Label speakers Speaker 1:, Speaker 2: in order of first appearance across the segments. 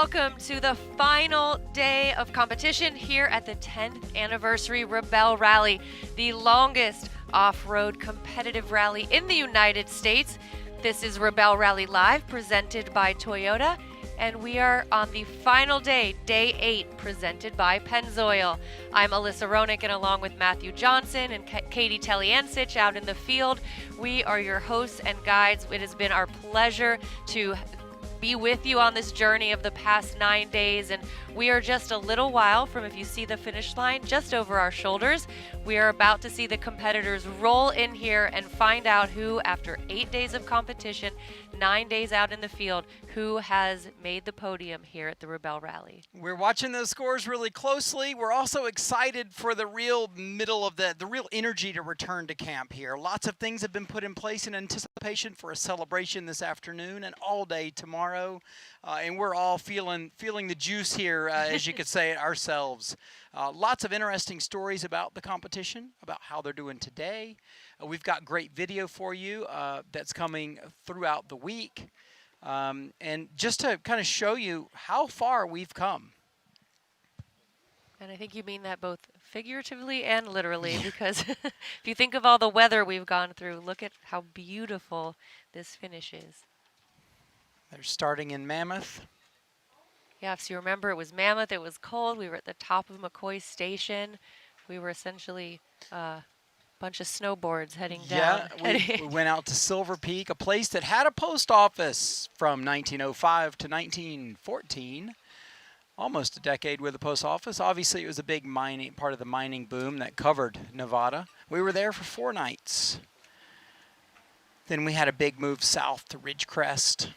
Speaker 1: welcome to the final day of competition here at the 10th anniversary Rebelle Rally, the longest off-road competitive rally in the United States. This is Rebelle Rally Live, presented by Toyota, and we are on the final day, day 8, presented by Pennzoil. I'm Alyssa Roenigk, and along with Matthew Johnson and Katie Teliansich out in the field, we are your hosts and guides. It has been our pleasure to be with you on this journey of the past 9 days, and we are just a little while from, if you see the finish line just over our shoulders, we are about to see the competitors roll in here and find out who, after 8 days of competition, 9 days out in the field, who has made the podium here at the Rebelle Rally.
Speaker 2: We're watching those scores really closely. We're also excited for the real middle of the real energy to return to camp here. Lots of things have been put in place in anticipation for a celebration this afternoon and all day tomorrow. And we're all feeling the juice here, as you could say it ourselves. Lots of interesting stories about the competition, about how they're doing today. We've got great video for you that's coming throughout the week. And just to kind of show you how far we've come.
Speaker 1: And I think you mean that both figuratively and literally, because if you think of all the weather we've gone through, look at how beautiful this finish is.
Speaker 2: They're starting in Mammoth.
Speaker 1: Yeah, if you remember, it was Mammoth, it was cold, we were at the top of McCoy Station. We were essentially a bunch of snowboards heading down.
Speaker 2: Yeah, we went out to Silver Peak, a place that had a post office from 1905 to 1914. Almost a decade with a post office. Obviously, it was a big part of the mining boom that covered Nevada. We were there for 4 nights. Then we had a big move south to Ridgecrest.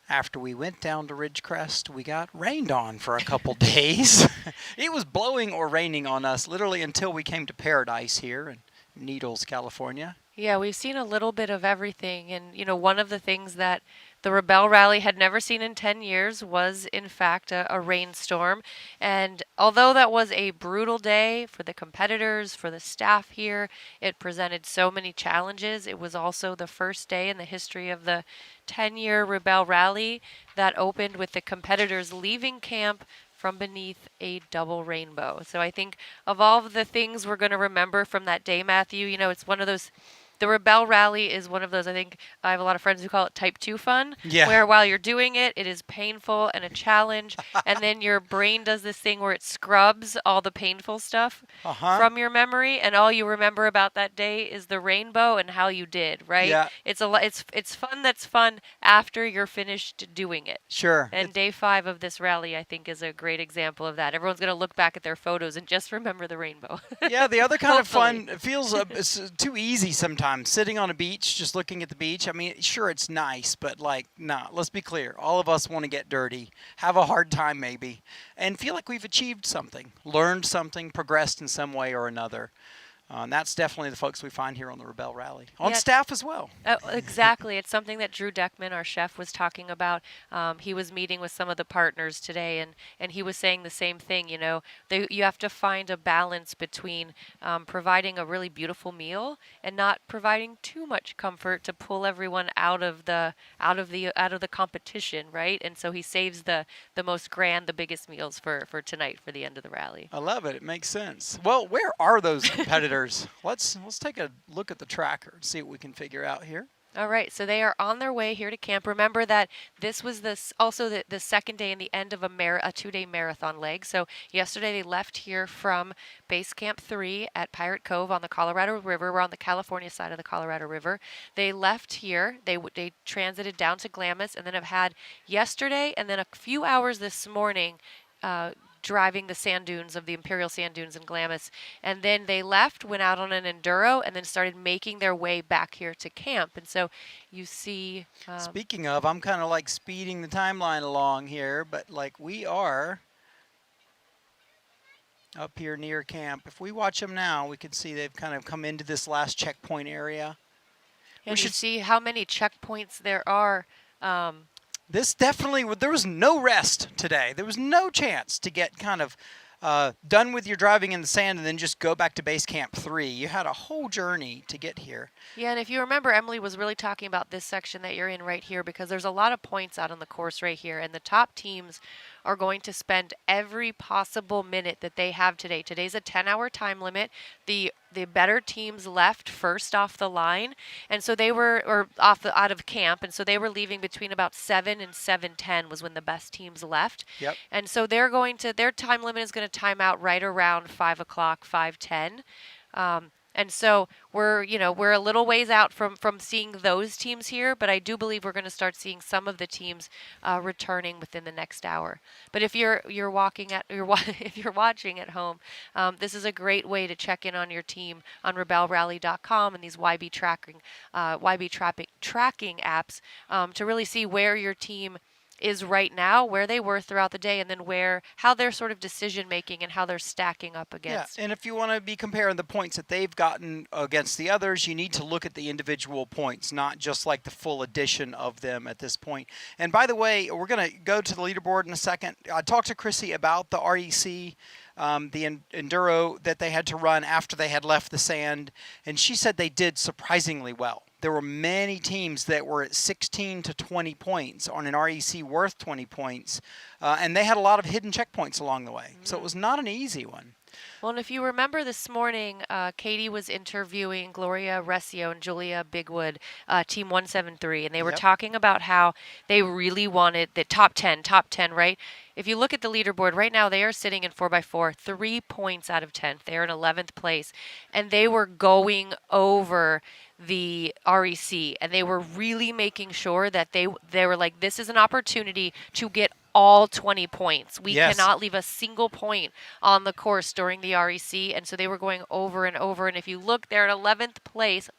Speaker 2: After we went down to Ridgecrest, we got rained on for a couple days. It was blowing or raining on us literally until we came to Paradise here in Needles, California.
Speaker 1: Yeah, we've seen a little bit of everything. And, you know, one of the things that the Rebelle Rally had never seen in 10 years was, in fact, a rainstorm. And although that was a brutal day for the competitors, for the staff here, it presented so many challenges. It was also the first day in the history of the 10-year Rebelle Rally that opened with the competitors leaving camp from beneath a double rainbow. So I think of all of the things we're going to remember from that day, Matthew, you know, it's one of those. The Rebelle Rally is one of those, I think, I have a lot of friends who call it type 2 fun, where while you're doing it, it is painful and a challenge, and then your brain does this thing where it scrubs all the painful stuff from your memory, and all you remember about that day is the rainbow and how you did, right?
Speaker 2: Yeah.
Speaker 1: It's fun that's fun after you're finished doing it.
Speaker 2: Sure.
Speaker 1: And day 5 of this rally, I think, is a great example of that. Everyone's going to look back at their photos and just remember the rainbow.
Speaker 2: Yeah, the other kind of fun, it feels it's too easy sometimes. Sitting on a beach, just looking at the beach. I mean, sure, it's nice, but like, nah, let's be clear. All of us want to get dirty, have a hard time maybe, and feel like we've achieved something, learned something, progressed in some way or another. And that's definitely the folks we find here on the Rebelle Rally. On staff as well.
Speaker 1: Exactly. It's something that Drew Deckman, our chef, was talking about. He was meeting with some of the partners today, and he was saying the same thing. You know, you have to find a balance between providing a really beautiful meal and not providing too much comfort to pull everyone out of the competition, right? And so he saves the most grand, the biggest meals for tonight, for the end of the rally.
Speaker 2: I love it. It makes sense. Well, where are those competitors? Let's take a look at the tracker and see what we can figure out here.
Speaker 1: All right, so they are on their way here to camp. Remember that this was also the second day and the end of a 2-day marathon leg. So yesterday they left here from Base Camp 3 at Pirate Cove on the Colorado River. We're on the California side of the Colorado River. They left here. They transited down to Glamis, and then have had yesterday and then a few hours this morning driving the sand dunes of the Imperial Sand Dunes in Glamis. And then they left, went out on an enduro, and then started making their way back here to camp. And so you see...
Speaker 2: Speaking of, I'm kind of like speeding the timeline along here, but like we are up here near camp. If we watch them now, we can see they've kind of come into this last checkpoint area.
Speaker 1: And you see how many checkpoints there are.
Speaker 2: This definitely, there was no rest today. There was no chance to get kind of done with your driving in the sand and then just go back to base camp 3. You had a whole journey to get here.
Speaker 1: Yeah, and if you remember, Emily was really talking about this section that you're in right here because there's a lot of points out on the course right here, and the top teams are going to spend every possible minute that they have today. Today's a 10-hour time limit. The better teams left first off the line, and so they were out of camp, and so they were leaving between about 7 and 7:10 was when the best teams left.
Speaker 2: Yep.
Speaker 1: And so their time limit is going to time out right around 5 o'clock, 5:10. And so we're a little ways out from seeing those teams here, but I do believe we're going to start seeing some of the teams returning within the next hour. But if you're if you're watching at home, this is a great way to check in on your team on RebelleRally.com and these YB tracking apps to really see where your team is right now, where they were throughout the day, and then how they're sort of decision making and how they're stacking up against.
Speaker 2: Yeah, and if you want to be comparing the points that they've gotten against the others, you need to look at the individual points, not just like the full addition of them at this point. And by the way, we're going to go to the leaderboard in a second. I talked to Chrissy about the REC, the enduro that they had to run after they had left the sand, and she said they did surprisingly well. There were many teams that were at 16 to 20 points on an REC worth 20 points, and they had a lot of hidden checkpoints along the way. Mm-hmm. So it was not an easy one.
Speaker 1: Well, and if you remember this morning, Katie was interviewing Gloria Recio and Julia Bigwood, Team 173, and they were talking about how they really wanted the top 10, right? If you look at the leaderboard right now, they are sitting in 4x4, 3 points out of 10th. They're in 11th place, and they were going over the REC, and they were really making sure that they were like, this is an opportunity to get all 20 points. We cannot leave a single point on the course during the REC, and so they were going over and over. And if you look, they're at 11th place.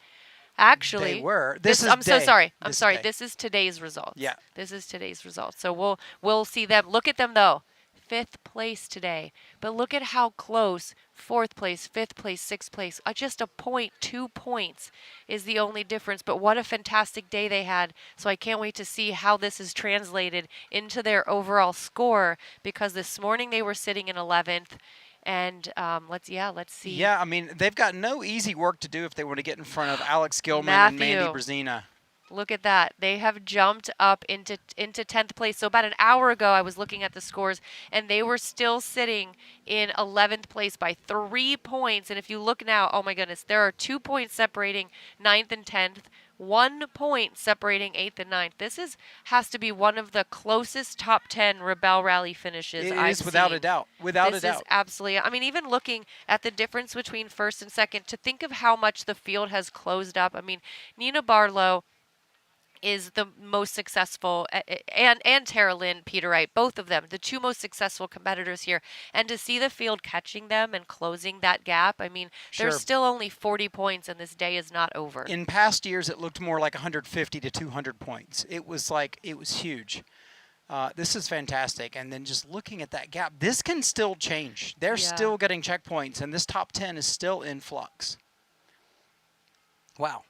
Speaker 1: Actually,
Speaker 2: they were.
Speaker 1: I'm so sorry. I'm sorry. This is today's results.
Speaker 2: Yeah.
Speaker 1: This is today's results. So we'll see them. Look at them though. 5th place today. But look at how close 4th place, 5th place, 6th place. Just a point, 2 points is the only difference. But what a fantastic day they had. So I can't wait to see how this is translated into their overall score, because this morning they were sitting in 11th. And let's see.
Speaker 2: Yeah, I mean, they've got no easy work to do if they want to get in front of Alex Gilman and Mandy Brzezina.
Speaker 1: Look at that. They have jumped up into 10th place. So about an hour ago, I was looking at the scores, and they were still sitting in 11th place by 3 points. And if you look now, oh my goodness, there are 2 points separating 9th and 10th. 1 point separating 8th and 9th. This has to be one of the closest top 10 Rebelle Rally finishes I've seen.
Speaker 2: It is without a doubt. Without a doubt.
Speaker 1: This is absolutely. I mean, even looking at the difference between first and second, to think of how much the field has closed up. I mean, Nina Barlow is the most successful, and Tara Lynn Peterite, both of them, the 2 most successful competitors here. And to see the field catching them and closing that gap, I mean, there's still only 40 points, and this day is not over.
Speaker 2: In past years, it looked more like 150 to 200 points. It was huge. This is fantastic. And then just looking at that gap, this can still change. They're still getting checkpoints, and this top 10 is still in flux. Wow.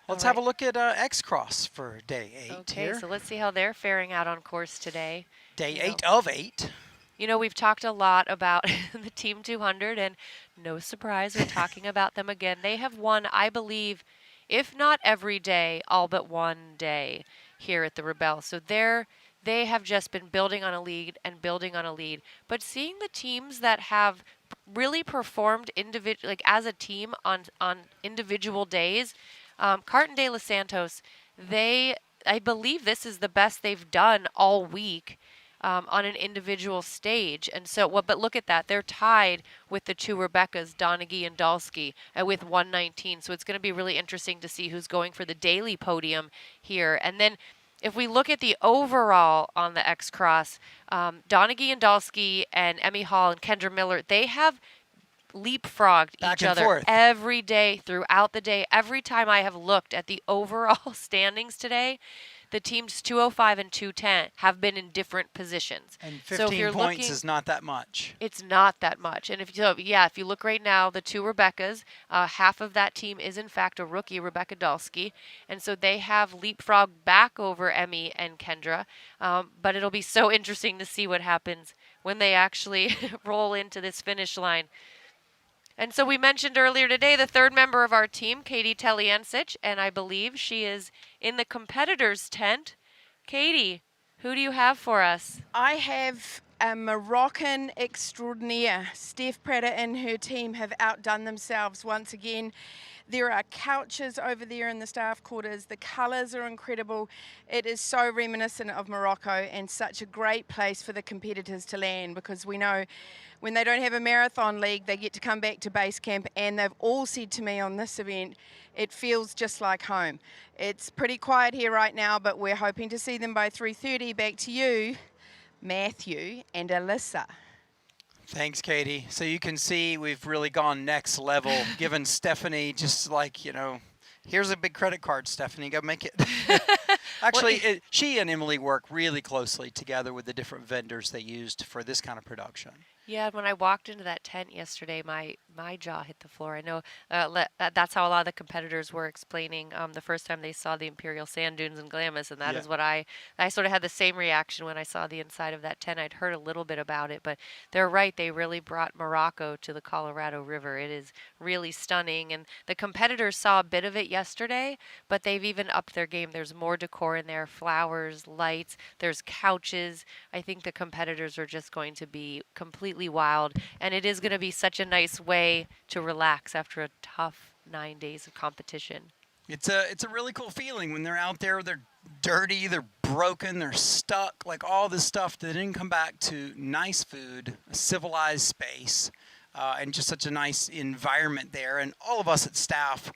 Speaker 2: Let's have a look at X-Cross for day 8
Speaker 1: Okay,
Speaker 2: here.
Speaker 1: so let's see how they're faring out on course today.
Speaker 2: Day 8 of 8.
Speaker 1: You know, we've talked a lot about the Team 200, and no surprise, we're talking about them again. They have won, I believe, if not every day, all but one day here at the Rebelle. So they have just been building on a lead and building on a lead. But seeing the teams that have really performed as a team on individual days, Carton de los Santos, I believe this is the best they've done all week on an individual stage. And so, but look at that. They're tied with the 2 Rebeccas, Donaghy and Dalsky, with 119. So it's going to be really interesting to see who's going for the daily podium here. And then if we look at the overall on the X-Cross, Donaghy and Dalsky and Emmy Hall and Kendra Miller, they have leapfrogged each other every day throughout the day. Every time I have looked at the overall standings today, the teams 205 and 210 have been in different positions.
Speaker 2: And
Speaker 1: So if
Speaker 2: 15
Speaker 1: you're
Speaker 2: points
Speaker 1: looking,
Speaker 2: is not that much.
Speaker 1: it's not that much. And if you look right now, the two Rebeccas, half of that team is in fact a rookie, Rebecca Dalsky, and so they have leapfrogged back over Emmy and Kendra. But it'll be so interesting to see what happens when they actually roll into this finish line. And so we mentioned earlier today the third member of our team, Katie Teliancic, and I believe she is in the competitors' tent. Katie, who do you have for us?
Speaker 3: I have a Moroccan extraordinaire. Steph Prater and her team have outdone themselves once again. There are couches over there in the staff quarters. The colours are incredible. It is so reminiscent of Morocco and such a great place for the competitors to land, because we know when they don't have a marathon league, they get to come back to base camp, and they've all said to me on this event, it feels just like home. It's pretty quiet here right now, but we're hoping to see them by 3:30. Back to you, Matthew and Alyssa.
Speaker 2: Thanks, Katie. So you can see we've really gone next level, given Stephanie just like, here's a big credit card, Stephanie, go make it. Actually, she and Emily work really closely together with the different vendors they used for this kind of production.
Speaker 1: Yeah, when I walked into that tent yesterday, my jaw hit the floor. I know that's how a lot of the competitors were explaining the first time they saw the Imperial Sand Dunes in Glamis, and that is what I sort of had the same reaction when I saw the inside of that tent. I'd heard a little bit about it, but they're right. They really brought Morocco to the Colorado River. It is really stunning, and the competitors saw a bit of it yesterday, but they've even upped their game. There's more decor in there, flowers, lights, there's couches. I think the competitors are just going to be completely wild, and it is going to be such a nice way to relax after a tough 9 days of competition.
Speaker 2: It's a really cool feeling when they're out there. They're dirty, they're broken, they're stuck, like all this stuff that didn't come back to nice food, a civilized space, and just such a nice environment there. And all of us at staff,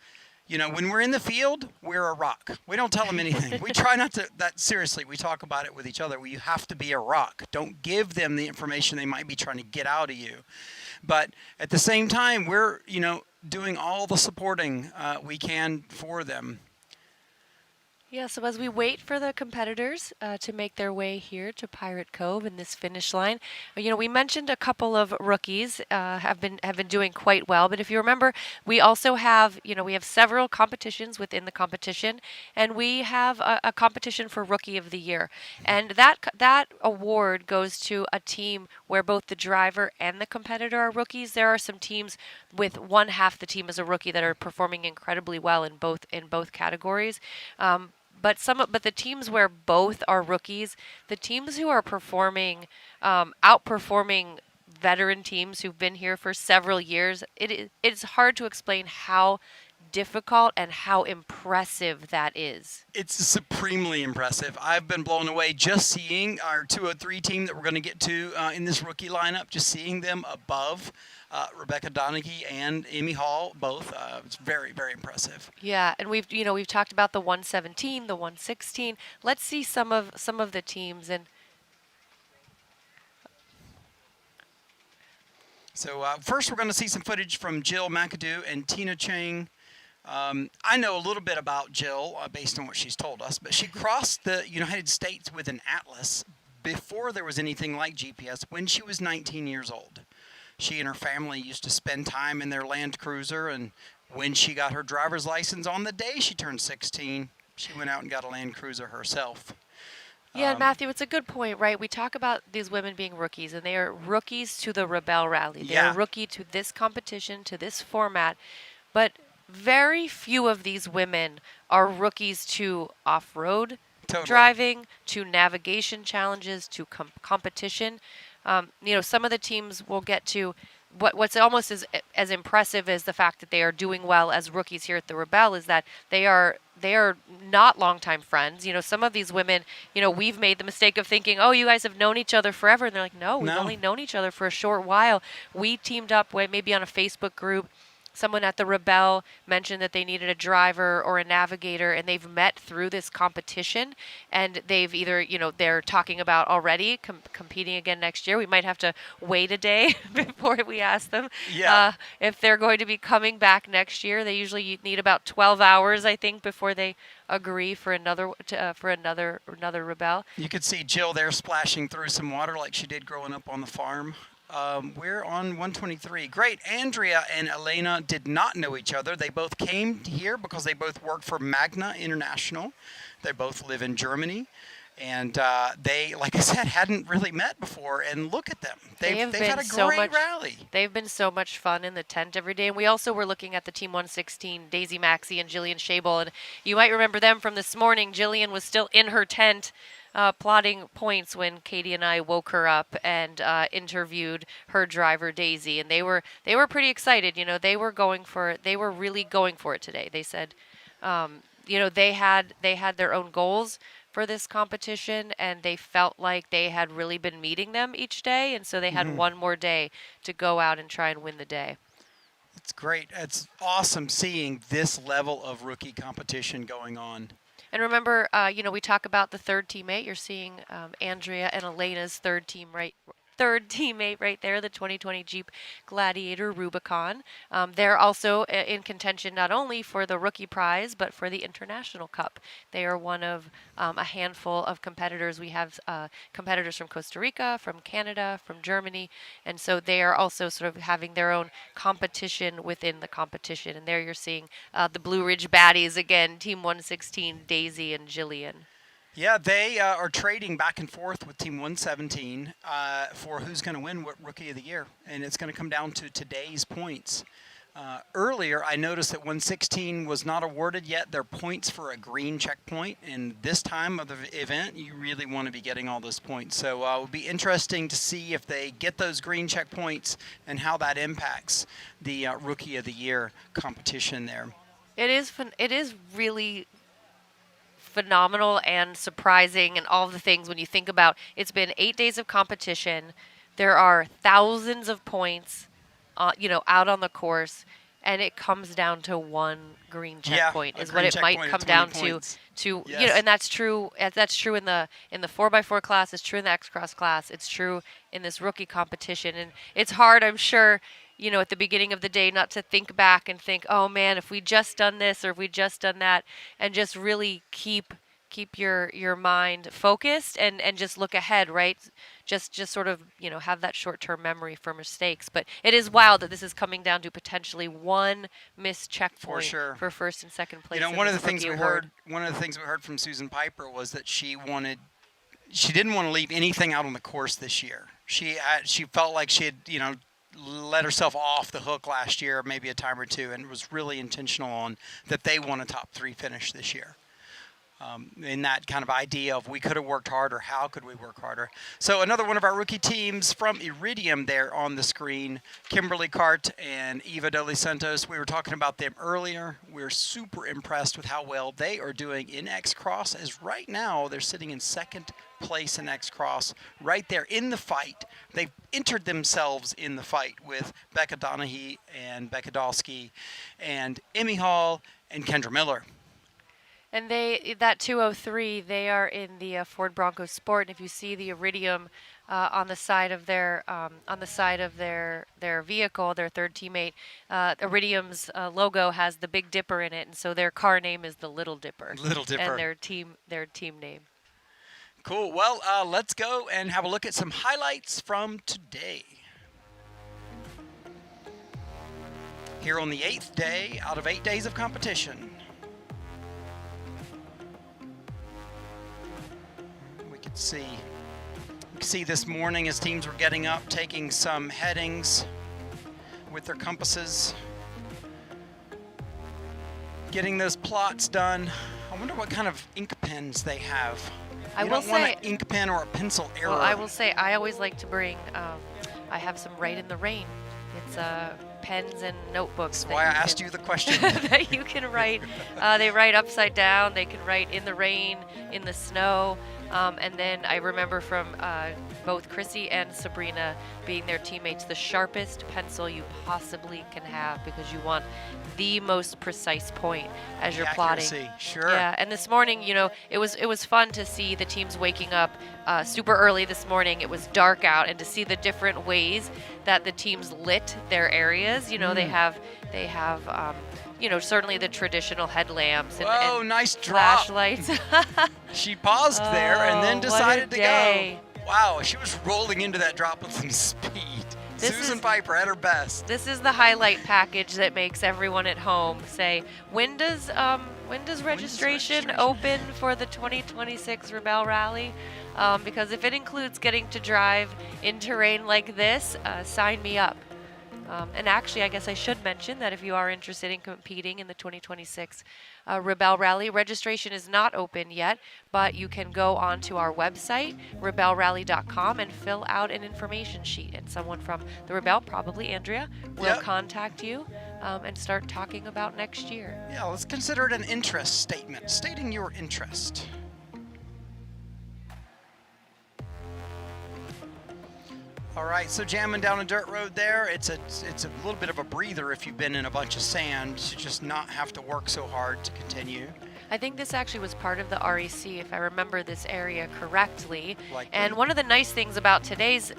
Speaker 2: when we're in the field, we're a rock. We don't tell them anything. We try not to, seriously, we talk about it with each other. You have to be a rock. Don't give them the information they might be trying to get out of you. But at the same time, we're, doing all the supporting we can for them.
Speaker 1: Yeah, so as we wait for the competitors to make their way here to Pirate Cove in this finish line, we mentioned a couple of rookies have been doing quite well. But if you remember, we also have we have several competitions within the competition, and we have a competition for Rookie of the Year, and that award goes to a team where both the driver and the competitor are rookies. There are some teams with one half the team as a rookie that are performing incredibly well in both categories. But the teams where both are rookies, the teams who are performing, outperforming veteran teams who've been here for several years, it's hard to explain how difficult and how impressive that is.
Speaker 2: It's supremely impressive. I've been blown away just seeing our 203 team that we're going to get to in this rookie lineup, just seeing them above Rebecca Donaghy and Amy Hall, both. It's very, very impressive.
Speaker 1: Yeah, and we've talked about the 117, the 116. Let's see some of the teams. And
Speaker 2: so first we're going to see some footage from Jill McAdoo and Tina Chang. I know a little bit about Jill based on what she's told us, but she crossed the United States with an atlas before there was anything like GPS when she was 19 years old. She and her family used to spend time in their Land Cruiser, and when she got her driver's license on the day she turned 16, she went out and got a Land Cruiser herself.
Speaker 1: Yeah, and Matthew, it's a good point, right? We talk about these women being rookies, and they are rookies to the Rebelle Rally. They're a rookie to this competition, to this format, but very few of these women are rookies to off-road driving, to navigation challenges, to competition. Some of the teams will get to what's almost as impressive as the fact that they are doing well as rookies here at the Rebelle is that they are not longtime friends. Some of these women, we've made the mistake of thinking, oh, you guys have known each other forever. And they're like, no, we've only known each other for a short while. We teamed up maybe on a Facebook group someone at the Rebelle mentioned that they needed a driver or a navigator, and they've met through this competition, and they've either, they're talking about already competing again next year. We might have to wait a day before we ask them if they're going to be coming back next year. They usually need about 12 hours, I think, before they agree for another Rebelle.
Speaker 2: You could see Jill there splashing through some water like she did growing up on the farm. We're on 123. Great. Andrea and Elena did not know each other. They both came here because they both work for Magna International. They both live in Germany. And they, like I said, hadn't really met before. And look at them. They've had a great rally.
Speaker 1: They've been so much fun in the tent every day. And we also were looking at the Team 116, Daisy Maxey and Jillian Schabel. And you might remember them from this morning. Jillian was still in her tent plotting points when Katie and I woke her up and interviewed her driver Daisy, and they were pretty excited. They were really going for it today. They said, they had their own goals for this competition, and they felt like they had really been meeting them each day, and so they had one more day to go out and try and win the day.
Speaker 2: It's great. It's awesome seeing this level of rookie competition going on.
Speaker 1: And remember, we talk about the third teammate. You're seeing Andrea and Elena's third teammate right there, the 2020 Jeep Gladiator Rubicon. They're also in contention not only for the rookie prize, but for the International Cup. They are one of a handful of competitors. We have competitors from Costa Rica, from Canada, from Germany, and so they are also sort of having their own competition within the competition. And there you're seeing the Blue Ridge Baddies again, Team 116, Daisy and Jillian.
Speaker 2: Yeah, they are trading back and forth with Team 117 for who's going to win Rookie of the Year, and it's going to come down to today's points. Earlier, I noticed that 116 was not awarded yet their points for a green checkpoint, and this time of the event, you really want to be getting all those points. So it will be interesting to see if they get those green checkpoints and how that impacts the Rookie of the Year competition there.
Speaker 1: It is really phenomenal and surprising and all the things when you think about it's been 8 days of competition. There are thousands of points out on the course, and it comes down to one green checkpoint is what it might come down to yes. And that's true in the 4x4 class, it's true in the X-Cross class, it's true in this rookie competition. And it's hard, I'm sure, at the beginning of the day not to think back and think, oh man, if we just done this or if we just done that, and just really keep your mind focused and just look ahead, right? Just sort of, have that short-term memory for mistakes. But it is wild that this is coming down to potentially one missed checkpoint for first and second place.
Speaker 2: One of the things we heard from Susan Piper was that she didn't want to leave anything out on the course this year. She felt like she had, let herself off the hook last year, maybe a time or two, and was really intentional on that they want a top 3 finish this year. In that kind of idea of we could have worked harder, how could we work harder? So another one of our rookie teams from Iridium there on the screen, Kimberly Cart and Eva Doli Santos. We were talking about them earlier. We're super impressed with how well they are doing in X-Cross, as right now they're sitting in second place in X-Cross, right there in the fight. They've entered themselves in the fight with Becca Donahue and Becca Dolsky and Emmy Hall and Kendra Miller.
Speaker 1: And that 203, they are in the Ford Bronco Sport. And if you see the Iridium on the side of their vehicle, their third teammate, Iridium's logo has the Big Dipper in it, and so their car name is the Little Dipper.
Speaker 2: Little Dipper.
Speaker 1: And their team name.
Speaker 2: Cool. Well, let's go and have a look at some highlights from today. Here on the 8th day out of 8 days of competition. We could see this morning as teams were getting up, taking some headings with their compasses, getting those plots done. I wonder what kind of ink pens they have. You don't want an ink pen or a pencil error.
Speaker 1: Well, I will say I always like to bring, I have some Write in the Rain. It's pens and notebooks.
Speaker 2: That's why I asked you the question.
Speaker 1: That you can write. They write upside down. They can write in the rain, in the snow. And then I remember from both Chrissy and Sabrina being their teammates, the sharpest pencil you possibly can have, because you want the most precise point as you're plotting.
Speaker 2: Accuracy, sure.
Speaker 1: Yeah, and this morning, you know, it was fun to see the teams waking up super early this morning. It was dark out, and to see the different ways that the teams lit their areas. You know, they have you know, certainly the traditional headlamps and
Speaker 2: nice drop.
Speaker 1: flashlights.
Speaker 2: She paused there and then
Speaker 1: Oh, what a
Speaker 2: decided to
Speaker 1: day.
Speaker 2: go. Wow, she was rolling into that drop with some speed. Susan Piper at her best.
Speaker 1: This is the highlight package that makes everyone at home say, when does registration open for the 2026 Rebelle Rally? Because if it includes getting to drive in terrain like this, sign me up. And actually, I guess I should mention that if you are interested in competing in the 2026 Rebelle Rally, registration is not open yet, but you can go onto our website, rebellerally.com, and fill out an information sheet. And someone from the Rebelle, probably Andrea, will contact you and start talking about next year.
Speaker 2: Yeah, let's consider it an interest statement, stating your interest. All right, so jamming down a dirt road there, it's a little bit of a breather if you've been in a bunch of sand to just not have to work so hard to continue.
Speaker 1: I think this actually was part of the REC, if I remember this area correctly.
Speaker 2: Likely.
Speaker 1: And one of the nice things about today's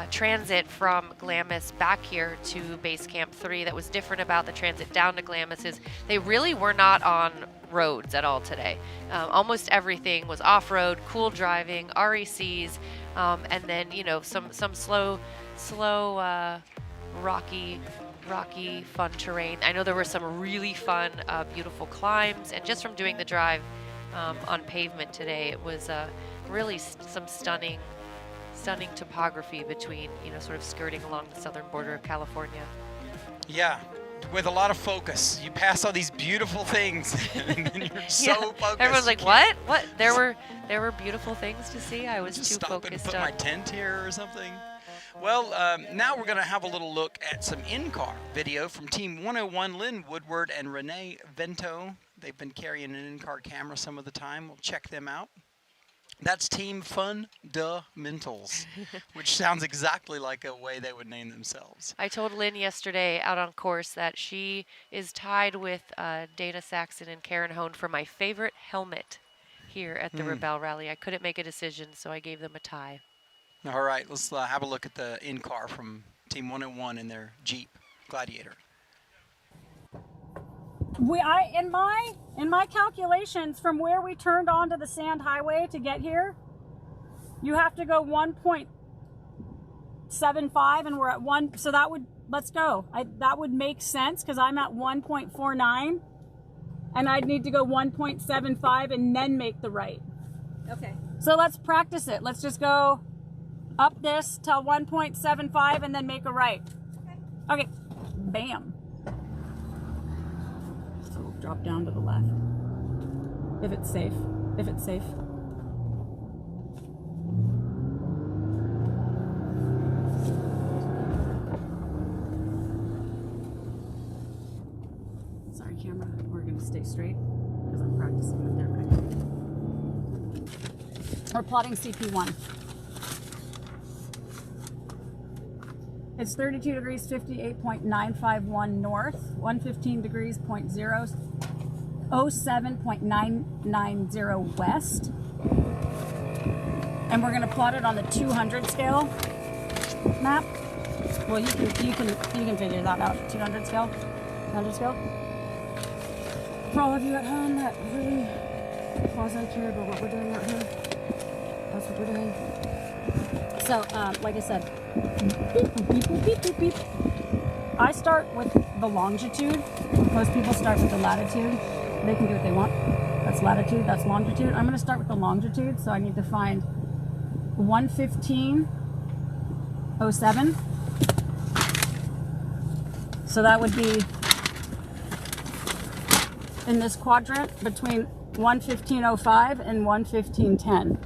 Speaker 1: transit from Glamis back here to Base Camp 3 that was different about the transit down to Glamis is they really were not on roads at all today. Almost everything was off-road, cool driving, RECs, and then, you know, some slow, rocky, fun terrain. I know there were some really fun, beautiful climbs, and just from doing the drive on pavement today, it was really some stunning topography between, you know, sort of skirting along the southern border of California.
Speaker 2: Yeah, with a lot of focus. You pass all these beautiful things, and then you're so focused.
Speaker 1: Everyone's like, what? What? There were beautiful things to see. I was
Speaker 2: just
Speaker 1: too
Speaker 2: stop
Speaker 1: focused
Speaker 2: and put
Speaker 1: on
Speaker 2: my tent here or something. Well, now we're going to have a little look at some in-car video from Team 101, Lynn Woodward and Renee Vento. They've been carrying an in-car camera some of the time. We'll check them out. That's Team Fundamentals, which sounds exactly like a way they would name themselves.
Speaker 1: I told Lynn yesterday out on course that she is tied with Dana Saxon and Karen Hone for my favorite helmet here at the Rebelle Rally. I couldn't make a decision, so I gave them a tie.
Speaker 2: All right, let's have a look at the in-car from Team 101 in their Jeep Gladiator.
Speaker 4: In my calculations, from where we turned onto the sand highway to get here, you have to go 1.75, and we're at 1. So that would, let's go. That would make sense because I'm at 1.49, and I'd need to go 1.75 and then make the right. Okay. So let's practice it. Let's just go up this till 1.75 and then make a right. Okay. Bam. So we'll drop down to the left. If it's safe. If it's safe. Sorry, camera. We're going to stay straight because I'm practicing with their right. We're plotting CP1. It's 32 degrees, 58.951 north, 115 degrees, 07.990 west. And we're going to plot it on the 200 scale map. Well, you can figure that out. 200 scale. 200 scale. For all of you at home that really quasi care about what we're doing out here, that's what we're doing. So, like I said, beep, beep, beep, beep, beep, beep. I start with the longitude. Most people start with the latitude. They can do what they want. That's latitude, that's longitude. I'm going to start with the longitude, so I need to find 115.07. So that would be in this quadrant between 115.05 and 115.10.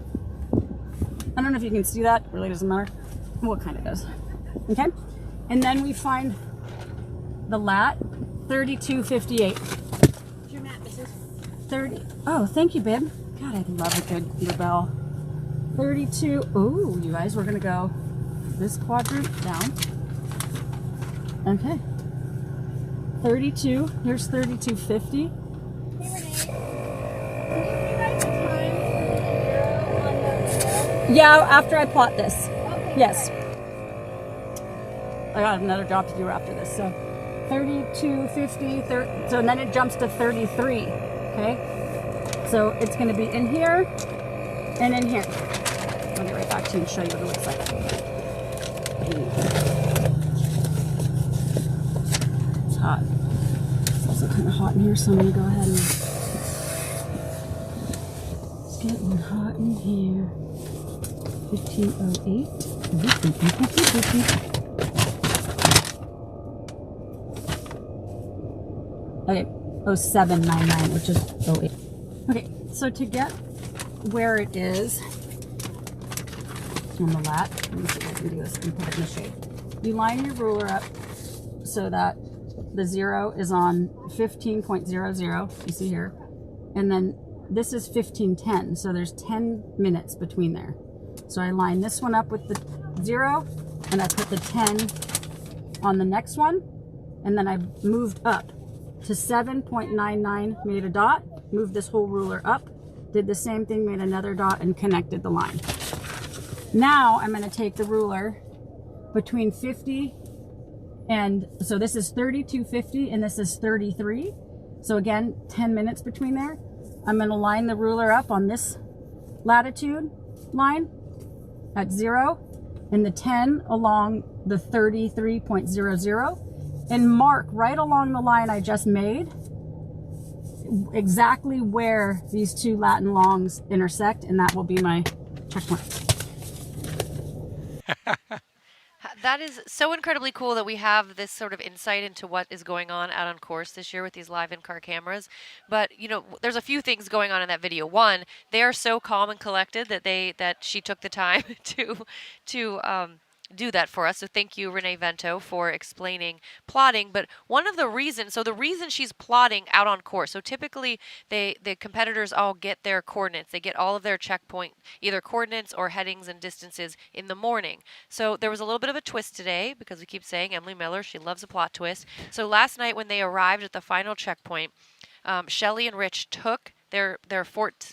Speaker 4: I don't know if you can see that, it really doesn't matter. Well, it kind of does. Okay? And then we find the lat, 32.58. What's your mat, Mrs.? 30. Oh, thank you, babe. God, I love a good Rebelle. 32. Oh, you guys, we're gonna go this quadrant down. Okay. 32. Here's 3250. Yeah, after I plot this. Okay. Yes. I got another job to do after this. So 3250. So then it jumps to 33. Okay. So it's going to be in here and in here. I'll get right back to you and show you what it looks like. It's hot. It's also kind of hot in here, so I'm going to go ahead and... It's getting hot in here. 1508. Okay, 0799, which is 08. Okay, so to get where it is on the lat, let me see if I can do this and put it in the shade. You line your ruler up so that the 0 is on 15.00, you see here, and then this is 1510, so there's 10 minutes between there. So I line this one up with the 0, and I put the 10 on the next one, and then I moved up to 7.99, made a dot, moved this whole ruler up, did the same thing, made another dot, and connected the line. Now I'm going to take the ruler between 50 and, so this is 3250 and this is 33. So again, 10 minutes between there. I'm going to line the ruler up on this latitude line at 0 and the 10 along the 33.00 and mark right along the line I just made exactly where these two Latin longs intersect, and that will be my checkpoint.
Speaker 1: That is so incredibly cool that we have this sort of insight into what is going on out on course this year with these live in-car cameras. But, you know, there's a few things going on in that video. One, they are so calm and collected that she took the time to do that for us. So thank you, Renee Vento, for explaining plotting. But one of the reasons, so the reason she's plotting out on course, so typically the competitors all get their coordinates. They get all of their checkpoint, either coordinates or headings and distances in the morning. So there was a little bit of a twist today because we keep saying Emily Miller, she loves a plot twist. So last night when they arrived at the final checkpoint, Shelly and Rich took their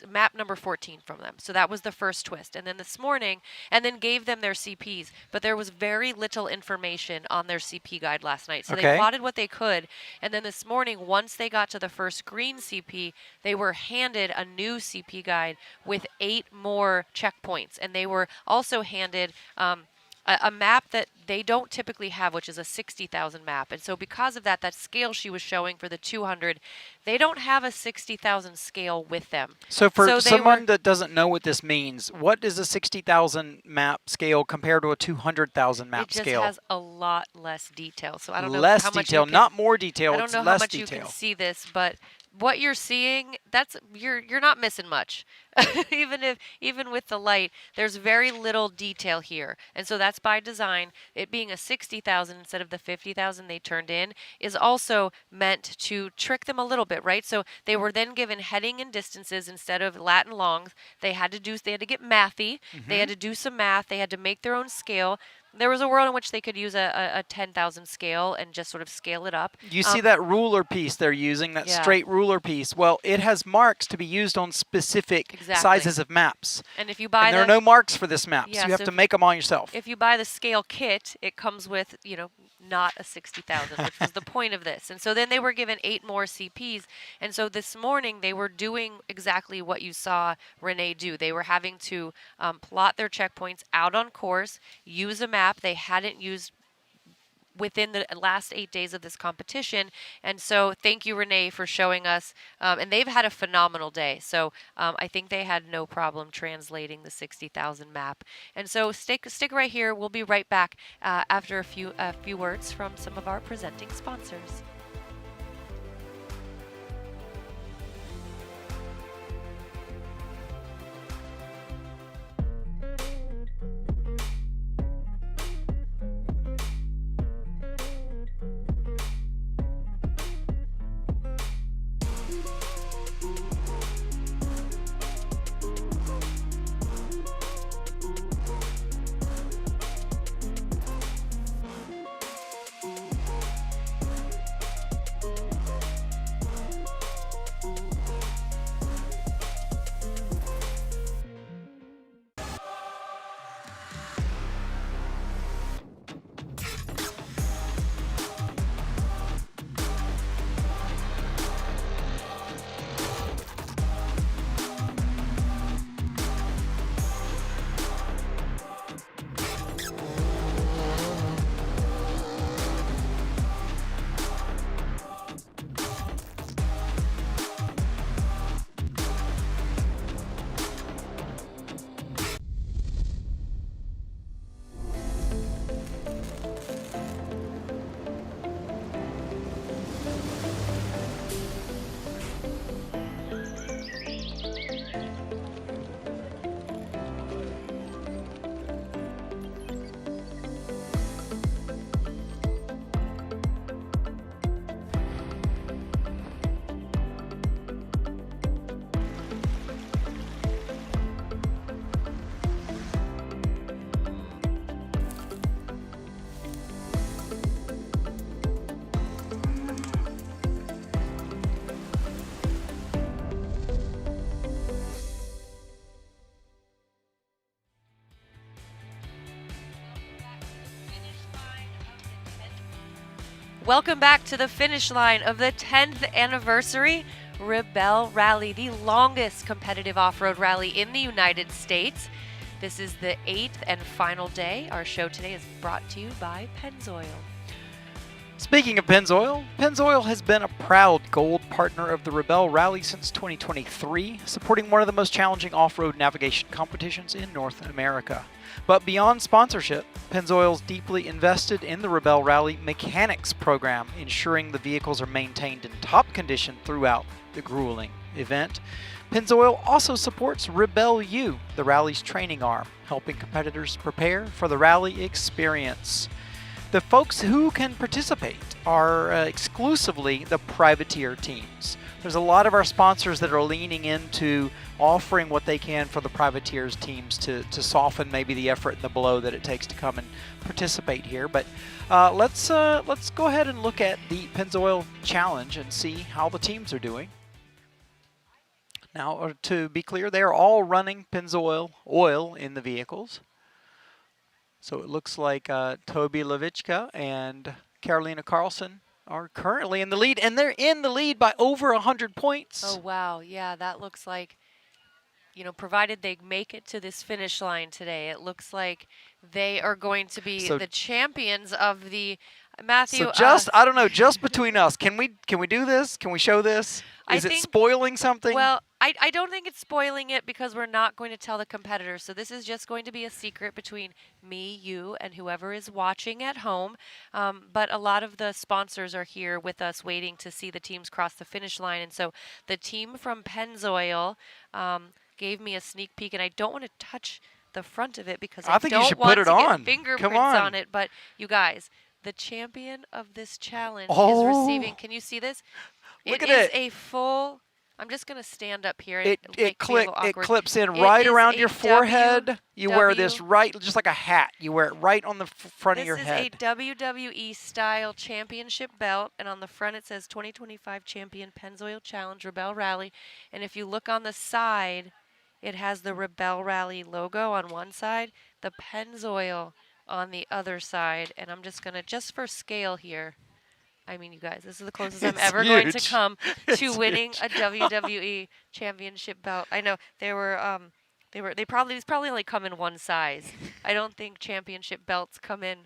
Speaker 1: map number 14 from them. So that was the first twist. And then this morning, and then gave them their CPs. But there was very little information on their CP guide last night. So they plotted what they could. And then this morning, once they got to the first green CP, they were handed a new CP guide with 8 more checkpoints. And they were also handed a map that they don't typically have, which is a 60,000 map. And so because of that, that scale she was showing for the 200, they don't have a 60,000 scale with them.
Speaker 2: So for someone that doesn't know what this means, what is a 60,000 map scale compared to a 200,000 map scale?
Speaker 1: It just has a lot less detail. So I don't know
Speaker 2: less
Speaker 1: how much
Speaker 2: detail, not more detail.
Speaker 1: I don't know how much you can see this, but what you're seeing, that's you're not missing much. even with the light, there's very little detail here. And so that's by design. It being a 60,000 instead of the 50,000 they turned in is also meant to trick them a little bit, right? So they were then given heading and distances instead of Latin longs. They had to get mathy. They had to do some math. They had to make their own scale. There was a world in which they could use a 10,000 scale and just sort of scale it up.
Speaker 2: You see that ruler piece they're using, that straight ruler piece. Well, it has marks to be used on specific sizes of maps.
Speaker 1: And if you buy
Speaker 2: there are no marks for this map, so you have to make them all yourself.
Speaker 1: If you buy the scale kit, it comes with, not a 60,000, which was the point of this. And so then they were given 8 more CPs. And so this morning they were doing exactly what you saw Renee do. They were having to plot their checkpoints out on course, use a map they hadn't used within the last 8 days of this competition. And so thank you, Renee, for showing us. And they've had a phenomenal day. So I think they had no problem translating the 60,000 map. And so stick right here. We'll be right back after a few words from some of our presenting sponsors. Welcome back to the finish line of the 10th anniversary Rebelle Rally, the longest competitive off-road rally in the United States. This is the 8th and final day. Our show today is brought to you by Pennzoil.
Speaker 2: Speaking of Pennzoil, Pennzoil has been a proud gold partner of the Rebelle Rally since 2023, supporting one of the most challenging off-road navigation competitions in North America. But beyond sponsorship, Pennzoil's deeply invested in the Rebelle Rally mechanics program, ensuring the vehicles are maintained in top condition throughout the grueling event. Pennzoil also supports Rebelle U, the rally's training arm, helping competitors prepare for the rally experience. The folks who can participate are exclusively the privateer teams. There's a lot of our sponsors that are leaning into offering what they can for the privateers teams to soften maybe the effort and the blow that it takes to come and participate here. But let's go ahead and look at the Pennzoil Challenge and see how the teams are doing. Now, to be clear, they are all running Pennzoil oil in the vehicles. So it looks like Toby Levichka and Carolina Carlson are currently in the lead, and they're in the lead by over 100 points.
Speaker 1: Oh, wow. Yeah, that looks like, provided they make it to this finish line today, it looks like they are going to be the champions of the Matthew.
Speaker 2: So I don't know, just between us, can we do this? Can we show this? Is it spoiling something?
Speaker 1: Well, I don't think it's spoiling it because we're not going to tell the competitors. So this is just going to be a secret between me, you, and whoever is watching at home. But a lot of the sponsors are here with us waiting to see the teams cross the finish line. And so the team from Pennzoil gave me a sneak peek, and I don't want to touch the front of it because I
Speaker 2: think
Speaker 1: don't
Speaker 2: you should
Speaker 1: want
Speaker 2: put it
Speaker 1: to
Speaker 2: on.
Speaker 1: get fingerprints on it. But you guys, the champion of this challenge is receiving. Can you see this?
Speaker 2: Look at
Speaker 1: It is
Speaker 2: it.
Speaker 1: a full. I'm just going to stand up here.
Speaker 2: It clips in right around your forehead. You wear this just like a hat. You wear it right on the front of your head.
Speaker 1: This is a WWE style championship belt, and on the front it says 2025 Champion Pennzoil Challenge Rebelle Rally. And if you look on the side, it has the Rebelle Rally logo on one side, the Pennzoil on the other side. And I'm just going to, just for scale here, I mean, you guys, this is the closest I'm ever going to come to winning a WWE championship belt. I know they probably only come in one size. I don't think championship belts come in.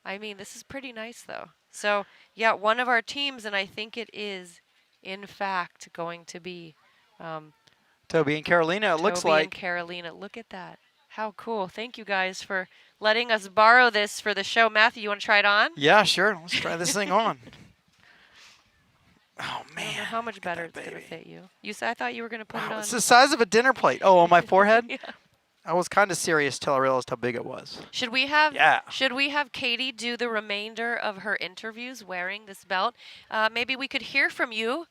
Speaker 1: I mean, this is pretty nice though. So yeah, one of our teams, and I think it is, in fact, going to be
Speaker 2: Toby and Carolina. It looks like.
Speaker 1: Toby and Carolina. Look at that. How cool. Thank you guys for letting us borrow this for the show. Matthew, you want to try it on?
Speaker 2: Yeah, sure. Let's try this thing on. Oh, man.
Speaker 1: I don't know how much better it's going to fit you. I thought you were going to put it on.
Speaker 2: It's the size of a dinner plate. Oh, on my forehead?
Speaker 1: Yeah.
Speaker 2: I was kind of serious till I realized how big it was.
Speaker 1: Should we have Katie do the remainder of her interviews wearing this belt? Maybe we could hear from you.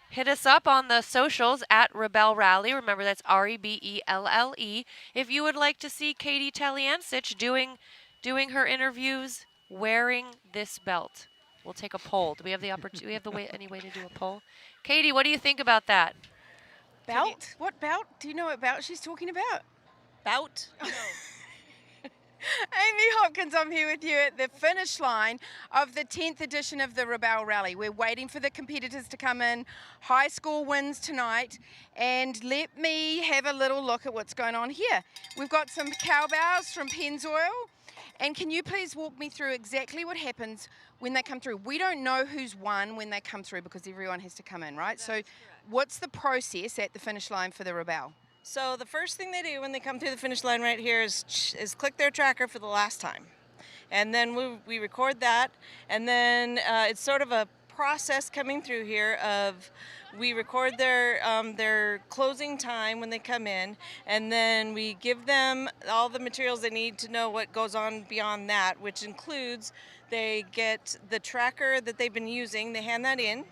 Speaker 1: Hit us up on the socials at Rebelle Rally. Remember, that's REBELLE. If you would like to see Katie Taliansich doing her interviews wearing this belt, we'll take a poll. Do we have the opportunity? Do we have any way to do a poll? Katie, what do you think about that?
Speaker 3: Belt? What belt? Do you know what belt she's talking about?
Speaker 5: Bout?
Speaker 3: No. Amy Hopkins, I'm here with you at the finish line of the 10th edition of the Rebelle Rally. We're waiting for the competitors to come in. High score wins tonight. And let me have a little look at what's going on here. We've got some cowbells from Pennzoil. And can you please walk me through exactly what happens when they come through? We don't know who's won when they come through because everyone has to come in, right? So what's the process at the finish line for the Rebelle?
Speaker 5: So the first thing they do when they come through the finish line right here is click their tracker for the last time. And then we record that, and then it's sort of a process coming through here of we record their closing time when they come in, and then we give them all the materials they need to know what goes on beyond that, which includes they get the tracker that they've been using, they hand that in,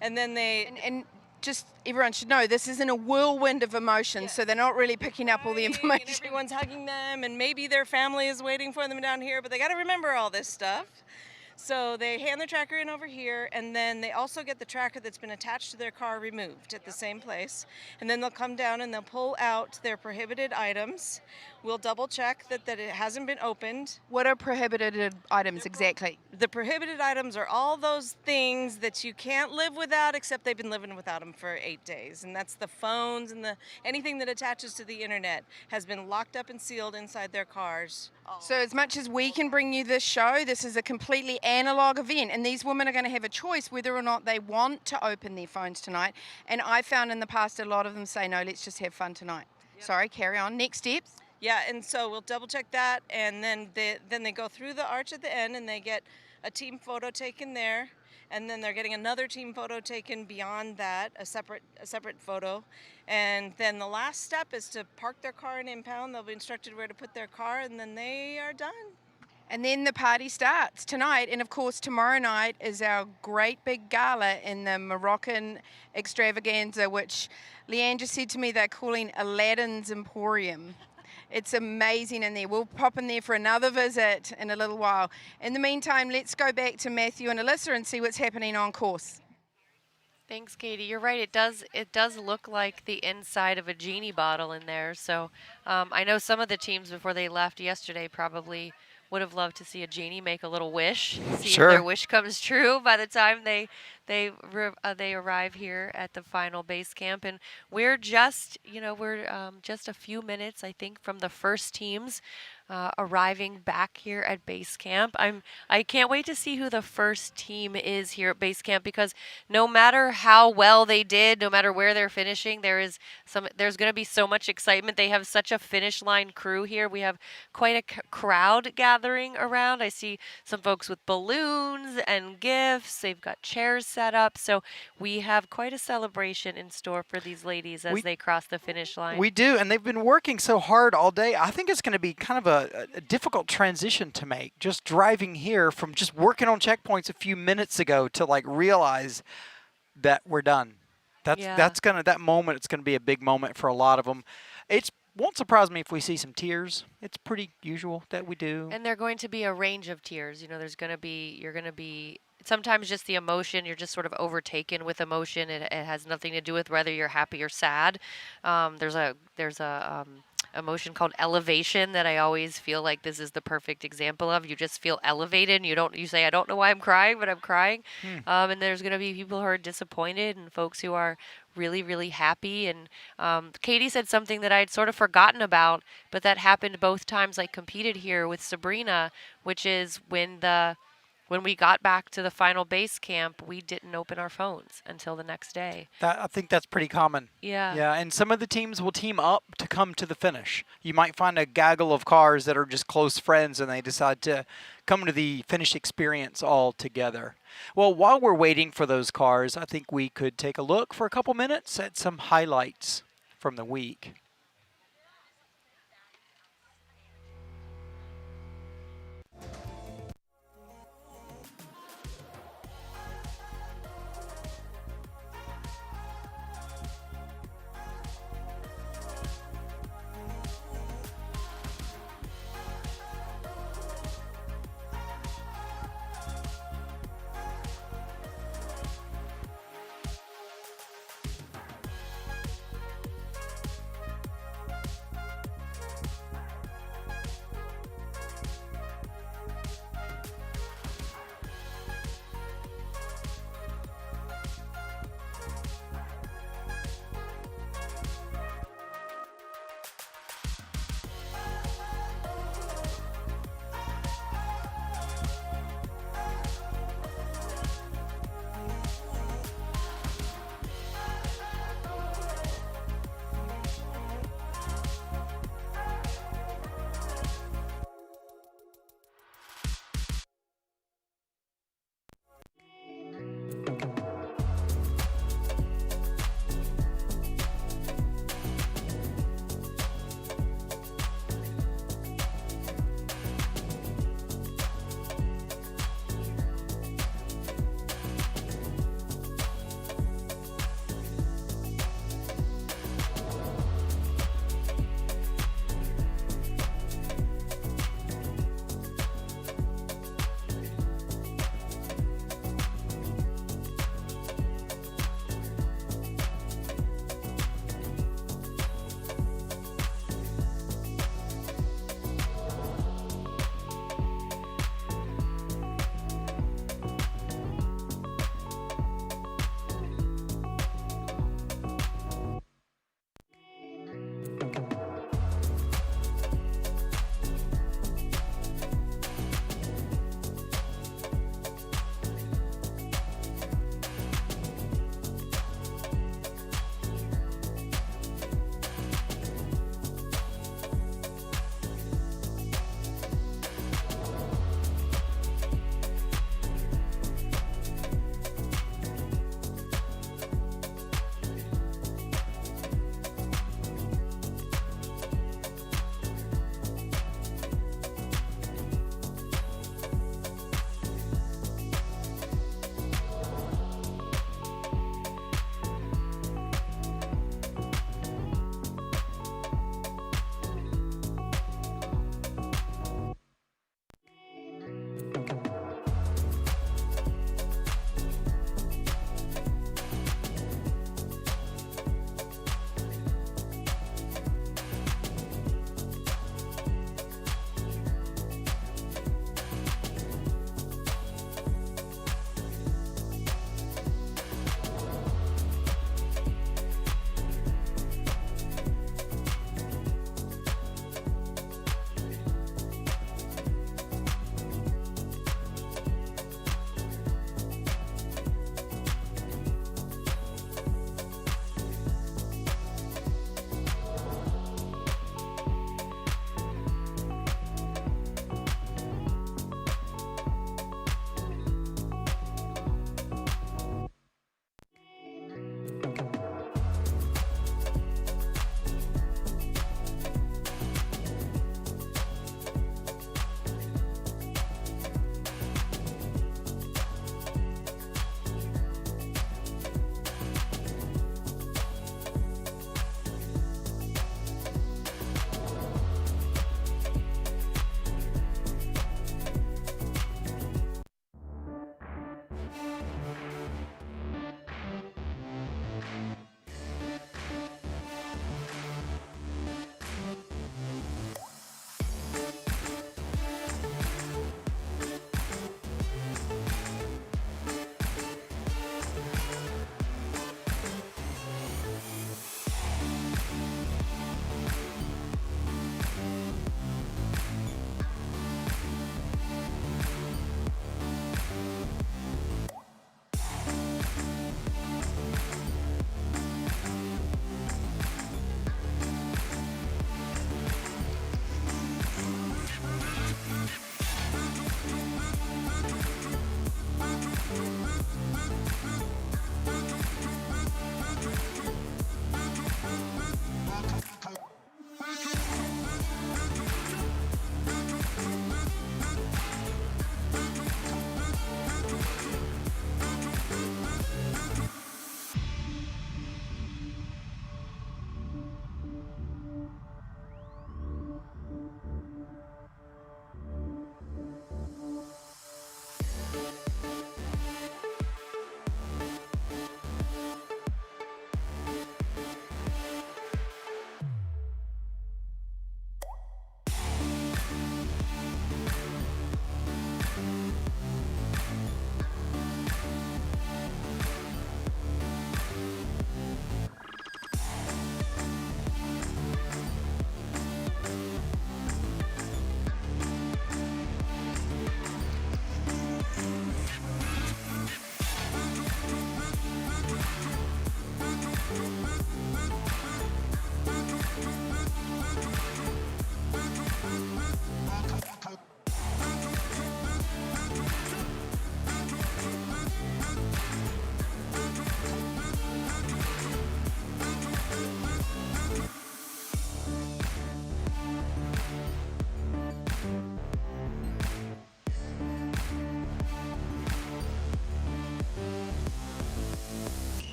Speaker 5: and then they...
Speaker 3: Just everyone should know this isn't a whirlwind of emotions, so they're not really picking up all the information.
Speaker 5: And everyone's hugging them, and maybe their family is waiting for them down here, but they got to remember all this stuff. So they hand the tracker in over here, and then they also get the tracker that's been attached to their car removed at the same place. And then they'll come down and they'll pull out their prohibited items. We'll double check that it hasn't been opened.
Speaker 3: What are prohibited items exactly?
Speaker 5: The prohibited items are all those things that you can't live without, except they've been living without them for 8 days. And that's the phones and anything that attaches to the internet has been locked up and sealed inside their cars.
Speaker 3: So as much as we can bring you this show, this is a completely analog event, and these women are going to have a choice whether or not they want to open their phones tonight. And I found in the past a lot of them say, no, let's just have fun tonight. Yep. Sorry, carry on. Next steps?
Speaker 5: Yeah, and so we'll double check that, and then they go through the arch at the end, and they get a team photo taken there, and then they're getting another team photo taken beyond that, a separate photo. And then the last step is to park their car in impound. They'll be instructed where to put their car, and then they are done.
Speaker 3: And then the party starts tonight, and of course tomorrow night is our great big gala in the Moroccan extravaganza, which Leanne just said to me they're calling Aladdin's Emporium. It's amazing in there. We'll pop in there for another visit in a little while. In the meantime, let's go back to Matthew and Alyssa and see what's happening on course.
Speaker 1: Thanks, Katie. You're right. It does look like the inside of a genie bottle in there. So I know some of the teams before they left yesterday probably would have loved to see a genie make a little wish, see
Speaker 2: Sure.
Speaker 1: if their wish comes true by the time they arrive here at the final base camp. And we're just just a few minutes, I think, from the first teams arriving back here at base camp. I can't wait to see who the first team is here at base camp, because no matter how well they did, no matter where they're finishing, there's going to be so much excitement. They have such a finish line crew here. We have quite a crowd gathering around. I see some folks with balloons and gifts. They've got chairs set up. So we have quite a celebration in store for these ladies as they cross the finish line.
Speaker 2: We do, and they've been working so hard all day. I think it's going to be kind of a difficult transition to make, just driving here from just working on checkpoints a few minutes ago to like realize that we're done. That moment, it's going to be a big moment for a lot of them. It won't surprise me if we see some tears. It's pretty usual that we do.
Speaker 1: And they're going to be a range of tears. You're going to be sometimes just the emotion. You're just sort of overtaken with emotion. It has nothing to do with whether you're happy or sad. There's a emotion called elevation that I always feel like this is the perfect example of. You just feel elevated, and you say, I don't know why I'm crying, but I'm crying. And there's going to be people who are disappointed and folks who are really, really happy. And Katie said something that I had sort of forgotten about, but that happened both times I competed here with Sabrina, which is when we got back to the final base camp, we didn't open our phones until the next day.
Speaker 2: I think that's pretty common.
Speaker 1: Yeah.
Speaker 2: Yeah, and some of the teams will team up to come to the finish. You might find a gaggle of cars that are just close friends, and they decide to come to the finish experience all together. Well, while we're waiting for those cars, I think we could take a look for a couple minutes at some highlights from the week.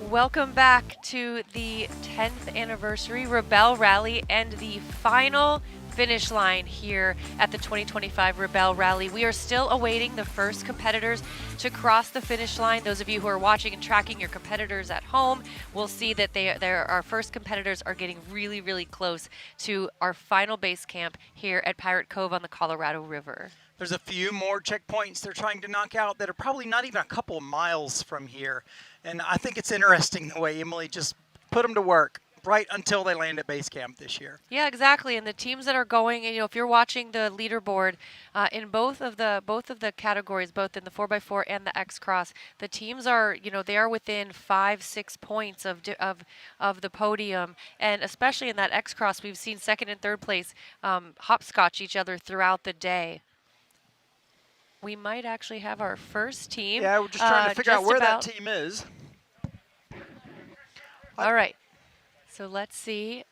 Speaker 1: Welcome back to the 10th anniversary Rebelle Rally and the final finish line here at the 2025 Rebelle Rally. We are still awaiting the first competitors to cross the finish line. Those of you who are watching and tracking your competitors at home will see that our first competitors are getting really, really close to our final base camp here at Pirate Cove on the Colorado River.
Speaker 2: There's a few more checkpoints they're trying to knock out that are probably not even a couple of miles from here. And I think it's interesting the way Emily just put them to work right until they land at base camp this year.
Speaker 1: Yeah, exactly. And the teams that are going, if you're watching the leaderboard in both of the categories, both in the 4x4 and the X Cross, the teams are, they are within 5-6 points of the podium. And especially in that X Cross, we've seen second and third place hopscotch each other throughout the day. We might actually have our first team.
Speaker 2: Yeah, we're just trying to figure out where that team is.
Speaker 1: All right. So let's see.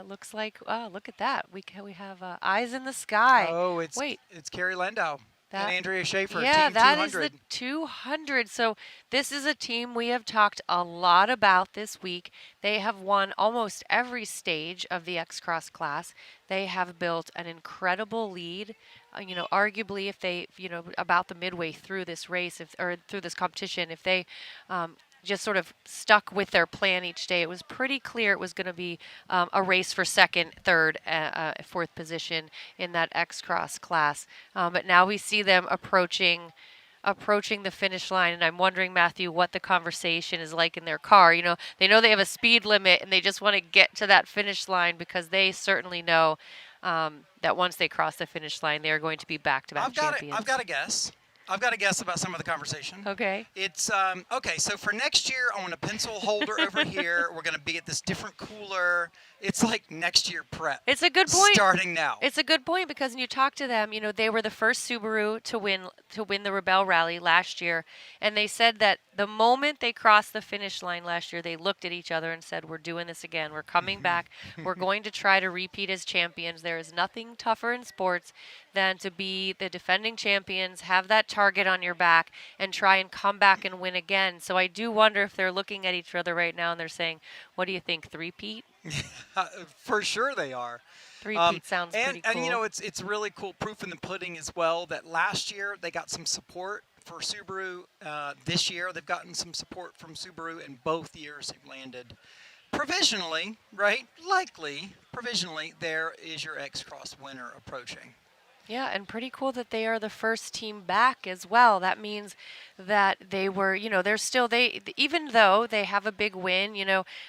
Speaker 1: Looks like, look at that. We have eyes in the sky.
Speaker 2: Oh, it's Carrie Landau and Andrea Schaefer.
Speaker 1: Yeah,
Speaker 2: team
Speaker 1: that
Speaker 2: 200.
Speaker 1: is the 200. So this is a team we have talked a lot about this week. They have won almost every stage of the X Cross class. They have built an incredible lead. Arguably, if they, about the midway through this race, or through this competition, if they just sort of stuck with their plan each day, it was pretty clear it was going to be a race for second, third, fourth position in that X Cross class. But now we see them approaching the finish line, and I'm wondering, Matthew, what the conversation is like in their car. They know they have a speed limit, and they just want to get to that finish line because they certainly know that once they cross the finish line, they are going to be back-to-back champions.
Speaker 2: I've got a guess. I've got to guess about some of the conversation.
Speaker 1: Okay.
Speaker 2: It's, okay, so for next year, I want a pencil holder over here. We're going to be at this different cooler. It's like next year prep.
Speaker 1: It's a good point.
Speaker 2: Starting now.
Speaker 1: It's a good point because when you talk to them, they were the first Subaru to win the Rebelle Rally last year. And they said that the moment they crossed the finish line last year, they looked at each other and said, we're doing this again. We're coming back. We're going to try to repeat as champions. There is nothing tougher in sports than to be the defending champions, have that target on your back, and try and come back and win again. So I do wonder if they're looking at each other right now and they're saying, what do you think, three-peat?
Speaker 2: For sure they are.
Speaker 1: Three-peat sounds pretty cool.
Speaker 2: And, it's really cool proof in the pudding as well that last year they got some support for Subaru. This year they've gotten some support from Subaru, and both years they've landed provisionally, right? Likely, provisionally, there is your X-Cross winner approaching.
Speaker 1: Yeah, and pretty cool that they are the first team back as well. That means that they were, they're still, even though they have a big win,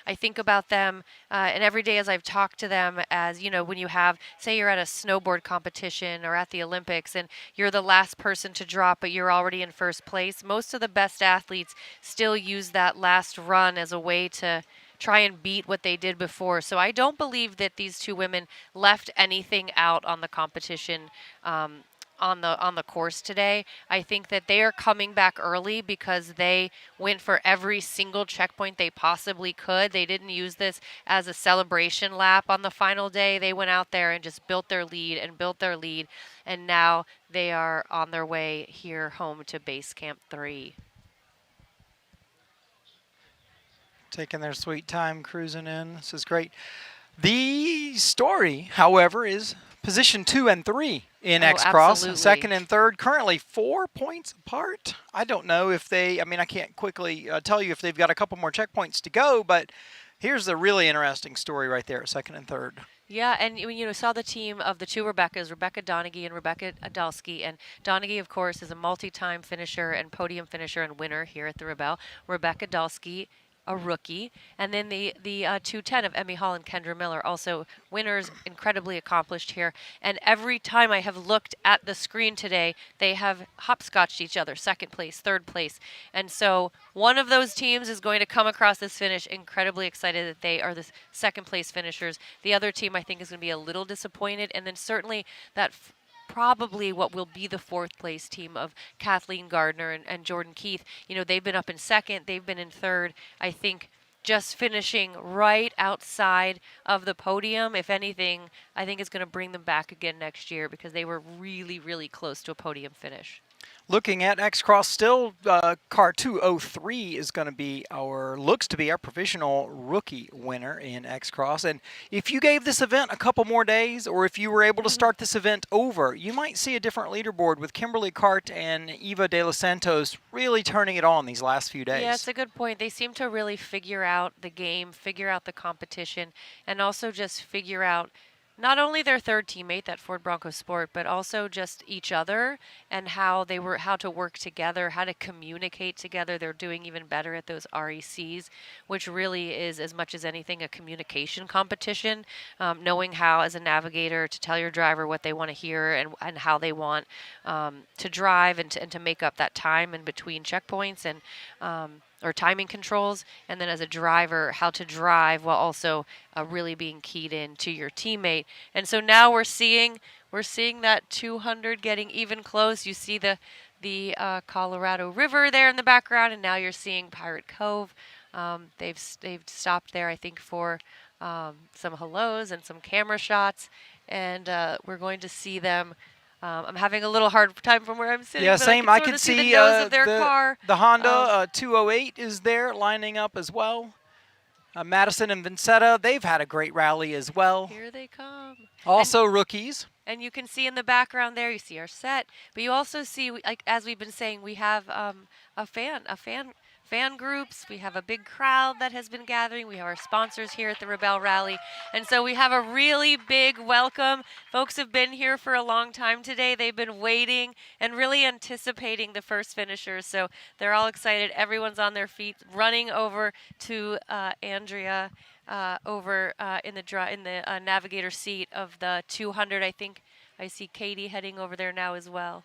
Speaker 1: I think about them, and every day as I've talked to them as, when you have, say you're at a snowboard competition or at the Olympics and you're the last person to drop, but you're already in first place, most of the best athletes still use that last run as a way to try and beat what they did before. So I don't believe that these two women left anything out on the competition on the course today. I think that they are coming back early because they went for every single checkpoint they possibly could. They didn't use this as a celebration lap on the final day. They went out there and just built their lead, and now they are on their way here home to base camp 3.
Speaker 2: Taking their sweet time, cruising in. This is great. The story, however, is position 2 and 3 in X-Cross.
Speaker 1: Absolutely.
Speaker 2: Second and third, currently 4 points apart. I don't know if I can't quickly tell you if they've got a couple more checkpoints to go, but here's the really interesting story right there, second and third.
Speaker 1: Yeah, and you saw the team of the two Rebeccas, Rebecca Donaghy and Rebecca Adalski. And Donaghy, of course, is a multi-time finisher and podium finisher and winner here at the Rebelle. Rebecca Adalski, a rookie, and then the 210 of Emmy Hall and Kendra Miller, also winners, incredibly accomplished here. And every time I have looked at the screen today, they have hopscotched each other, second place, third place. And so one of those teams is going to come across this finish incredibly excited that they are the second place finishers. The other team, I think, is going to be a little disappointed, and then certainly that probably what will be the fourth place team of Kathleen Gardner and Jordan Keith. They've been up in second, they've been in third. I think just finishing right outside of the podium, if anything, I think is going to bring them back again next year because they were really, really close to a podium finish.
Speaker 2: Looking at X-Cross still, car 203 is going to be looks to be our provisional rookie winner in X-Cross. And if you gave this event a couple more days, or if you were able to start this event over, you might see a different leaderboard with Kimberly Cart and Eva De Los Santos really turning it on these last few days.
Speaker 1: Yeah, it's a good point. They seem to really figure out the game, figure out the competition, and also just figure out not only their third teammate, that Ford Bronco Sport, but also just each other and how to work together, how to communicate together. They're doing even better at those RECs, which really is, as much as anything, a communication competition. Knowing how, as a navigator, to tell your driver what they want to hear and how they want to drive and to make up that time in between checkpoints and or timing controls, and then as a driver, how to drive while also really being keyed in to your teammate. And so now we're seeing that 200 getting even close. You see the Colorado River there in the background, and now you're seeing Pirate Cove. They've stopped there, I think, for some hellos and some camera shots, and we're going to see them. I'm having a little hard time from where I'm sitting.
Speaker 2: Yeah,
Speaker 1: but
Speaker 2: same. I can see
Speaker 1: the nose of their car.
Speaker 2: The Honda 208 is there lining up as well. Madison and Vincetta, they've had a great rally as well.
Speaker 1: Here they come.
Speaker 2: Also rookies.
Speaker 1: And you can see in the background there, you see our set, but you also see, like as we've been saying, we have fan groups. We have a big crowd that has been gathering. We have our sponsors here at the Rebelle Rally. And so we have a really big welcome. Folks have been here for a long time today. They've been waiting and really anticipating the first finishers. So they're all excited. Everyone's on their feet, running over to Andrea over in the navigator seat of the 200. I think I see Katie heading over there now as well.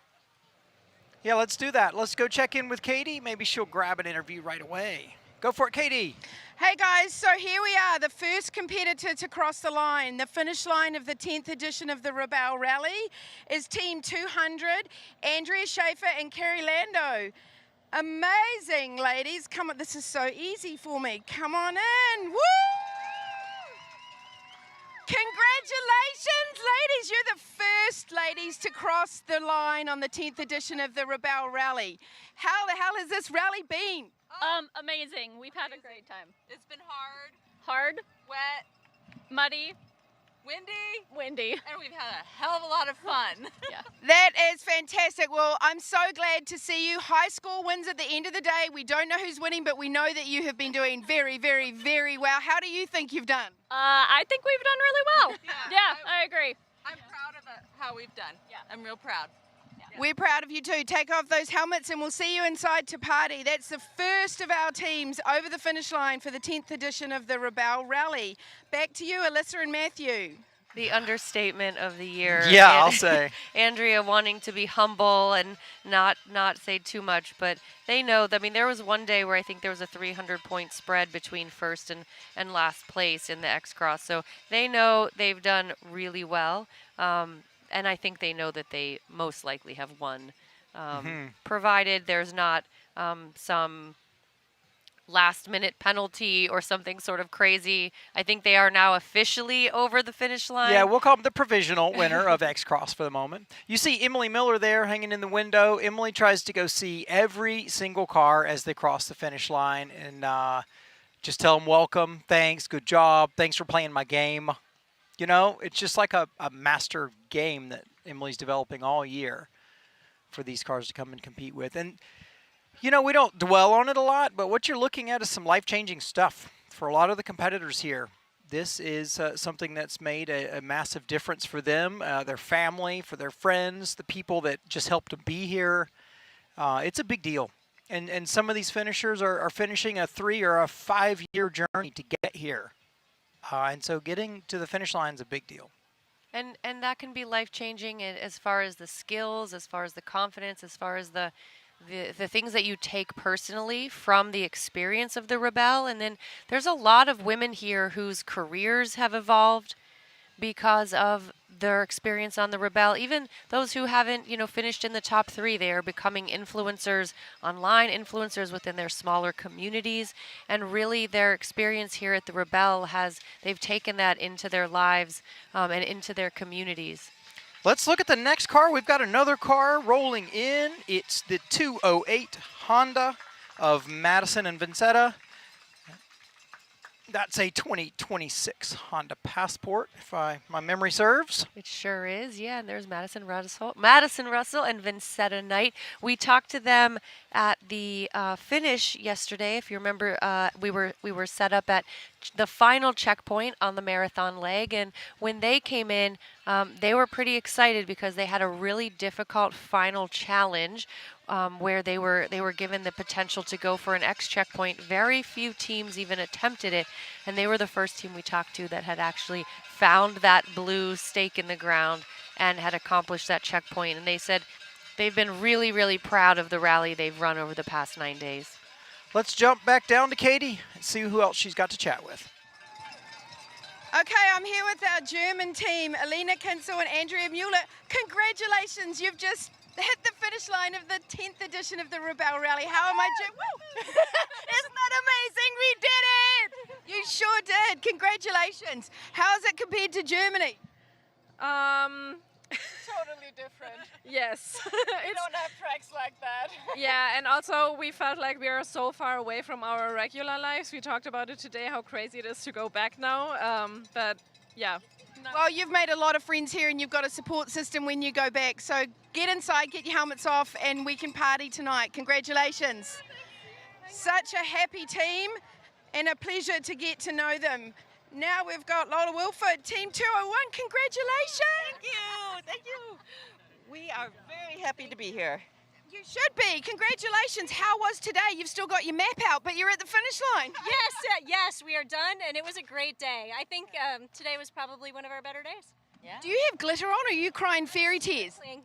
Speaker 2: Yeah, let's do that. Let's go check in with Katie. Maybe she'll grab an interview right away. Go for it, Katie.
Speaker 3: Hey guys, so here we are, the first competitor to cross the line. The finish line of the 10th edition of the Rebelle Rally is Team 200, Andrea Schaefer and Kerry Lando. Amazing, ladies. Come on, this is so easy for me. Come on in. Woo! Congratulations, ladies. You're the first ladies to cross the line on the 10th edition of the Rebelle Rally. How the hell has this rally been?
Speaker 6: Amazing. We've had a great time.
Speaker 7: It's been hard,
Speaker 6: Hard,
Speaker 7: wet,
Speaker 6: muddy,
Speaker 7: windy,
Speaker 6: windy.
Speaker 7: and we've had a hell of a lot of fun.
Speaker 6: Yeah.
Speaker 3: That is fantastic. Well, I'm so glad to see you. High score wins at the end of the day. We don't know who's winning, but we know that you have been doing very, very, very well. How do you think you've done?
Speaker 6: I think we've done really well. Yeah, I agree.
Speaker 7: I'm proud of how we've done.
Speaker 6: Yeah.
Speaker 7: I'm real proud.
Speaker 3: We're proud of you too. Take off those helmets and we'll see you inside to party. That's the first of our teams over the finish line for the 10th edition of the Rebelle Rally. Back to you, Alyssa and Matthew.
Speaker 1: The understatement of the year.
Speaker 2: Yeah, I'll say.
Speaker 1: Andrea wanting to be humble and not say too much, but they know that, I mean, there was one day where I think there was a 300-point spread between first and last place in the X-Cross. So they know they've done really well. And I think they know that they most likely have won, provided there's not some last-minute penalty or something sort of crazy. I think they are now officially over the finish line.
Speaker 2: Yeah, we'll call him the provisional winner of X-Cross for the moment. You see Emily Miller there hanging in the window. Emily tries to go see every single car as they cross the finish line and just tell them welcome, thanks, good job, thanks for playing my game. You know, it's just like a master game that Emily's developing all year for these cars to come and compete with. And, you know, we don't dwell on it a lot, but what you're looking at is some life-changing stuff for a lot of the competitors here. This is something that's made a massive difference for them, their family, for their friends, the people that just helped to be here. It's a big deal. And some of these finishers are finishing a 3 or a 5 year journey to get here. And so getting to the finish line is a big deal.
Speaker 1: And that can be life-changing as far as the skills, as far as the confidence, as far as the things that you take personally from the experience of the Rebelle. And then there's a lot of women here whose careers have evolved because of their experience on the Rebelle. Even those who haven't, finished in the top 3, they are becoming influencers online, influencers within their smaller communities. And really their experience here at the Rebelle they've taken that into their lives and into their communities.
Speaker 2: Let's look at the next car. We've got another car rolling in. It's the 208 Honda of Madison and Vincetta. That's a 2026 Honda Passport, if my memory serves.
Speaker 1: It sure is, yeah. And there's Madison Russell, and Vincetta Knight. We talked to them at the finish yesterday. If you remember, we were set up at the final checkpoint on the marathon leg, and when they came in, they were pretty excited because they had a really difficult final challenge. Where they were given the potential to go for an X checkpoint. Very few teams even attempted it, and they were the first team we talked to that had actually found that blue stake in the ground and had accomplished that checkpoint. And they said they've been really, really proud of the rally they've run over the past 9 days.
Speaker 2: Let's jump back down to Katie and see who else she's got to chat with.
Speaker 3: Okay, I'm here with our German team, Alina Kinsel and Andrea Mueller. Congratulations, you've just hit the finish line of the 10th edition of the Rebelle Rally. How am I doing? Woo! Isn't that amazing? We did it! You sure did. Congratulations. How is it compared to Germany?
Speaker 6: Totally different.
Speaker 7: Yes.
Speaker 6: We don't have tracks like that.
Speaker 7: Yeah, and also we felt like we are so far away from our regular lives. We talked about it today, how crazy it is to go back now. But yeah.
Speaker 3: Well, you've made a lot of friends here and you've got a support system when you go back. So get inside, get your helmets off, and we can party tonight. Congratulations. Such a happy team and a pleasure to get to know them. Now we've got Lola Wilford, Team 201. Congratulations.
Speaker 8: Thank you. We are very happy to be here.
Speaker 3: You should be. Congratulations. How was today? You've still got your map out, but you're at the finish line.
Speaker 9: Yes, we are done, and it was a great day. I think today was probably one of our better days.
Speaker 8: Yeah.
Speaker 3: Do you have glitter on, or are you crying fairy tears?
Speaker 9: And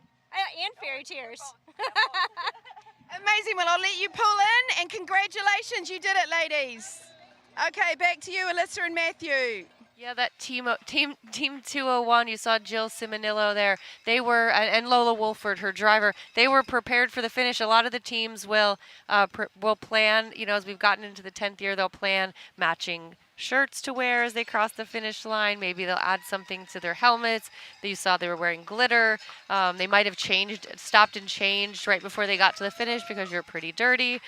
Speaker 9: fairy tears.
Speaker 3: Amazing. Well, I'll let you pull in, and congratulations. You did it, ladies. Okay, back to you, Alyssa and Matthew.
Speaker 1: Yeah, that team 201, you saw Jill Simonillo there. They were, and Lola Wolford, her driver, they were prepared for the finish. A lot of the teams will plan, as we've gotten into the 10th year, they'll plan matching shirts to wear as they cross the finish line. Maybe they'll add something to their helmets. You saw they were wearing glitter. They might have stopped and changed right before they got to the finish because you're pretty dirty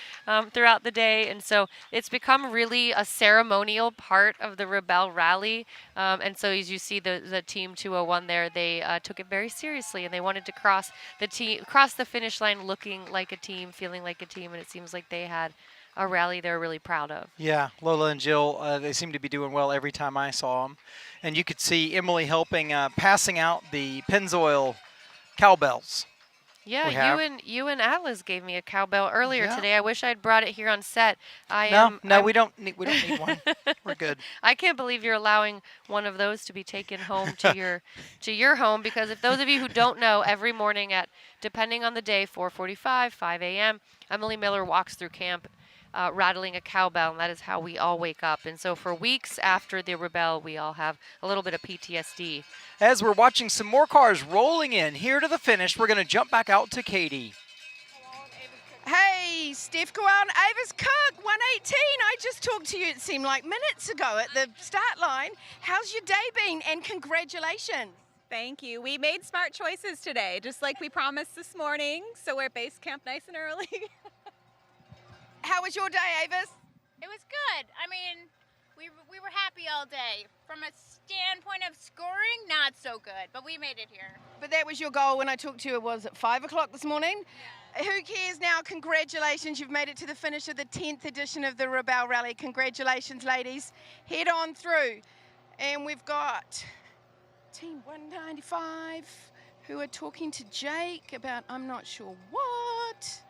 Speaker 1: throughout the day. And so it's become really a ceremonial part of the Rebelle Rally. And so as you see the Team 201 there, they took it very seriously, and they wanted to cross the finish line looking like a team, feeling like a team, and it seems like they had a rally they're really proud of.
Speaker 2: Yeah, Lola and Jill, they seem to be doing well every time I saw them. And you could see Emily helping, passing out the Pennzoil cowbells.
Speaker 1: Yeah, you and Atlas gave me a cowbell earlier today. I wish I'd brought it here on set.
Speaker 2: We don't need one. We're good.
Speaker 1: I can't believe you're allowing one of those to be taken home to your home, because if those of you who don't know, every morning at, depending on the day, 4:45, 5 a.m., Emily Miller walks through camp rattling a cowbell, and that is how we all wake up. And so for weeks after the Rebelle, we all have a little bit of PTSD.
Speaker 2: As we're watching some more cars rolling in here to the finish, we're going to jump back out to Katie.
Speaker 3: Hey, Steph Cowan, Avis Cook, 118. I just talked to you, it seemed like minutes ago at the start line. How's your day been? And congratulations.
Speaker 10: Thank you. We made smart choices today, just like we promised this morning. So we're at base camp nice and early.
Speaker 3: How was your day, Avis?
Speaker 11: It was good. I mean, we were happy all day. From a standpoint of scoring, not so good, but we made it here.
Speaker 3: But that was your goal when I talked to you, was it 5 o'clock this morning? Yeah. Who cares now? Congratulations, you've made it to the finish of the 10th edition of the Rebelle Rally. Congratulations, ladies. Head on through. And we've got Team 195 who are talking to Jake about I'm not sure what.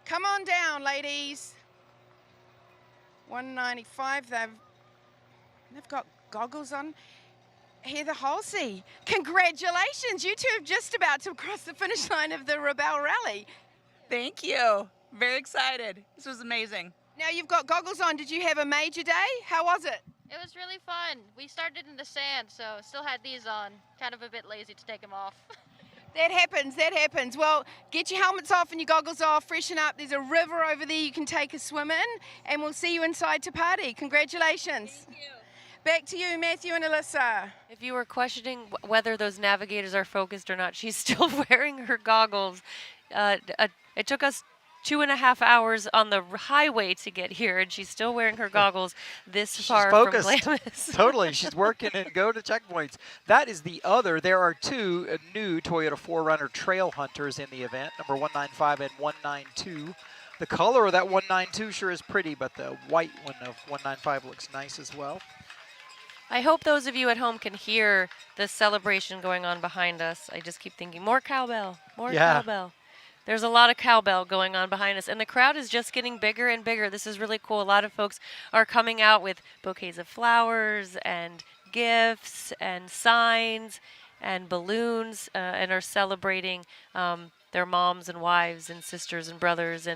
Speaker 3: Come on down, ladies. 195, they've got goggles on. Heather Halsey, congratulations. You two are just about to cross the finish line of the Rebelle Rally.
Speaker 8: Thank you. Very excited. This was amazing.
Speaker 3: Now you've got goggles on. Did you have a major day? How was it?
Speaker 11: It was really fun. We started in the sand, so still had these on. Kind of a bit lazy to take them off.
Speaker 3: That happens. Well, get your helmets off and your goggles off, freshen up. There's a river over there you can take a swim in, and we'll see you inside to party. Congratulations.
Speaker 11: Thank you.
Speaker 3: Back to you, Matthew and Alyssa.
Speaker 1: If you were questioning whether those navigators are focused or not, she's still wearing her goggles. It took us 2.5 hours on the highway to get here, and she's still wearing her goggles this far
Speaker 2: focused.
Speaker 1: from Glamis.
Speaker 2: Totally. She's working and go to checkpoints. That is the other. There are two new Toyota 4Runner Trail Hunters in the event, number 195 and 192. The color of that 192 sure is pretty, but the white one of 195 looks nice as well.
Speaker 1: I hope those of you at home can hear the celebration going on behind us. I just keep thinking, more cowbell, more cowbell. There's a lot of cowbell going on behind us, and the crowd is just getting bigger and bigger. This is really cool. A lot of folks are coming out with bouquets of flowers and gifts and signs and balloons and are celebrating their moms and wives and sisters and brothers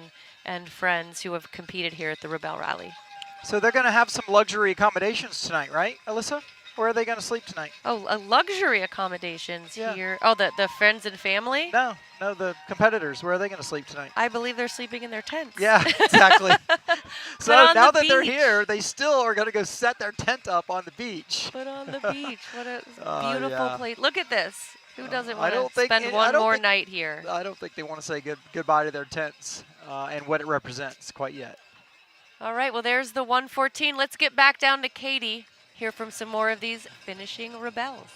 Speaker 1: and friends who have competed here at the Rebelle Rally.
Speaker 2: So they're going to have some luxury accommodations tonight, right, Alyssa? Where are they going to sleep tonight?
Speaker 1: Oh, luxury accommodations here. Oh, the friends and family?
Speaker 2: No, the competitors. Where are they going to sleep tonight?
Speaker 1: I believe they're sleeping in their tents.
Speaker 2: Yeah, exactly. So now that they're
Speaker 1: beach.
Speaker 2: here, they still are going to go set their tent up on the beach.
Speaker 1: Put on the beach. What a beautiful place. Look at this. Who doesn't want to
Speaker 2: think
Speaker 1: spend one more night here?
Speaker 2: I don't think they want to say goodbye to their tents and what it represents quite yet.
Speaker 1: All right, well, there's the 114. Let's get back down to Katie. Hear from some more of these finishing rebels.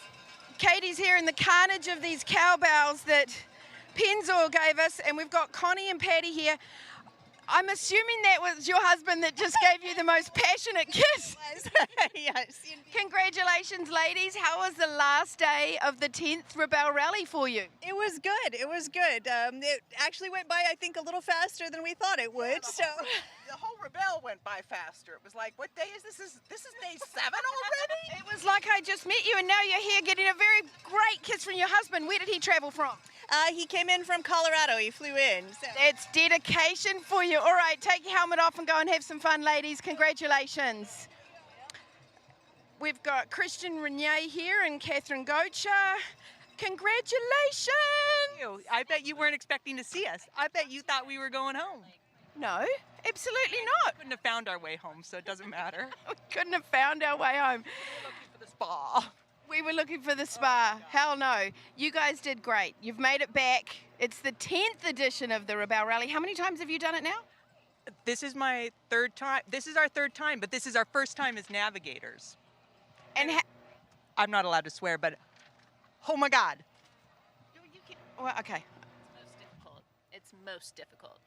Speaker 3: Katie's here in the carnage of these cowbells that Pennzoil gave us, and we've got Connie and Patty here. I'm assuming that was your husband that just gave you the most passionate kiss.
Speaker 8: Yes.
Speaker 3: Congratulations, ladies. How was the last day of the 10th Rebelle Rally for you?
Speaker 8: It was good. It was good. It actually went by, I think, a little faster than we thought it would.
Speaker 12: The whole Rebelle went by faster. It was like, what day is this? This is day 7 already?
Speaker 3: It was like I just met you, and now you're here getting a very great kiss from your husband. Where did he travel from?
Speaker 8: He came in from Colorado. He flew in. So.
Speaker 3: That's dedication for you. All right, take your helmet off and go and have some fun, ladies. Congratulations. We've got Christian Renier here and Catherine Gocher. Congratulations.
Speaker 13: I bet you weren't expecting to see us. I bet you thought we were going home.
Speaker 3: No, absolutely not.
Speaker 13: Couldn't have found our way home, so it doesn't matter.
Speaker 3: We couldn't have found our way home.
Speaker 13: For the spa.
Speaker 3: We were looking for the spa. Hell no. You guys did great. You've made it back. It's the 10th edition of the Rebelle Rally. How many times have you done it now?
Speaker 13: This is my third time. This is our third time, but this is our first time as navigators.
Speaker 3: And
Speaker 13: I'm not allowed to swear, but oh my God.
Speaker 3: Well, okay.
Speaker 11: It's most difficult.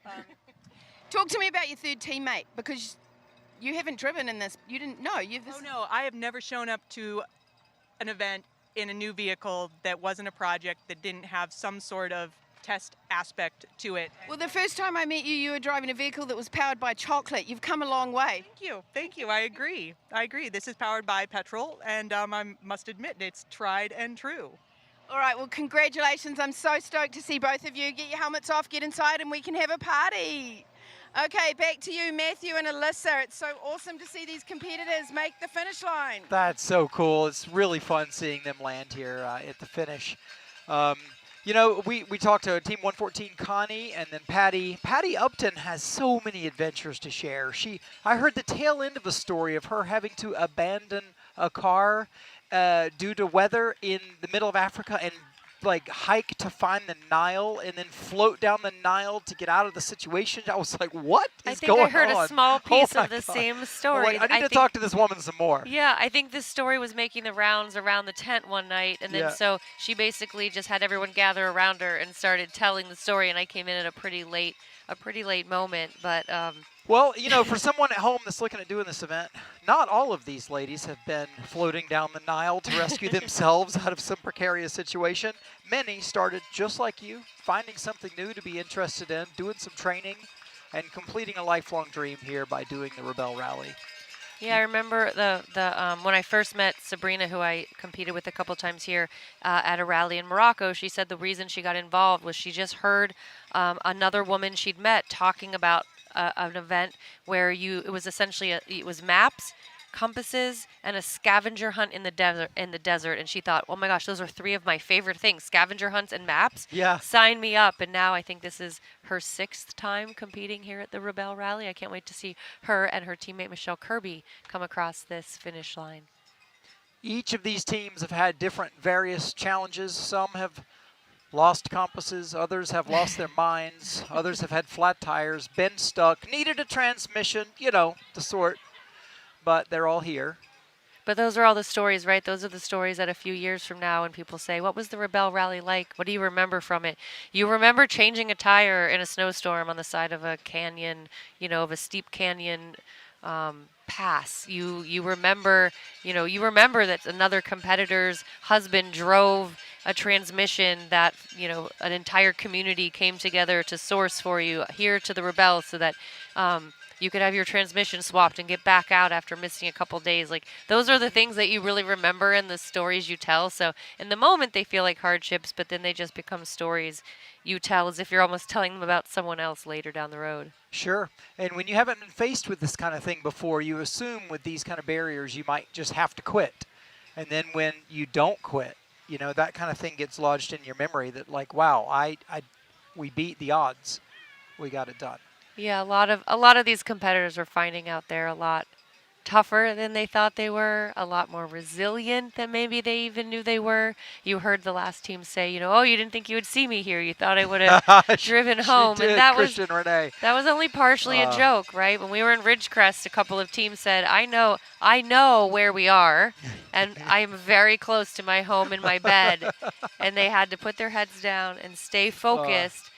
Speaker 3: Talk to me about your third teammate, because you haven't driven in this. You didn't know.
Speaker 13: Oh no, I have never shown up to an event in a new vehicle that wasn't a project, that didn't have some sort of test aspect to it.
Speaker 3: Well, the first time I met you, you were driving a vehicle that was powered by chocolate. You've come a long way.
Speaker 13: Thank you. I agree. This is powered by petrol, and I must admit, it's tried and true.
Speaker 3: All right, well, congratulations. I'm so stoked to see both of you. Get your helmets off, get inside, and we can have a party. Okay, back to you, Matthew and Alyssa. It's so awesome to see these competitors make the finish line.
Speaker 2: That's so cool. It's really fun seeing them land here at the finish. You know, we talked to Team 114, Connie, and then Patty. Patty Upton has so many adventures to share. I heard the tail end of a story of her having to abandon a car due to weather in the middle of Africa and like hike to find the Nile and then float down the Nile to get out of the situation. I was like, what is going on?
Speaker 1: I think I heard a small piece of the same story.
Speaker 2: I need to talk to this woman some more.
Speaker 1: Yeah, I think this story was making the rounds around the tent one night, and then so she basically just had everyone gather around her and started telling the story, and I came in at a pretty late moment, but
Speaker 2: well, you know, for someone at home that's looking at doing this event, not all of these ladies have been floating down the Nile to rescue themselves out of some precarious situation. Many started just like you, finding something new to be interested in, doing some training, and completing a lifelong dream here by doing the Rebelle Rally.
Speaker 1: Yeah, I remember when I first met Sabrina, who I competed with a couple times here at a rally in Morocco. She said the reason she got involved was she just heard another woman she'd met talking about an event where it was essentially it was maps, compasses, and a scavenger hunt in the desert. And she thought, oh my gosh, those are 3 of my favorite things: scavenger hunts and maps.
Speaker 2: Yeah.
Speaker 1: Sign me up. And now I think this is her 6th time competing here at the Rebelle Rally. I can't wait to see her and her teammate Michelle Kirby come across this finish line.
Speaker 2: Each of these teams have had different various challenges. Some have lost compasses, others have lost their minds, others have had flat tires, been stuck, needed a transmission, you know, the sort, but they're all here.
Speaker 1: But those are all the stories, right? Those are the stories that a few years from now when people say, what was the Rebelle Rally like? What do you remember from it? You remember changing a tire in a snowstorm on the side of a canyon, you know, of a steep canyon pass. You remember, you remember that another competitor's husband drove a transmission that, an entire community came together to source for you here to the Rebelle so that you could have your transmission swapped and get back out after missing a couple days. Like, those are the things that you really remember in the stories you tell. So in the moment they feel like hardships, but then they just become stories you tell as if you're almost telling them about someone else later down the road.
Speaker 2: Sure. And when you haven't been faced with this kind of thing before, you assume with these kind of barriers you might just have to quit. And then when you don't quit, that kind of thing gets lodged in your memory that, like, wow, we beat the odds. We got it done.
Speaker 1: Yeah, a lot of these competitors are finding out they're a lot tougher than they thought they were, a lot more resilient than maybe they even knew they were. You heard the last team say, oh, you didn't think you would see me here. You thought I would have driven home.
Speaker 2: Did,
Speaker 1: and that
Speaker 2: Renee.
Speaker 1: That was only partially a joke, right? When we were in Ridgecrest, a couple of teams said, I know where we are, and I am very close to my home in my bed. And they had to put their heads down and stay focused.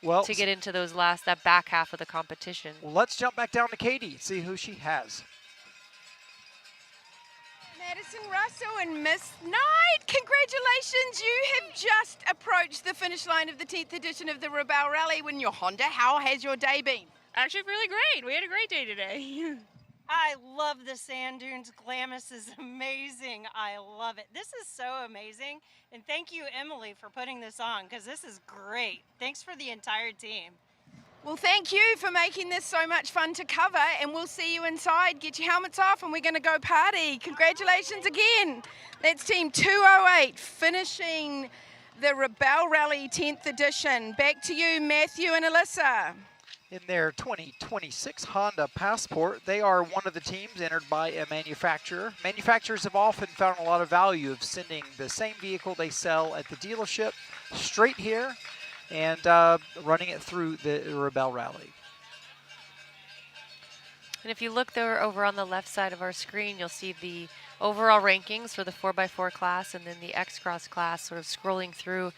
Speaker 1: To get into that back half of the competition.
Speaker 2: Well, let's jump back down to Katie, see who she has.
Speaker 3: Madison Russell and Miss Knight, congratulations. You have just approached the finish line of the 10th edition of the Rebelle Rally in your Honda. How has your day been?
Speaker 6: Actually, really great. We had a great day today.
Speaker 14: I love the sand dunes. Glamis is amazing. I love it. This is so amazing. And thank you, Emily, for putting this on, because this is great. Thanks for the entire team.
Speaker 3: Well, thank you for making this so much fun to cover, and we'll see you inside. Get your helmets off, and we're going to go party. Congratulations again. That's Team 208 finishing the Rebelle Rally 10th edition. Back to you, Matthew and Alyssa.
Speaker 2: In their 2026 Honda Passport, they are one of the teams entered by a manufacturer. Manufacturers have often found a lot of value of sending the same vehicle they sell at the dealership straight here and running it through the Rebelle Rally.
Speaker 1: And if you look there over on the left side of our screen, you'll see the overall rankings for the 4x4 class and then the X-Cross class sort of scrolling through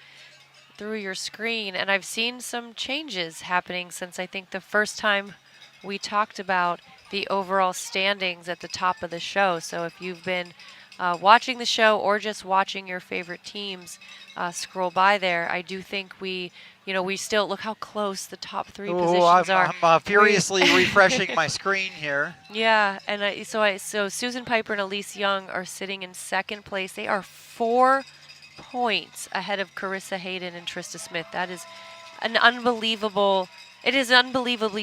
Speaker 1: your screen. And I've seen some changes happening since I think the first time we talked about the overall standings at the top of the show. So if you've been watching the show or just watching your favorite teams scroll by there, I do think we still look how close the top three positions are.
Speaker 2: I'm furiously refreshing my screen here.
Speaker 1: Yeah, and so Susan Piper and Elise Young are sitting in second place. They are 4 points ahead of Carissa Hayden and Trista Smith. That is an unbelievably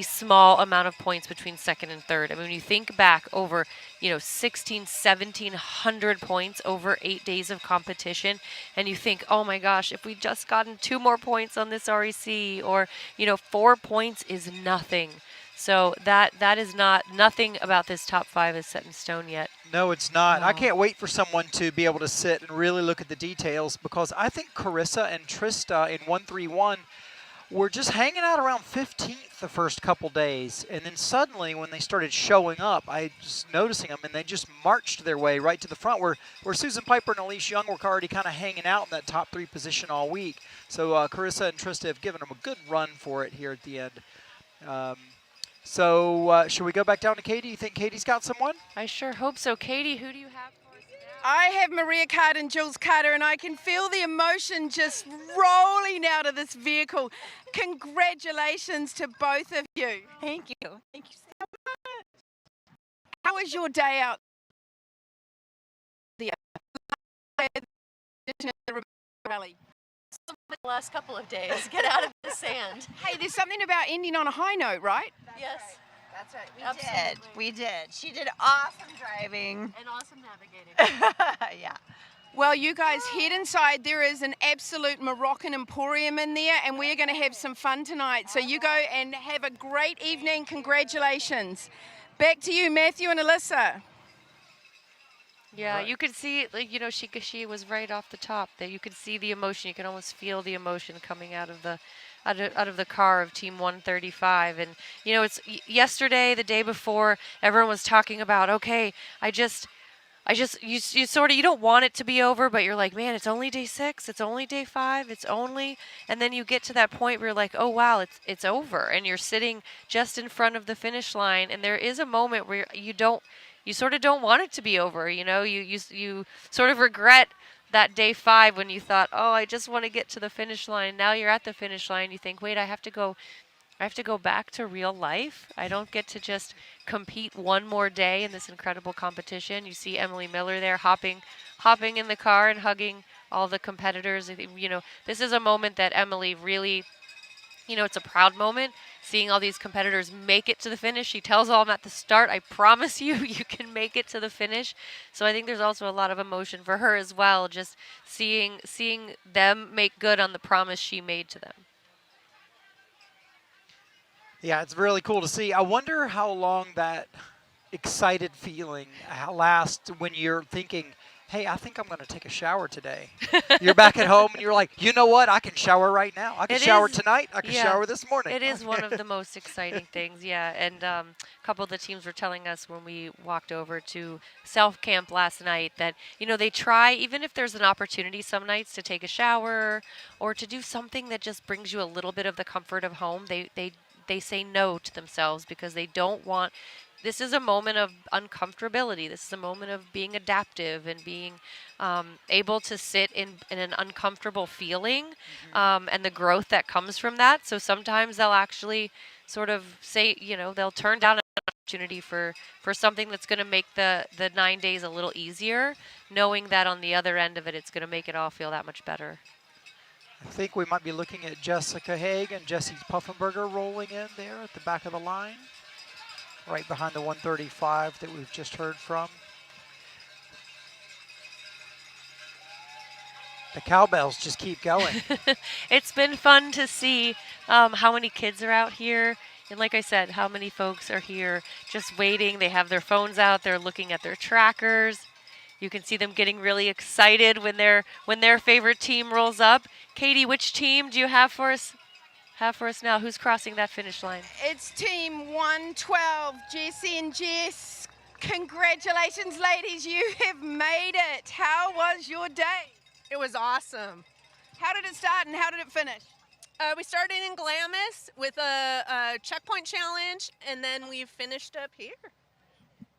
Speaker 1: small amount of points between second and third. I mean, when you think back over, 1,700 points over 8 days of competition, and you think, oh my gosh, if we just gotten 2 more points on this REC, or, 4 points is nothing. So that is nothing about this top 5 is set in stone yet.
Speaker 2: No, it's not.
Speaker 1: No.
Speaker 2: I can't wait for someone to be able to sit and really look at the details, because I think Carissa and Trista in 131 were just hanging out around 15th the first couple days. And then suddenly when they started showing up, I was noticing them, and they just marched their way right to the front where Susan Piper and Elise Young were already kind of hanging out in that top 3 position all week. So Carissa and Trista have given them a good run for it here at the end. So should we go back down to Katie? You think Katie's got someone?
Speaker 1: I sure hope so. Katie, who do you have for us now?
Speaker 3: I have Maria Carter and Jules Carter, and I can feel the emotion just rolling out of this vehicle. Congratulations to both of you.
Speaker 14: Thank you. Thank you so much.
Speaker 3: How was your day out? The rally.
Speaker 15: The last couple of days. Get out of the sand.
Speaker 3: Hey, there's something about ending on a high note, right?
Speaker 15: Yes.
Speaker 14: That's right.
Speaker 15: Absolutely.
Speaker 14: We did. She did awesome driving.
Speaker 15: And awesome navigating.
Speaker 14: Yeah.
Speaker 3: Well, you guys head inside. There is an absolute Moroccan emporium in there, and we're going to have some fun tonight. So you go and have a great evening. Congratulations. Back to you, Matthew and Alyssa.
Speaker 1: Yeah,
Speaker 2: Right.
Speaker 1: you could see, like, she was right off the top. That you could see the emotion. You can almost feel the emotion coming out of the car of Team 135. And it's yesterday, the day before, everyone was talking about, okay, you sort of, you don't want it to be over, but you're like, man, it's only day 6, it's only day 5, and then you get to that point where you're like, oh wow, it's over, and you're sitting just in front of the finish line, and there is a moment where you sort of don't want it to be over, you sort of regret that day 5 when you thought, oh, I just want to get to the finish line. Now you're at the finish line, you think, wait, I have to go back to real life. I don't get to just compete one more day in this incredible competition. You see Emily Miller there hopping in the car and hugging all the competitors. I think, this is a moment that Emily really, it's a proud moment, seeing all these competitors make it to the finish. She tells all them at the start, I promise you, you can make it to the finish. So I think there's also a lot of emotion for her as well, just seeing them make good on the promise she made to them.
Speaker 2: Yeah, it's really cool to see. I wonder how long that excited feeling lasts when you're thinking, hey, I think I'm going to take a shower today. You're back at home and you're like, you know what? I can shower right now. I can shower tonight. I can shower this morning.
Speaker 1: It is one of the most exciting things, yeah. And a couple of the teams were telling us when we walked over to Self Camp last night that, they try, even if there's an opportunity some nights to take a shower or to do something that just brings you a little bit of the comfort of home, they say no to themselves because they don't want. This is a moment of uncomfortability. This is a moment of being adaptive and being able to sit in an uncomfortable feeling, and the growth that comes from that. So sometimes they'll actually sort of say, they'll turn down an opportunity for something that's going to make the 9 days a little easier, knowing that on the other end of it, it's going to make it all feel that much better.
Speaker 2: I think we might be looking at Jessica Haig and Jessie Puffenberger rolling in there at the back of the line, right behind the 135 that we've just heard from. The cowbells just keep going.
Speaker 1: It's been fun to see how many kids are out here. And like I said, how many folks are here just waiting. They have their phones out. They're looking at their trackers. You can see them getting really excited when their favorite team rolls up. Katie, which team do you have for us now? Who's crossing that finish line?
Speaker 3: It's Team 112, Jessie and Jess. Congratulations, ladies. You have made it. How was your day?
Speaker 16: It was awesome.
Speaker 3: How did it start and how did it finish?
Speaker 16: We started in Glamis with a checkpoint challenge, and then we finished up here.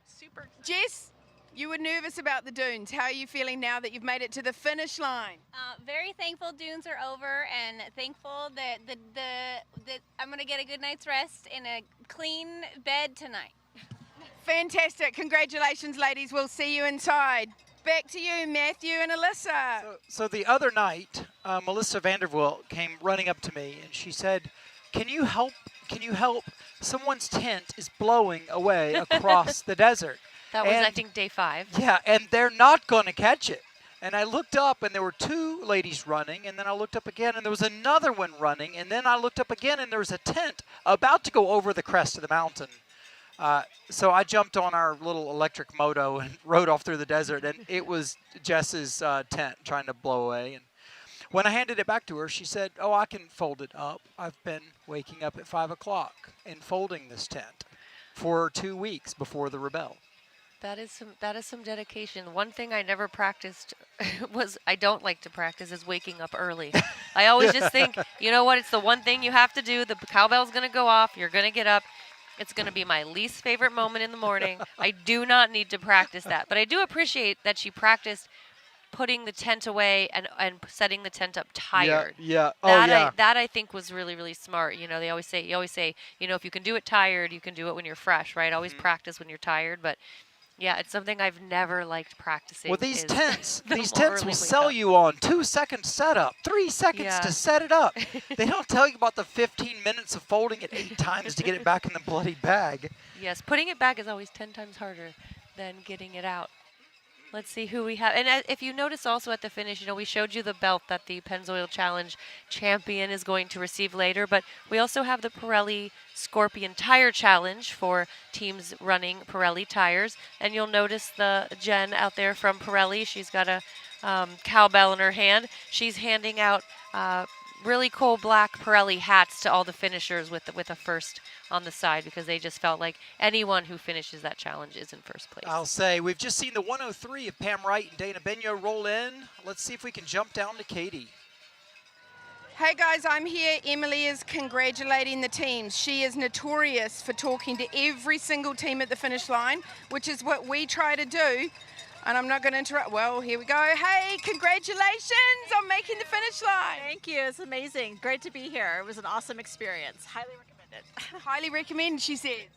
Speaker 16: Super.
Speaker 3: Jess, you were nervous about the dunes. How are you feeling now that you've made it to the finish line?
Speaker 11: Very thankful dunes are over, and thankful that that I'm going to get a good night's rest in a clean bed tonight.
Speaker 3: Fantastic. Congratulations, ladies. We'll see you inside. Back to you, Matthew and Alyssa.
Speaker 2: So the other night, Melissa Vanderwilt came running up to me and she said, can you help? Someone's tent is blowing away across the desert.
Speaker 1: That was, I think, day 5.
Speaker 2: Yeah, and they're not going to catch it. And I looked up, and there were 2 ladies running, and then I looked up again, and there was another one running, and then I looked up again, and there was a tent about to go over the crest of the mountain. So I jumped on our little electric moto and rode off through the desert, and it was Jess's tent trying to blow away. And when I handed it back to her, she said, oh, I can fold it up. I've been waking up at 5 o'clock and folding this tent for 2 weeks before the Rebelle.
Speaker 1: That is some dedication. One thing I never practiced I don't like to practice is waking up early. I always just think, you know what, it's the one thing you have to do. The cowbell's going to go off. You're going to get up. It's going to be my least favorite moment in the morning. I do not need to practice that. But I do appreciate that she practiced putting the tent away and setting the tent up tired.
Speaker 2: Yeah.
Speaker 1: That I think was really, really smart. You always say, if you can do it tired, you can do it when you're fresh, right? Always practice when you're tired. But yeah, it's something I've never liked practicing.
Speaker 2: Well, these tents will sell you on 2-second setup, 3 seconds to set it up. They don't tell you about the 15 minutes of folding it 8 times to get it back in the bloody bag.
Speaker 1: Yes, putting it back is always 10 times harder than getting it out. Let's see who we have. And if you notice also at the finish, we showed you the belt that the Pennzoil Challenge champion is going to receive later, but we also have the Pirelli Scorpion Tire Challenge for teams running Pirelli tires. And you'll notice the Jen out there from Pirelli. She's got a cowbell in her hand. She's handing out really cool black Pirelli hats to all the finishers with a first on the side, because they just felt like anyone who finishes that challenge is in first place.
Speaker 2: I'll say we've just seen the 103 of Pam Wright and Dana Benyo roll in. Let's see if we can jump down to Katie.
Speaker 3: Hey guys, I'm here. Emily is congratulating the teams. She is notorious for talking to every single team at the finish line, which is what we try to do. And I'm not going to interrupt. Well, here we go. Hey, congratulations on making the finish line.
Speaker 15: Thank you. It's amazing. Great to be here. It was an awesome experience. Highly recommend it.
Speaker 3: Highly recommend, she says.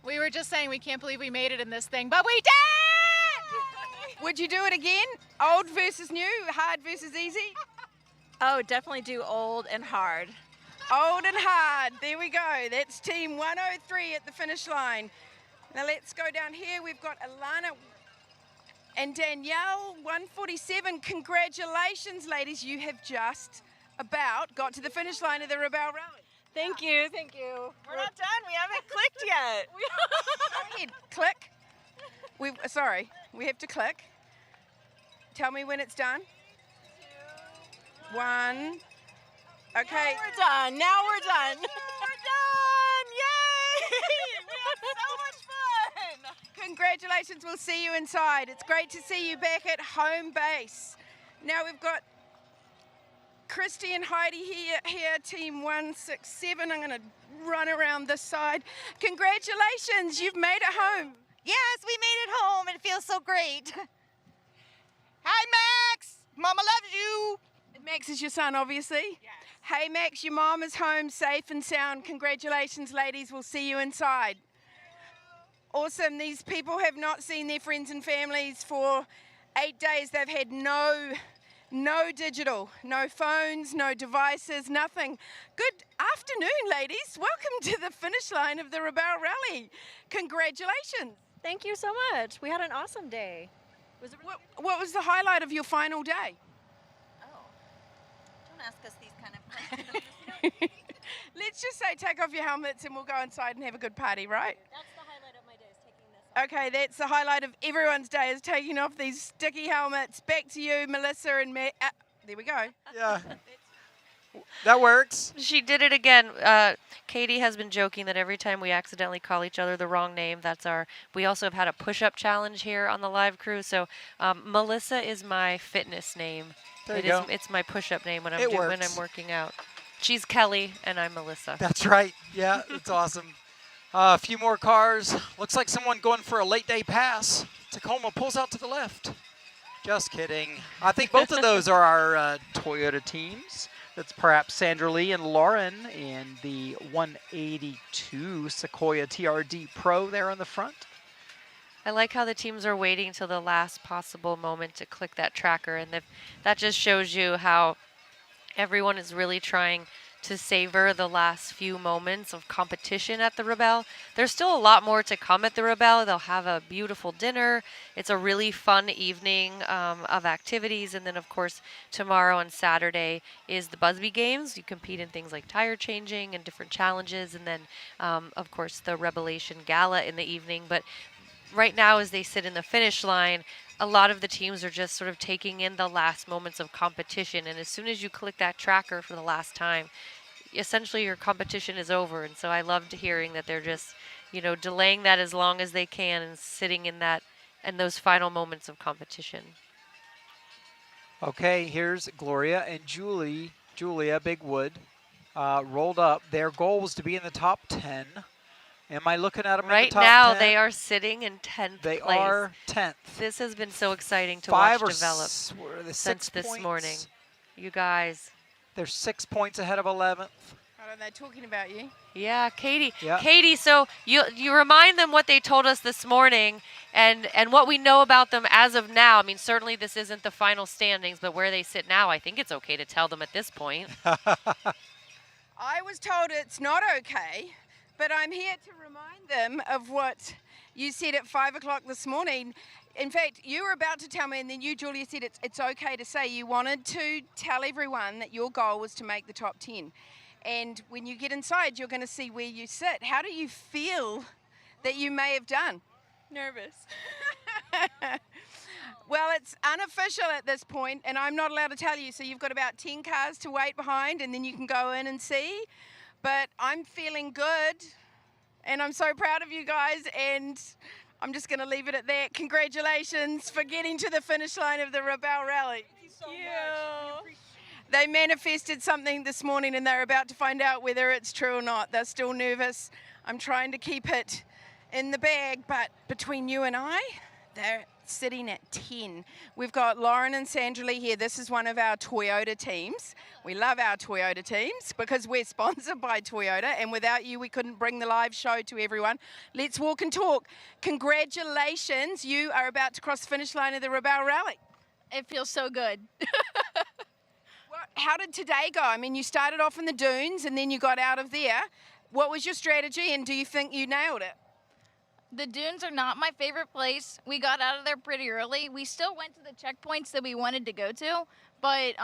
Speaker 6: We were just saying we can't believe we made it in this thing, but we did!
Speaker 3: Would you do it again? Old versus new? Hard versus easy?
Speaker 15: Oh, definitely do old and hard.
Speaker 3: Old and hard. There we go. That's team 103 at the finish line. Now let's go down here. We've got Alana and Danielle, 147. Congratulations, ladies. You have just about got to the finish line of the Rebelle Rally.
Speaker 15: Thank you. Thank you.
Speaker 12: We're not done. We haven't clicked yet.
Speaker 3: Go ahead. Click. Sorry. We have to click. Tell me when it's done. 1. Okay.
Speaker 15: Now we're done. Now we're done.
Speaker 12: We're done. Yay! We had so much fun.
Speaker 3: Congratulations. We'll see you inside. It's great to see you back at home base. Now we've got Christy and Heidi here, team 167. I'm going to run around this side. Congratulations. You've made it home.
Speaker 17: Yes, we made it home. It feels so great.
Speaker 12: Hi, Max. Mama loves you.
Speaker 3: Max is your son, obviously. Yes. Hey, Max, your mom is home safe and sound. Congratulations, ladies. We'll see you inside. Awesome. These people have not seen their friends and families for 8 days. They've had no digital, no phones, no devices, nothing. Good afternoon, ladies. Welcome to the finish line of the Rebelle Rally. Congratulations.
Speaker 15: Thank you so much. We had an awesome day.
Speaker 3: What was the highlight of your final day?
Speaker 17: Don't ask us these kind of questions.
Speaker 3: Let's just say take off your helmets and we'll go inside and have a good party, right?
Speaker 9: That's the highlight of my day, is taking this off.
Speaker 3: Okay, that's the highlight of everyone's day, is taking off these sticky helmets. Back to you, Melissa and Matt. There we go.
Speaker 2: Yeah. That works.
Speaker 1: She did it again. Katie has been joking that every time we accidentally call each other the wrong name, we also have had a push-up challenge here on the live crew. So Melissa is my fitness name.
Speaker 2: There you go.
Speaker 1: It's my push-up name when I'm working out. She's Kelly and I'm Melissa.
Speaker 2: That's right. Yeah, it's awesome. A few more cars. Looks like someone going for a late day pass. Tacoma pulls out to the left. Just kidding. I think both of those are our Toyota teams. That's perhaps Sandra Lee and Lauren in the 182 Sequoia TRD Pro there on the front.
Speaker 1: I like how the teams are waiting till the last possible moment to click that tracker, and that just shows you how everyone is really trying to savor the last few moments of competition at the Rebelle. There's still a lot more to come at the Rebelle. They'll have a beautiful dinner. It's a really fun evening of activities. And then, of course, tomorrow and Saturday is the Busby Games. You compete in things like tire changing and different challenges. And then, of course, the Revelation Gala in the evening. But right now, as they sit in the finish line, a lot of the teams are just sort of taking in the last moments of competition. And as soon as you click that tracker for the last time, essentially your competition is over. And so I loved hearing that they're just, delaying that as long as they can and sitting in those final moments of competition.
Speaker 2: Okay, here's Gloria and Julia Bigwood rolled up. Their goal was to be in the top 10. Am I looking at them
Speaker 1: right
Speaker 2: in the top
Speaker 1: now?
Speaker 2: 10?
Speaker 1: They are sitting in 10th
Speaker 2: They
Speaker 1: place.
Speaker 2: are 10th.
Speaker 1: This has been so exciting to
Speaker 2: Five
Speaker 1: watch
Speaker 2: or
Speaker 1: develop
Speaker 2: since
Speaker 1: this morning. You guys.
Speaker 2: They're 6 points ahead of 11th.
Speaker 3: Oh, they're talking about you.
Speaker 1: Yeah, Katie.
Speaker 2: Yeah.
Speaker 1: Katie, so you remind them what they told us this morning and what we know about them as of now. I mean, certainly this isn't the final standings, but where they sit now, I think it's okay to tell them at this point.
Speaker 3: I was told it's not okay But I'm here to remind them of what you said at 5 o'clock this morning. In fact, you were about to tell me, and then you, Julia, said it's okay to say you wanted to tell everyone that your goal was to make the top 10. And when you get inside, you're going to see where you sit. How do you feel that you may have done?
Speaker 18: Nervous.
Speaker 3: Well, it's unofficial at this point, and I'm not allowed to tell you, so you've got about 10 cars to wait behind, and then you can go in and see. But I'm feeling good, and I'm so proud of you guys, and I'm just going to leave it at that. Congratulations for getting to the finish line of the Rebelle Rally.
Speaker 18: Thank you so much.
Speaker 3: They manifested something this morning, and they're about to find out whether it's true or not. They're still nervous. I'm trying to keep it in the bag, but between you and I, they're sitting at 10. We've got Lauren and Sandra Lee here. This is one of our Toyota teams. We love our Toyota teams because we're sponsored by Toyota, and without you, we couldn't bring the live show to everyone. Let's walk and talk. Congratulations. You are about to cross the finish line of the Rebelle Rally.
Speaker 18: It feels so good.
Speaker 3: How did today go? I mean, you started off in the dunes and then you got out of there. What was your strategy, and do you think you nailed it?
Speaker 18: The dunes are not my favorite place. We got out of there pretty early. We still went to the checkpoints that we wanted to go to, but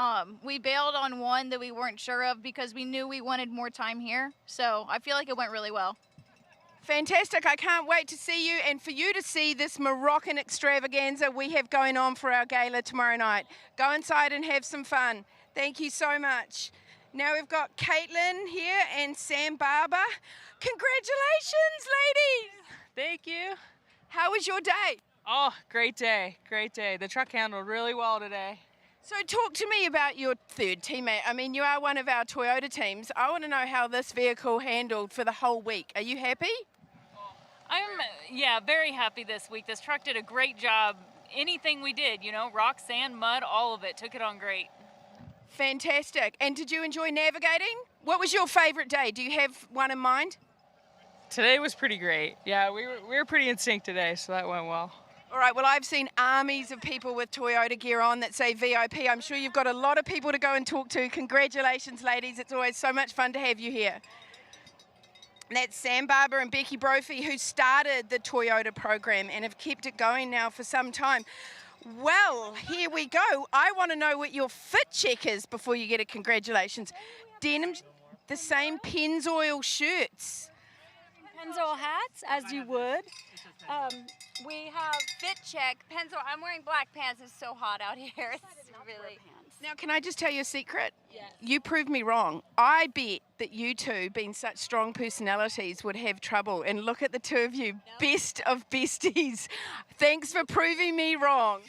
Speaker 18: we bailed on one that we weren't sure of because we knew we wanted more time here. So I feel like it went really well.
Speaker 3: Fantastic. I can't wait to see you and for you to see this Moroccan extravaganza we have going on for our gala tomorrow night. Go inside and have some fun. Thank you so much. Now we've got Caitlin here and Sam Barber. Congratulations, ladies.
Speaker 19: Thank you.
Speaker 3: How was your day?
Speaker 19: Oh, great day. Great day. The truck handled really well today.
Speaker 3: So talk to me about your third teammate. I mean, you are one of our Toyota teams. I want to know how this vehicle handled for the whole week. Are you happy?
Speaker 20: I'm, very happy this week. This truck did a great job. Anything we did, rock, sand, mud, all of it, took it on great.
Speaker 3: Fantastic. And did you enjoy navigating? What was your favorite day? Do you have one in mind?
Speaker 19: Today was pretty great. Yeah, we were pretty in sync today, so that went well.
Speaker 3: All right, well, I've seen armies of people with Toyota gear on that say VIP. I'm sure you've got a lot of people to go and talk to. Congratulations, ladies. It's always so much fun to have you here. And that's Sam Barber and Becky Brophy, who started the Toyota program and have kept it going now for some time. Well, here we go. I want to know what your fit check is before you get a congratulations. Denim, the same Pennzoil shirts.
Speaker 4: Pennzoil hats, as you would. We have fit check. Pennzoil. I'm wearing black pants. It's so hot out here. It's really.
Speaker 3: Now, can I just tell you a secret?
Speaker 4: Yes.
Speaker 3: You proved me wrong. I bet that you two, being such strong personalities, would have trouble. And look at the two of you, best of besties. Thanks for proving me wrong.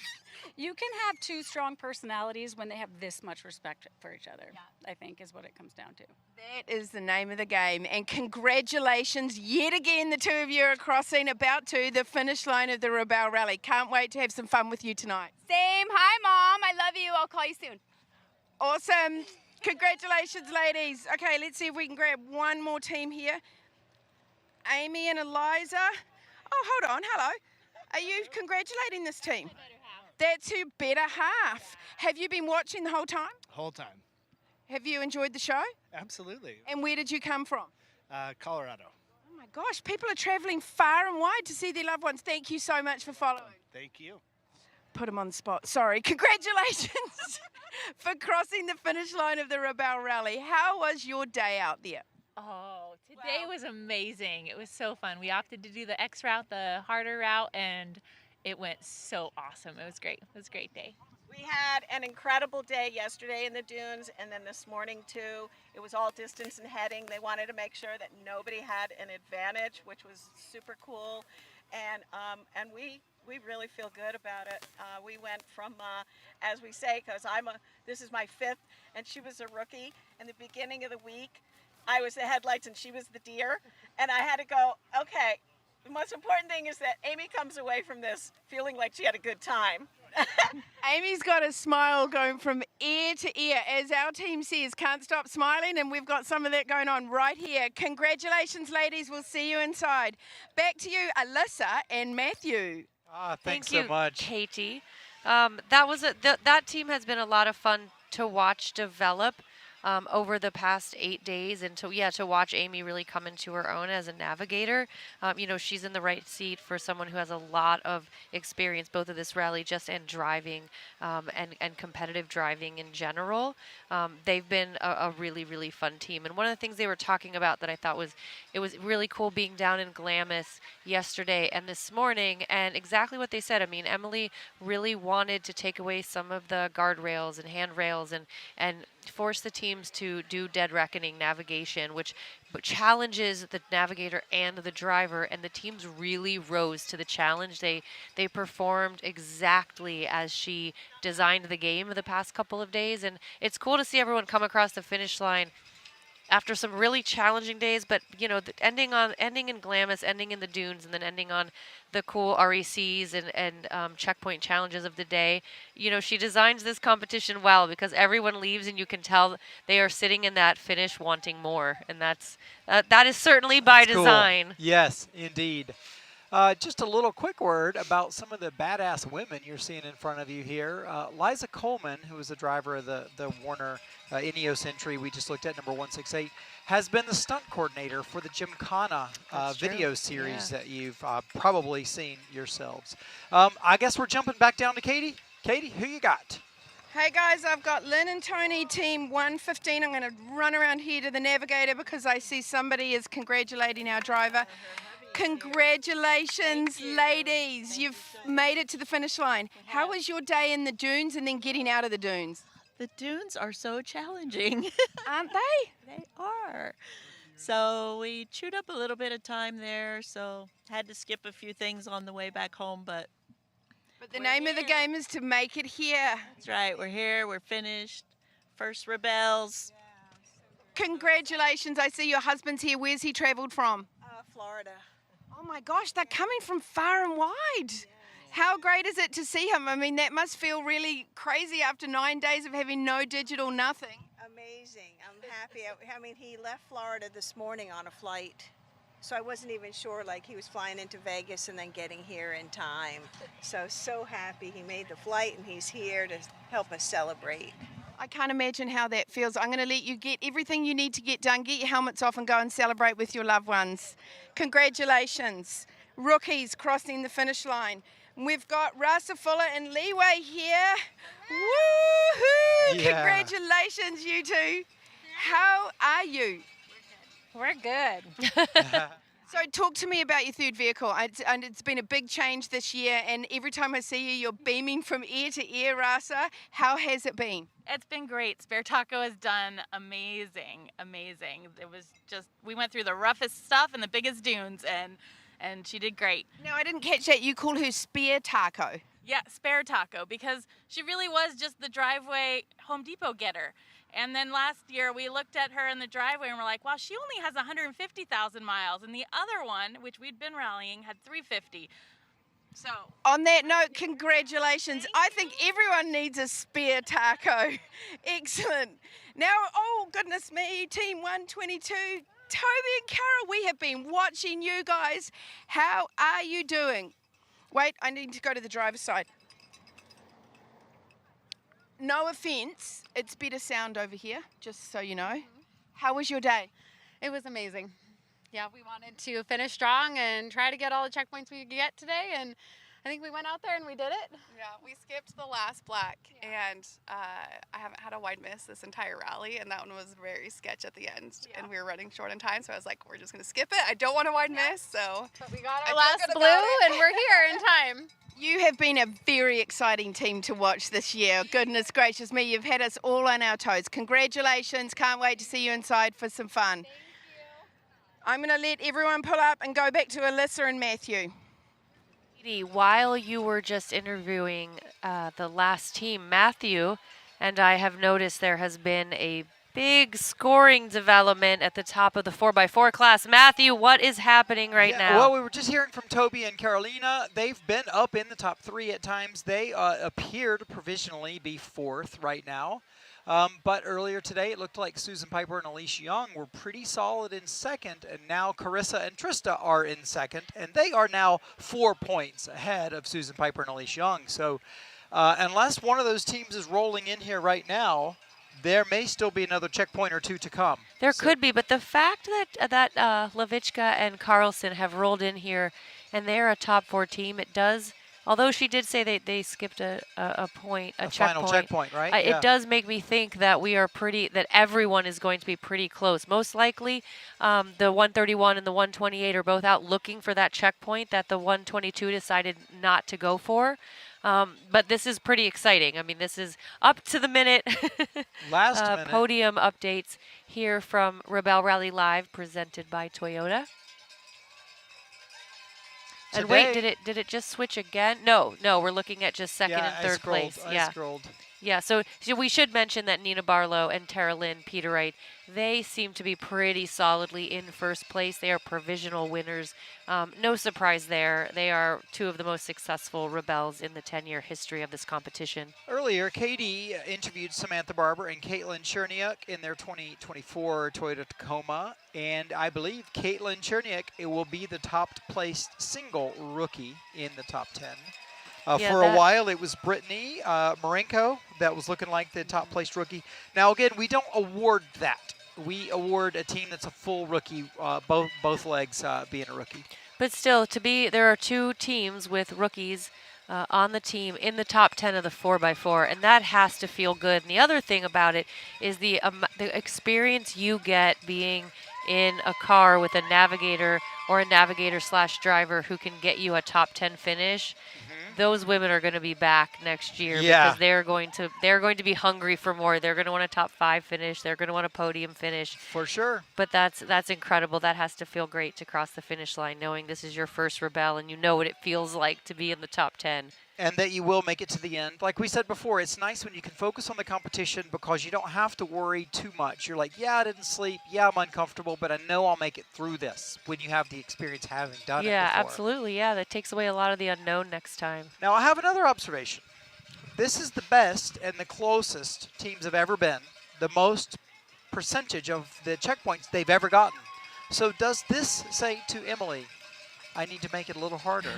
Speaker 4: You can have two strong personalities when they have this much respect for each other, I think is what it comes down to.
Speaker 3: That is the name of the game. And congratulations yet again, the two of you are crossing about to the finish line of the Rebelle Rally. Can't wait to have some fun with you tonight.
Speaker 4: Same. Hi, Mom. I love you. I'll call you soon.
Speaker 3: Awesome. Congratulations, ladies. Okay, let's see if we can grab one more team here. Amy and Eliza. Oh, hold on. Hello. Are you congratulating this team? That's your better half. Have you been watching the whole time?
Speaker 21: Whole time.
Speaker 3: Have you enjoyed the show?
Speaker 21: Absolutely.
Speaker 3: And where did you come from?
Speaker 21: Colorado.
Speaker 3: Oh my gosh, people are traveling far and wide to see their loved ones. Thank you so much for following.
Speaker 21: Thank you.
Speaker 3: Put them on the spot. Sorry. Congratulations for crossing the finish line of the Rebelle Rally. How was your day out there?
Speaker 22: Oh, today was amazing. It was so fun. We opted to do the X route, the harder route, and it went so awesome. It was great. It was a great day.
Speaker 12: We had an incredible day yesterday in the dunes, and then this morning too. It was all distance and heading. They wanted to make sure that nobody had an advantage, which was super cool. And we really feel good about it. We went from, as we say, because this is my fifth, and she was a rookie. In the beginning of the week, I was the headlights and she was the deer, and I had to go, okay, the most important thing is that Amy comes away from this feeling like she had a good time.
Speaker 3: Amy's got a smile going from ear to ear. As our team says, can't stop smiling, and we've got some of that going on right here. Congratulations, ladies. We'll see you inside. Back to you, Alyssa and Matthew.
Speaker 2: Thanks
Speaker 1: Thank
Speaker 2: so much.
Speaker 1: Katie. That team has been a lot of fun to watch develop. over the past 8 days, and to watch Amy really come into her own as a navigator. She's in the right seat for someone who has a lot of experience, both of this rally just and driving, and competitive driving in general. They've been a really, really fun team. And one of the things they were talking about that I thought was really cool being down in Glamis yesterday and this morning, and exactly what they said. I mean, Emily really wanted to take away some of the guardrails and handrails and force the teams to do dead reckoning navigation, which challenges the navigator and the driver, and the teams really rose to the challenge. They performed exactly as she designed the game the past couple of days, and it's cool to see everyone come across the finish line after some really challenging days, but ending in Glamis, ending in the dunes, and then ending on the cool RECs and checkpoint challenges of the day. She designs this competition well, because everyone leaves and you can tell they are sitting in that finish wanting more, and that is certainly by design.
Speaker 2: Cool. Yes, indeed. Just a little quick word about some of the badass women you're seeing in front of you here. Liza Coleman, who is the driver of the Warner Ineos entry we just looked at, number 168, has been the stunt coordinator for the Gymkhana video series that you've probably seen yourselves. I guess we're jumping back down to Katie. Katie, who you got?
Speaker 3: Hey guys, I've got Lynn and Tony, team 115. I'm going to run around here to the navigator because I see somebody is congratulating our driver. Congratulations, ladies. You've made it to the finish line. How was your day in the dunes and then getting out of the dunes?
Speaker 5: The dunes are so challenging.
Speaker 3: Aren't they?
Speaker 5: They are. So we chewed up a little bit of time there, so had to skip a few things on the way back home, but
Speaker 3: the name of the game is to make it here.
Speaker 5: That's right. We're here. We're finished. First Rebels.
Speaker 3: Congratulations. I see your husband's here. Where's he traveled from?
Speaker 8: Florida.
Speaker 3: Oh my gosh, they're coming from far and wide. How great is it to see him? I mean, that must feel really crazy after 9 days of having no digital, nothing.
Speaker 8: Amazing. I'm happy. I mean, he left Florida this morning on a flight, so I wasn't even sure, like, he was flying into Vegas and then getting here in time. So happy he made the flight and he's here to help us celebrate.
Speaker 3: I can't imagine how that feels. I'm going to let you get everything you need to get done. Get your helmets off and go and celebrate with your loved ones. Congratulations. Rookies crossing the finish line. We've got Rasa Fuller and Leeway here. Woohoo!
Speaker 2: Yeah.
Speaker 3: Congratulations, you two. How are you?
Speaker 9: We're good.
Speaker 3: So talk to me about your third vehicle. It's been a big change this year, and every time I see you, you're beaming from ear to ear, Rasa. How has it been?
Speaker 22: It's been great. Spare Taco has done amazing. It was just, we went through the roughest stuff and the biggest dunes, and she did great.
Speaker 3: Now, I didn't catch that. You call her Spare Taco.
Speaker 22: Yeah, Spare Taco, because she really was just the driveway Home Depot getter. And then last year we looked at her in the driveway and we're like, wow, she only has 150,000 miles. And the other one, which we'd been rallying, had 350. So
Speaker 3: on that note, congratulations. I think everyone needs a Spare Taco. Excellent. Now, oh goodness me, team 122, Toby and Carol, we have been watching you guys. How are you doing? Wait, I need to go to the driver's side. No offense, it's better sound over here, just so you know. How was your day?
Speaker 7: It was amazing. Yeah, we wanted to finish strong and try to get all the checkpoints we could get today, and I think we went out there and we did it.
Speaker 23: Yeah, we skipped the last black, and I haven't had a wide miss this entire rally, and that one was very sketch at the end, and we were running short in time, so I was like, we're just going to skip it. I don't want a wide miss, so.
Speaker 7: But we got our last blue, and we're here in time.
Speaker 3: You have been a very exciting team to watch this year. Goodness gracious me, you've had us all on our toes. Congratulations, can't wait to see you inside for some fun. Thank you. I'm going to let everyone pull up and go back to Alyssa and Matthew.
Speaker 1: While you were just interviewing the last team, Matthew and I have noticed there has been a big scoring development at the top of the 4x4 class. Matthew, what is happening right now?
Speaker 2: Well, we were just hearing from Toby and Carolina. They've been up in the top 3 at times. They appear to provisionally be 4th right now. But earlier today, it looked like Susan Piper and Elise Young were pretty solid in 2nd, and now Carissa and Trista are in 2nd, and they are now 4 points ahead of Susan Piper and Elise Young. So unless one of those teams is rolling in here right now, there may still be another checkpoint or two to come.
Speaker 1: There could be, but the fact that Lavichka and Carlson have rolled in here and they're a top 4 team, it does. Although she did say they skipped a point, a
Speaker 2: final checkpoint, right?
Speaker 1: It does make me think that that everyone is going to be pretty close. Most likely, the 131 and the 128 are both out looking for that checkpoint that the 122 decided not to go for. But this is pretty exciting. I mean, this is up to the minute.
Speaker 2: Last minute.
Speaker 1: Podium updates here from Rebelle Rally Live, presented by Toyota. And wait, did it just switch again? No, we're looking at just second and third place.
Speaker 2: I scrolled.
Speaker 1: Yeah, so we should mention that Nina Barlow and Tara Lynn Peterite, they seem to be pretty solidly in first place. They are provisional winners. No surprise there. They are 2 of the most successful Rebelles in the 10-year history of this competition.
Speaker 2: Earlier, Katie interviewed Samantha Barber and Caitlin Cherniak in their 2024 Toyota Tacoma. And I believe Caitlin Cherniak will be the top-placed single rookie in the top 10. For a while, it was Brittany Marenko that was looking like the top-placed rookie. Now, again, we don't award that. We award a team that's a full rookie, both legs being a rookie.
Speaker 1: But still, there are 2 teams with rookies on the team in the top 10 of the 4x4, and that has to feel good. And the other thing about it is the experience you get being in a car with a navigator or a navigator/driver who can get you a top 10 finish. Those women are going to be back next year because they're going to be hungry for more. They're going to want a top 5 finish. They're going to want a podium finish.
Speaker 2: For sure.
Speaker 1: But that's incredible. That has to feel great to cross the finish line, knowing this is your first Rebelle and you know what it feels like to be in the top 10.
Speaker 2: And that you will make it to the end. Like we said before, it's nice when you can focus on the competition because you don't have to worry too much. You're like, yeah, I didn't sleep. Yeah, I'm uncomfortable, but I know I'll make it through this when you have the experience having done it before.
Speaker 1: Yeah, absolutely. Yeah, that takes away a lot of the unknown next time.
Speaker 2: Now, I have another observation. This is the best and the closest teams have ever been, the most percentage of the checkpoints they've ever gotten. So does this say to Emily, I need to make it a little harder?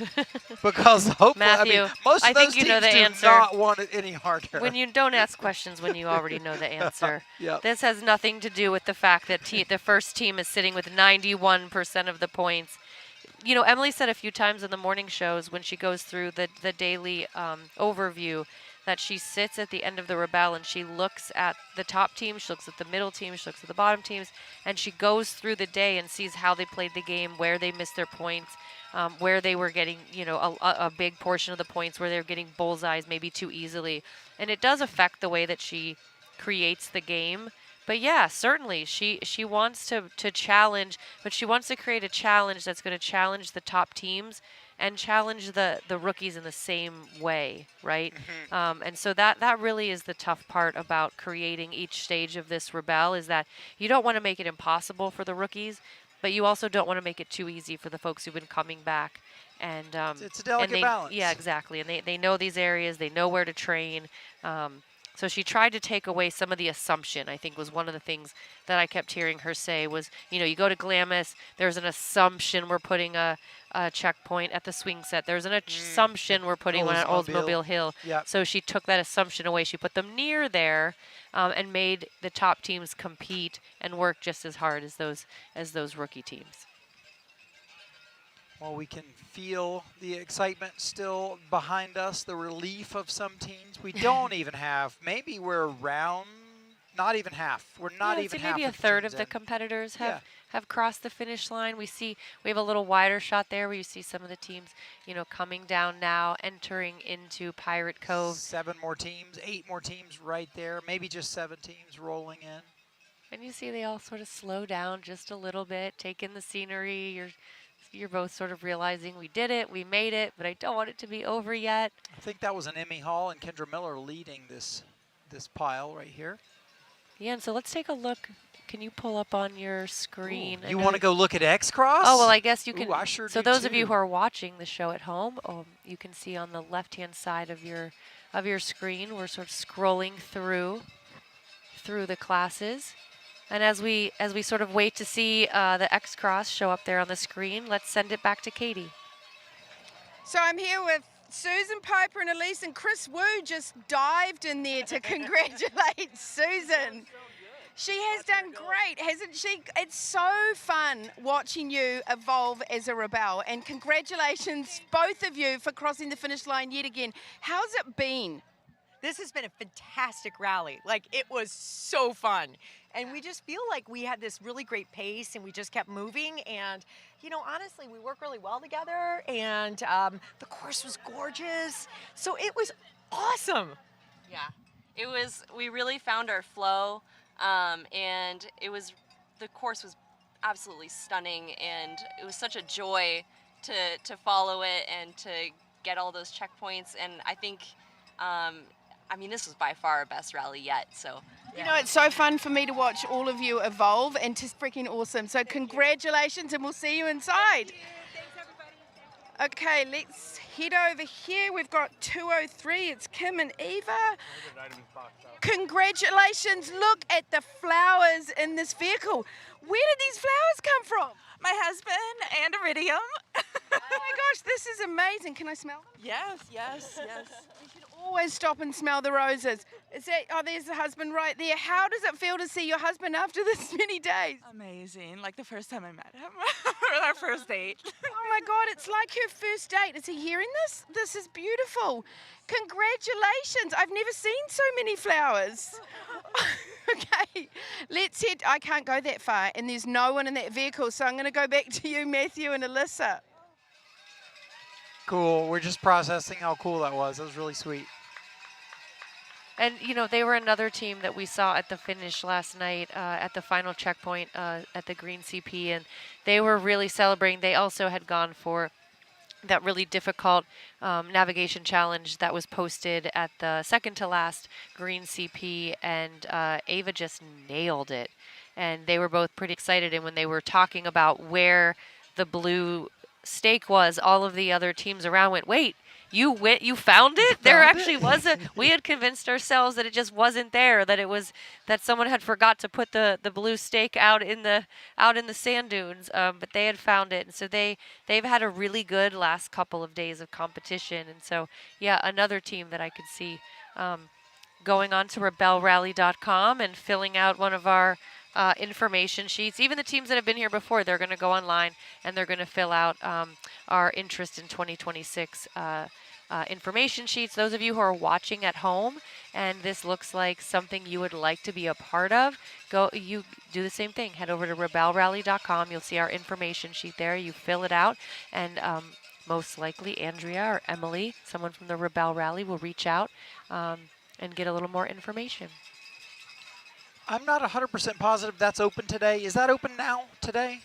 Speaker 2: Because hopefully,
Speaker 1: Matthew,
Speaker 2: most of those teams do not want it any harder.
Speaker 1: When you don't ask questions when you already know the answer.
Speaker 2: Yep.
Speaker 1: This has nothing to do with the fact that the first team is sitting with 91% of the points. You know, Emily said a few times in the morning shows when she goes through the daily overview that she sits at the end of the Rebelle and she looks at the top team, she looks at the middle team, she looks at the bottom teams, and she goes through the day and sees how they played the game, where they missed their points, where they were getting, you know, a big portion of the points, where they were getting bullseyes maybe too easily. And it does affect the way that she creates the game. But yeah, certainly she wants to challenge, but she wants to create a challenge that's going to challenge the top teams and challenge the rookies in the same way, right? And so that really is the tough part about creating each stage of this Rebelle, is that you don't want to make it impossible for the rookies, but you also don't want to make it too easy for the folks who've been coming back. And
Speaker 2: it's a delicate balance.
Speaker 1: Yeah, exactly. And they know these areas, they know where to train. So she tried to take away some of the assumption, I think was one of the things that I kept hearing her say was, you know, you go to Glamis, there's an assumption we're putting a checkpoint at the swing set. There's an assumption we're putting one at Oldsmobile Hill.
Speaker 2: Yep.
Speaker 1: So she took that assumption away. She put them near there and made the top teams compete and work just as hard as those rookie teams.
Speaker 2: Well, we can feel the excitement still behind us, the relief of some teams. We don't even have, maybe we're around, not even half. We're not even half.
Speaker 1: Maybe a third of the competitors have crossed the finish line. We have a little wider shot there where you see some of the teams, you know, coming down now, entering into Pirate Cove.
Speaker 2: 7 more teams, 8 more teams right there, maybe just 7 teams rolling in.
Speaker 1: And you see they all sort of slow down just a little bit, take in the scenery. You're both sort of realizing we did it, we made it, but I don't want it to be over yet.
Speaker 2: I think that was an Emmy Hall and Kendra Miller leading this pile right here.
Speaker 1: Yeah, and so let's take a look. Can you pull up on your screen?
Speaker 2: Ooh, you want to go look at X-Cross?
Speaker 1: Oh, well, I guess you can.
Speaker 2: Ooh, I sure
Speaker 1: so
Speaker 2: do
Speaker 1: those
Speaker 2: too.
Speaker 1: of you who are watching the show at home, you can see on the left-hand side of your screen, we're sort of scrolling through the classes. And as we sort of wait to see the X-Cross show up there on the screen, let's send it back to Katie.
Speaker 3: So I'm here with Susan Piper and Alyssa and Chris Wu just dived in there to congratulate Susan. She has done great, hasn't she? It's so fun watching you evolve as a Rebelle, and congratulations, both of you, for crossing the finish line yet again. How's it been?
Speaker 10: This has been a fantastic rally. Like, it was so fun. And we just feel like we had this really great pace and we just kept moving. And, you know, honestly, we work really well together, and the course was gorgeous. So it was awesome.
Speaker 13: Yeah, we really found our flow. And the course was absolutely stunning, and it was such a joy to follow it and to get all those checkpoints. And I think, this was by far our best rally yet. So,
Speaker 3: You know, it's so fun for me to watch all of you evolve, and just freaking awesome. So congratulations, and we'll see you inside. Okay, let's head over here. We've got 203. It's Kim and Eva. Congratulations. Look at the flowers in this vehicle. Where did these flowers come from?
Speaker 14: My husband and Iridium.
Speaker 3: Oh my gosh, this is amazing. Can I smell them?
Speaker 14: Yes, yes, yes.
Speaker 3: You should always stop and smell the roses. There's the husband right there. How does it feel to see your husband after this many days?
Speaker 14: Amazing. Like the first time I met him. Our first date.
Speaker 3: Oh my God, it's like your first date. Is he hearing this? This is beautiful. Congratulations. I've never seen so many flowers. Okay, let's head. I can't go that far, and there's no one in that vehicle, so I'm going to go back to you, Matthew and Alyssa.
Speaker 2: Cool. We're just processing how cool that was. That was really sweet.
Speaker 1: And, they were another team that we saw at the finish last night at the final checkpoint at the Green CP, and they were really celebrating. They also had gone for that really difficult navigation challenge that was posted at the second to last Green CP, and Ava just nailed it. And they were both pretty excited, and when they were talking about where the blue stake was, all of the other teams around went, wait, you found it? There actually was we had convinced ourselves that it just wasn't there, that someone had forgot to put the blue stake out in the sand dunes, but they had found it. And so they've had a really good last couple of days of competition. And so, yeah, another team that I could see going on to rebellerally.com and filling out one of our information sheets. Even the teams that have been here before, they're going to go online and they're going to fill out our interest in 2026 information sheets. Those of you who are watching at home and this looks like something you would like to be a part of, you do the same thing. Head over to rebellerally.com. You'll see our information sheet there. You fill it out, and most likely Andrea or Emily, someone from the Rebelle Rally, will reach out and get a little more information.
Speaker 2: I'm not 100% positive that's open today. Is that open now, today?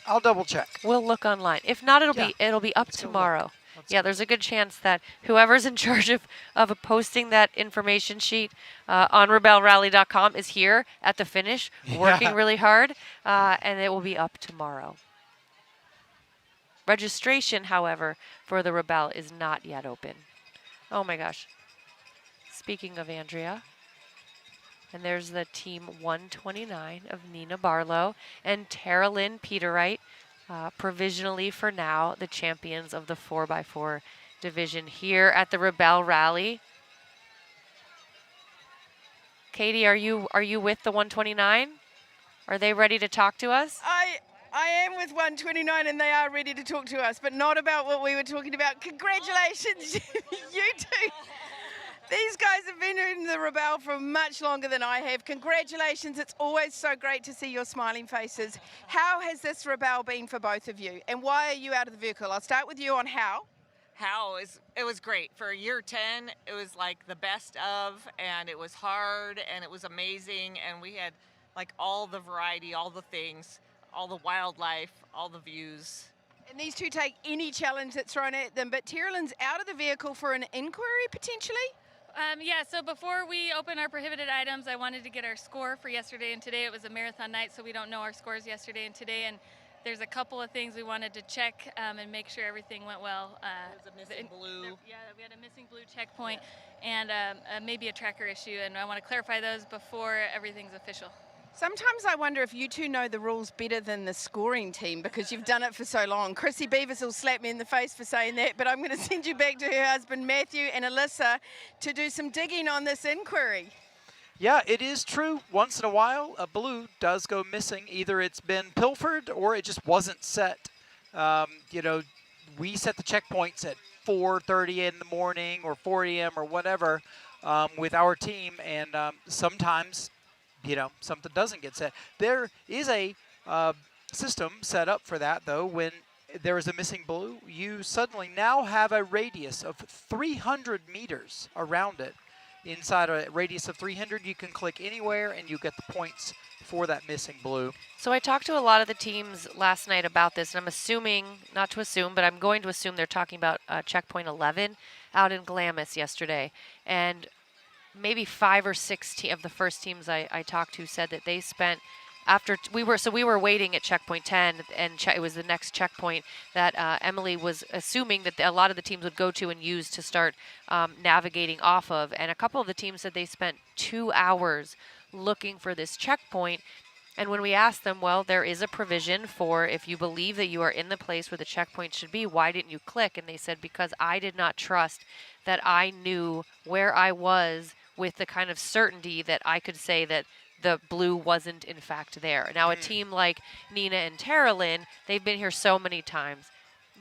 Speaker 2: I'll double check.
Speaker 1: We'll look online. If not, it'll be up tomorrow. Yeah, there's a good chance that whoever's in charge of posting that information sheet on rebellerally.com is here at the finish, working really hard, and it will be up tomorrow. Registration, however, for the Rebelle is not yet open. Oh my gosh. Speaking of Andrea, and there's the team 129 of Nina Barlow and Tara Lynn Peterwright, provisionally for now the champions of the 4x4 division here at the Rebelle Rally. Katie, are you with the 129? Are they ready to talk to us?
Speaker 3: I am with 129, and they are ready to talk to us, but not about what we were talking about. Congratulations, you two. These guys have been in the Rebelle for much longer than I have. Congratulations. It's always so great to see your smiling faces. How has this Rebelle been for both of you, and why are you out of the vehicle? I'll start with you on how.
Speaker 24: It was great. For year 10, it was like the best of, and it was hard, and it was amazing, and we had like all the variety, all the things, all the wildlife, all the views.
Speaker 3: And these two take any challenge that's thrown at them, but Tara Lynn's out of the vehicle for an inquiry, potentially?
Speaker 25: Yeah, so before we open our prohibited items, I wanted to get our score for yesterday and today. It was a marathon night, so we don't know our scores yesterday and today, and there's a couple of things we wanted to check and make sure everything went well.
Speaker 24: There's a missing blue.
Speaker 25: Yeah, we had a missing blue checkpoint and maybe a tracker issue, and I want to clarify those before everything's official.
Speaker 3: Sometimes I wonder if you two know the rules better than the scoring team because you've done it for so long. Chrissy Beavers will slap me in the face for saying that, but I'm going to send you back to her husband Matthew and Alyssa to do some digging on this inquiry.
Speaker 2: Yeah, it is true. Once in a while, a blue does go missing. Either it's been pilfered or it just wasn't set. You know, we set the checkpoints at 4:30 in the morning or 4 a.m. or whatever with our team, and sometimes, you know, something doesn't get set. There is a system set up for that, though. When there is a missing blue, you suddenly now have a radius of 300 meters around it. Inside a radius of 300, you can click anywhere and you get the points for that missing blue.
Speaker 1: So I talked to a lot of the teams last night about this, and I'm assuming, not to assume, but I'm going to assume they're talking about checkpoint 11 out in Glamis yesterday. And maybe 5 or 6 of the first teams I talked to said that they spent after we were waiting at checkpoint 10, and it was the next checkpoint that Emily was assuming that a lot of the teams would go to and use to start navigating off of. And a couple of the teams said they spent 2 hours looking for this checkpoint. And when we asked them, well, there is a provision for if you believe that you are in the place where the checkpoint should be, why didn't you click? And they said, because I did not trust that I knew where I was with the kind of certainty that I could say that the blue wasn't in fact there. Now a team like Nina and Tara Lynn, they've been here so many times.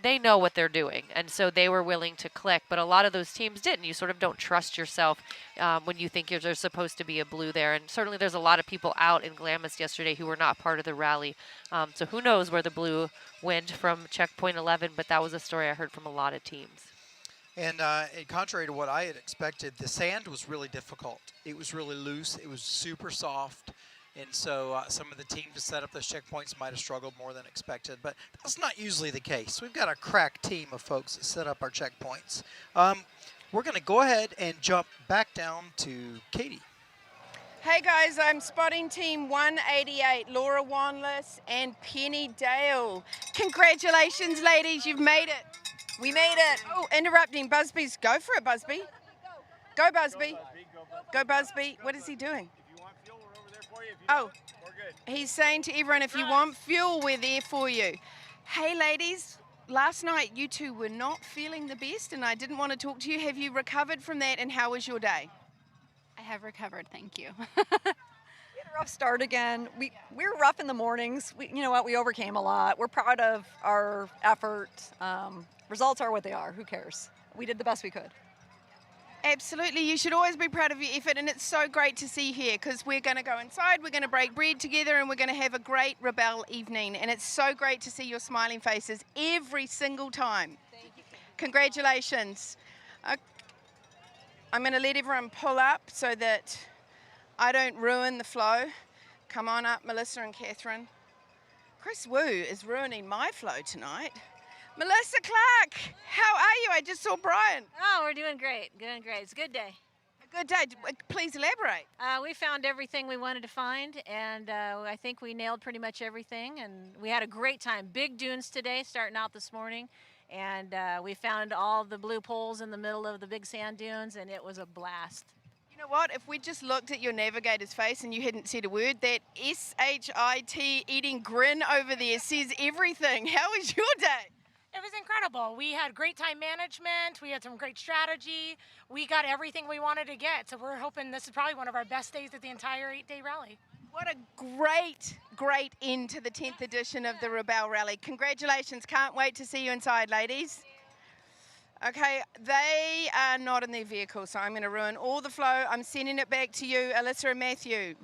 Speaker 1: They know what they're doing, and so they were willing to click, but a lot of those teams didn't. You sort of don't trust yourself when you think there's supposed to be a blue there, and certainly there's a lot of people out in Glamis yesterday who were not part of the rally, so who knows where the blue went from checkpoint 11, but that was a story I heard from a lot of teams.
Speaker 2: And contrary to what I had expected, the sand was really difficult. It was really loose. It was super soft. And so some of the teams to set up those checkpoints might have struggled more than expected. But that's not usually the case. We've got a crack team of folks that set up our checkpoints. We're going to go ahead and jump back down to Katie.
Speaker 3: Hey guys, I'm spotting team 188, Laura Wanless and Penny Dale. Congratulations, ladies, you've made it.
Speaker 10: We made it.
Speaker 3: Oh, interrupting. Busby's. Go for it, Busby. Go, Busby. Go, Busby. What is he doing?
Speaker 21: If you want fuel, we're over there for you. If you
Speaker 3: Oh,
Speaker 21: don't, we're good.
Speaker 3: he's saying to everyone, if you want fuel, we're there for you. Hey, ladies, last night you two were not feeling the best, and I didn't want to talk to you. Have you recovered from that, and how was your day?
Speaker 6: I have recovered, thank you.
Speaker 10: We had a rough start again. We were rough in the mornings. You know what? We overcame a lot. We're proud of our effort. Results are what they are. Who cares? We did the best we could.
Speaker 3: Absolutely. You should always be proud of your effort, and it's so great to see you here because we're going to go inside, we're going to break bread together, and we're going to have a great Rebelle evening. And it's so great to see your smiling faces every single time. Thank you. Congratulations. I'm going to let everyone pull up so that I don't ruin the flow. Come on up, Melissa and Catherine. Chris Wu is ruining my flow tonight. Melissa Clark, how are you? I just saw Brian.
Speaker 9: Oh, we're doing great. Doing great. It's a good day.
Speaker 3: A good day. Please elaborate.
Speaker 9: We found everything we wanted to find, and I think we nailed pretty much everything, and we had a great time. Big dunes today, starting out this morning, and we found all the blue poles in the middle of the big sand dunes, and it was a blast.
Speaker 3: You know what? If we just looked at your navigator's face and you hadn't said a word, that S-H-I-T eating grin over there says everything. How was your day?
Speaker 11: It was incredible. We had great time management. We had some great strategy. We got everything we wanted to get. So we're hoping this is probably one of our best days of the entire 8-day rally.
Speaker 3: What a great end to the 10th edition of the Rebelle Rally. Congratulations. Can't wait to see you inside, ladies. Okay, they are not in their vehicle, so I'm going to ruin all the flow. I'm sending it back to you, Alyssa and Matthew.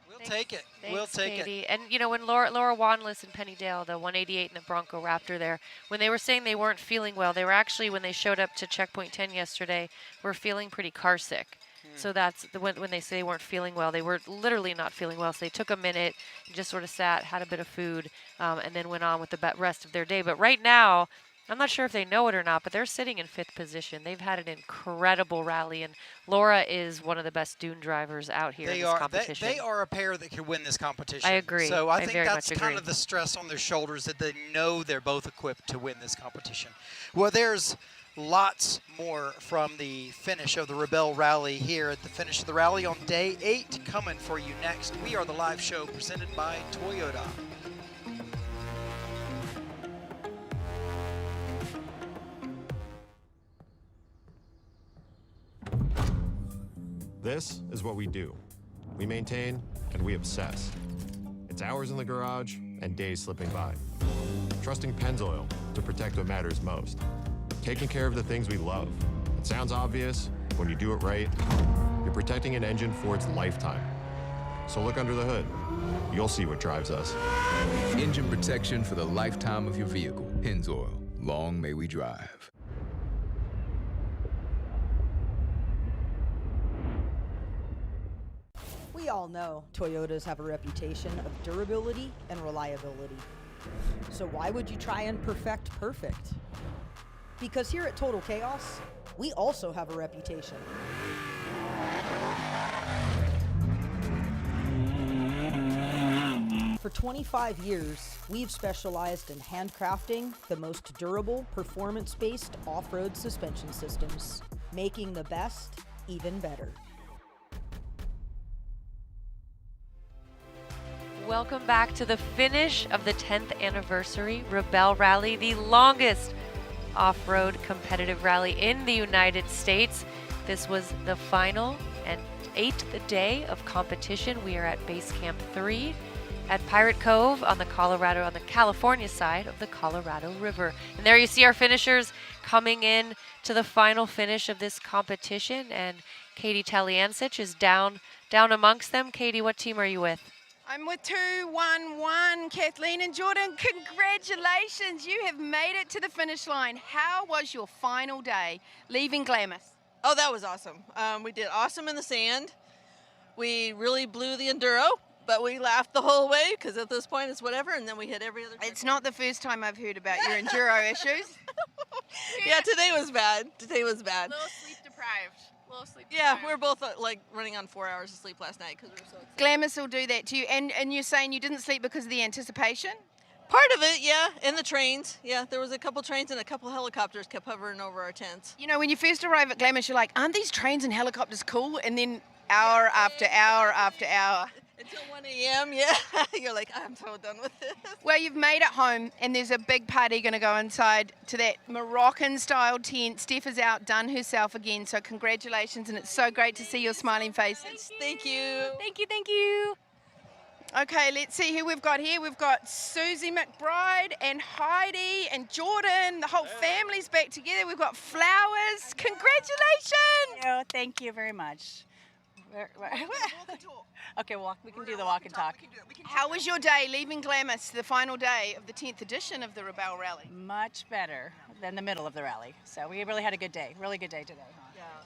Speaker 2: We'll take it.
Speaker 1: Thanks,
Speaker 2: we'll take
Speaker 1: Katie.
Speaker 2: it.
Speaker 1: And, you know, when Laura Wanless and Penny Dale, the 188 and the Bronco Raptor there, when they were saying they weren't feeling well, they were actually, when they showed up to checkpoint 10 yesterday, were feeling pretty car sick. So that's when they say they weren't feeling well, they were literally not feeling well. So they took a minute and just sort of sat, had a bit of food, and then went on with the rest of their day. But right now, I'm not sure if they know it or not, but they're sitting in 5th position. They've had an incredible rally, and Laura is one of the best dune drivers out here in this competition.
Speaker 2: They are a pair that could win this competition.
Speaker 1: I agree.
Speaker 2: So I
Speaker 1: I
Speaker 2: think
Speaker 1: very
Speaker 2: that's
Speaker 1: much
Speaker 2: kind
Speaker 1: agree.
Speaker 2: of the stress on their shoulders, that they know they're both equipped to win this competition. Well, there's lots more from the finish of the Rebelle Rally here at the finish of the rally on day 8 coming for you next. We are the live show presented by Toyota.
Speaker 15: This is what we do. We maintain and we obsess. It's hours in the garage and days slipping by. Trusting Pennzoil to protect what matters most. Taking care of the things we love. It sounds obvious, but when you do it right, you're protecting an engine for its lifetime. So look under the hood. You'll see what drives us.
Speaker 16: Engine protection for the lifetime of your vehicle. Pennzoil. Long may we drive.
Speaker 17: We all know Toyotas have a reputation of durability and reliability. So why would you try and perfect perfect? Because here at Total Chaos, we also have a reputation. For 25 years, we've specialized in handcrafting the most durable, performance-based off-road suspension systems, making the best even better.
Speaker 1: Welcome back to the finish of the 10th anniversary Rebelle Rally, the longest off-road competitive rally in the United States. This was the final and 8th day of competition. We are at Base Camp 3 at Pirate Cove on the California side of the Colorado River. And there you see our finishers coming in to the final finish of this competition, and Katie Taliancic is down amongst them. Katie, what team are you with?
Speaker 3: I'm with 2-1-1, Kathleen and Jordan. Congratulations, you have made it to the finish line. How was your final day leaving Glamis?
Speaker 18: Oh, that was awesome. We did awesome in the sand. We really blew the enduro, but we laughed the whole way because at this point it's whatever, and then we hit every other.
Speaker 3: It's not the first time I've heard about your enduro issues.
Speaker 18: Yeah, today was bad. Today was bad.
Speaker 23: A little sleep deprived.
Speaker 18: Yeah, we were both like running on 4 hours of sleep last night because we were so excited.
Speaker 3: Glamis will do that to you. And you're saying you didn't sleep because of the anticipation?
Speaker 18: Part of it, yeah, and the trains. Yeah, there was a couple trains and a couple helicopters kept hovering over our tents.
Speaker 3: You know, when you first arrive at Glamis, you're like, aren't these trains and helicopters cool? And then hour after hour after hour.
Speaker 18: Until 1 a.m., yeah. You're like, I'm so done with this.
Speaker 3: Well, you've made it home, and there's a big party going to go inside to that Moroccan-style tent. Steph has outdone herself again, so congratulations, and it's so great to see your smiling faces.
Speaker 18: Thank you.
Speaker 3: Thank you, thank you. Okay, let's see who we've got here. We've got Susie McBride and Heidi and Jordan. The whole family's back together. We've got flowers. Congratulations.
Speaker 20: Thank you very much. Okay, we can do the walk and talk.
Speaker 3: How was your day leaving Glamis, the final day of the 10th edition of the Rebelle Rally?
Speaker 20: Much better than the middle of the rally. So we really had a good day, really good day today.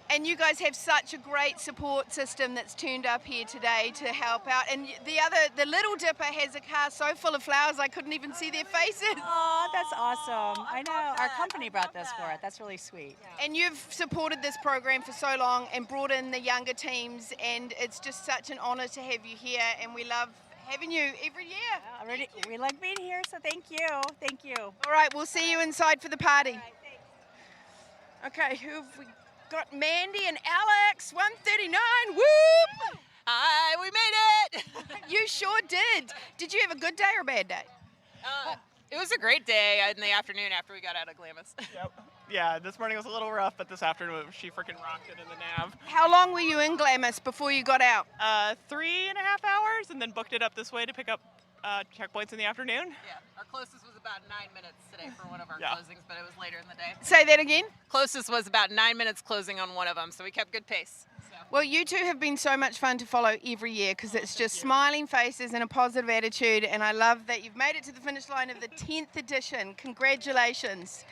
Speaker 3: And you guys have such a great support system that's turned up here today to help out. And the Little Dipper has a car so full of flowers I couldn't even see their faces.
Speaker 20: Oh, that's awesome. I know. Our company brought this for it. That's really sweet.
Speaker 3: And you've supported this program for so long and brought in the younger teams, and it's just such an honor to have you here, and we love having you every year.
Speaker 20: We like being here, so thank you. Thank you.
Speaker 3: All right, we'll see you inside for the party. Okay, who have we got? Mandy and Alex, 139, whoop!
Speaker 18: Hi, we made it!
Speaker 3: You sure did. Did you have a good day or a bad day?
Speaker 26: It was a great day in the afternoon after we got out of Glamis.
Speaker 21: Yep. Yeah, this morning was a little rough, but this afternoon she freaking rocked it in the nav.
Speaker 3: How long were you in Glamis before you got out?
Speaker 21: 3.5 hours, and then booked it up this way to pick up checkpoints in the afternoon.
Speaker 26: Yeah, our closest was about 9 minutes today for one of our closings, but it was later in the day.
Speaker 3: Say that again?
Speaker 26: Closest was about 9 minutes closing on one of them, so we kept good pace.
Speaker 3: Well, you two have been so much fun to follow every year because it's just smiling faces and a positive attitude, and I love that you've made it to the finish line of the 10th edition. Congratulations.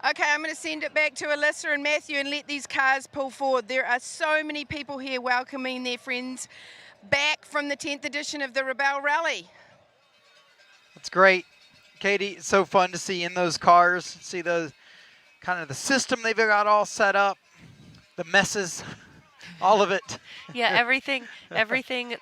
Speaker 3: Okay, I'm going to send it back to Alyssa and Matthew and let these cars pull forward. There are so many people here welcoming their friends back from the 10th edition of the Rebelle Rally.
Speaker 2: That's great. Katie, it's so fun to see in those cars, see those kind of the system they've got all set up, the messes, all of it.
Speaker 1: Yeah, everything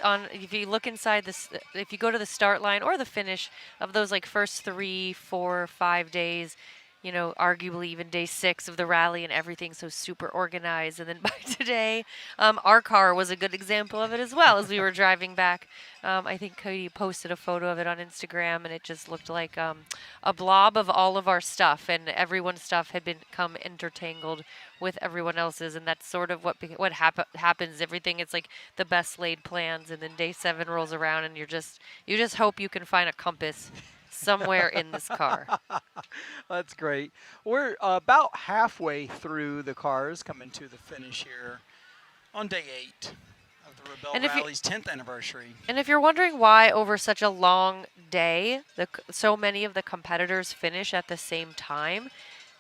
Speaker 1: on, if you look inside this, if you go to the start line or the finish of those like first 3, 4, 5 days, you know, arguably even day 6 of the rally, and everything's so super organized. And then by today, our car was a good example of it as well. As we were driving back, I think Cody posted a photo of it on Instagram, and it just looked like a blob of all of our stuff, and everyone's stuff had become intertangled with everyone else's, and that's sort of what happens. Everything, it's like the best laid plans, and then day 7 rolls around, and you just hope you can find a compass somewhere in this car.
Speaker 2: That's great. We're about halfway through the cars, coming to the finish here on day 8 of the Rebelle Rally's 10th anniversary.
Speaker 1: And if you're wondering why over such a long day, so many of the competitors finish at the same time,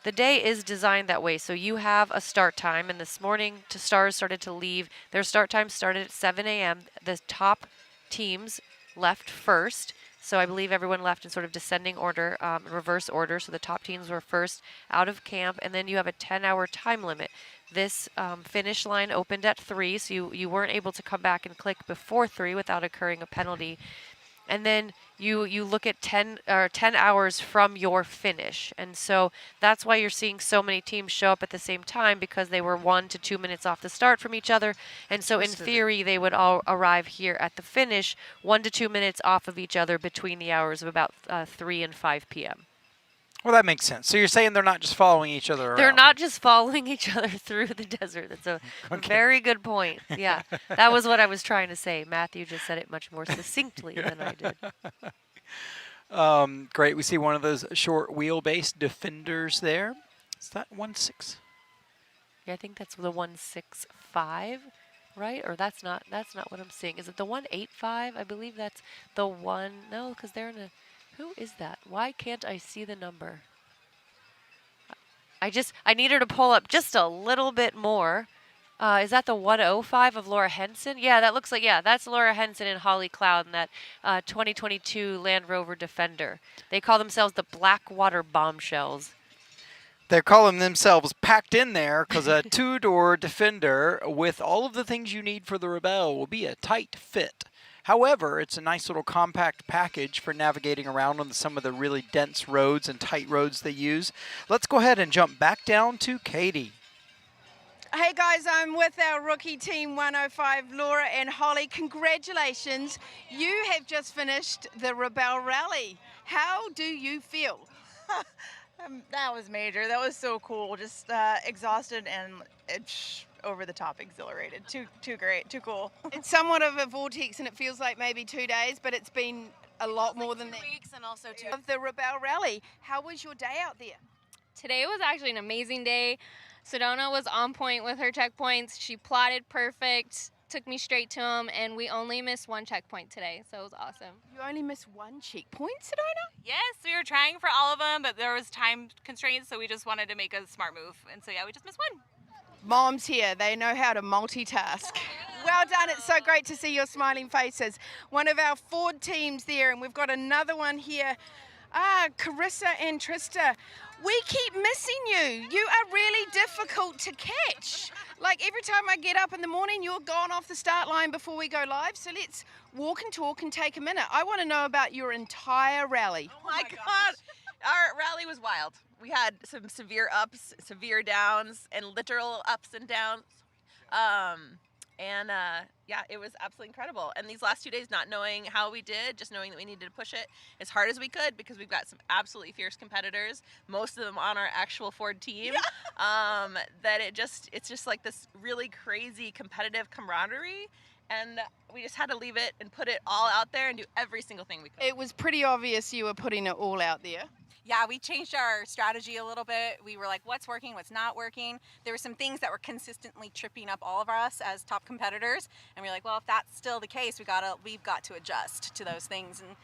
Speaker 1: the day is designed that way. So you have a start time, and this morning stars started to leave. Their start time started at 7 a.m. The top teams left first. So I believe everyone left in sort of descending order, reverse order. So the top teams were first out of camp, and then you have a 10-hour time limit. This finish line opened at 3, so you weren't able to come back and click before 3 without incurring a penalty. And then you look at 10 hours from your finish. And so that's why you're seeing so many teams show up at the same time, because they were 1 to 2 minutes off the start from each other. And so in theory, they would all arrive here at the finish 1 to 2 minutes off of each other between the hours of about 3 and 5 p.m.
Speaker 2: Well, that makes sense. So you're saying they're not just following each other around?
Speaker 1: They're not just following each other through the desert. That's a very good point. Yeah, that was what I was trying to say. Matthew just said it much more succinctly than I did.
Speaker 2: Great. We see one of those short wheelbase Defenders there. Is that 1.6?
Speaker 1: Yeah, I think that's the 1.65, right? Or that's not what I'm seeing. Is it the 1.85? I believe that's the one. No, because they're in a. Who is that? Why can't I see the number? I need her to pull up just a little bit more. Is that the 105 of Laura Henson? Yeah, that looks like, yeah, that's Laura Henson and Holly Cloud in that 2022 Land Rover Defender. They call themselves the Blackwater Bombshells.
Speaker 2: They're calling themselves packed in there because a 2-door Defender with all of the things you need for the Rebelle will be a tight fit. However, it's a nice little compact package for navigating around on some of the really dense roads and tight roads they use. Let's go ahead and jump back down to Katie.
Speaker 3: Hey guys, I'm with our rookie team 105, Laura and Holly. Congratulations. You have just finished the Rebelle Rally. How do you feel?
Speaker 20: That was major. That was so cool. Just exhausted and over the top exhilarated. Too great, too cool.
Speaker 3: It's somewhat of a vortex, and it feels like maybe 2 days, but it's been a lot more than that.
Speaker 4: 2 weeks and also 2
Speaker 3: of the Rebelle Rally. How was your day out there?
Speaker 5: Today was actually an amazing day. Sedona was on point with her checkpoints. She plotted perfect, took me straight to them, and we only missed 1 checkpoint today, so it was awesome.
Speaker 3: You only missed 1 checkpoint, Sedona?
Speaker 21: Yes, we were trying for all of them, but there was time constraints, so we just wanted to make a smart move. And so, yeah, we just missed 1.
Speaker 3: Moms here, they know how to multitask. Well done, it's so great to see your smiling faces. One of our Ford teams there, and we've got another one here. Carissa and Trista, we keep missing you. You are really difficult to catch. Like every time I get up in the morning, you're gone off the start line before we go live. So let's walk and talk and take a minute. I want to know about your entire rally.
Speaker 26: Oh my God. Our rally was wild. We had some severe ups, severe downs, and literal ups and downs. Yeah, it was absolutely incredible. And these last 2 days, not knowing how we did, just knowing that we needed to push it as hard as we could because we've got some absolutely fierce competitors, most of them on our actual Ford team, that it's just like this really crazy competitive camaraderie. And we just had to leave it and put it all out there and do every single thing we could.
Speaker 3: It was pretty obvious you were putting it all out there.
Speaker 20: Yeah, we changed our strategy a little bit. We were like, what's working, what's not working. There were some things that were consistently tripping up all of us as top competitors. And we were like, well, if that's still the case, we've got to adjust to those things. And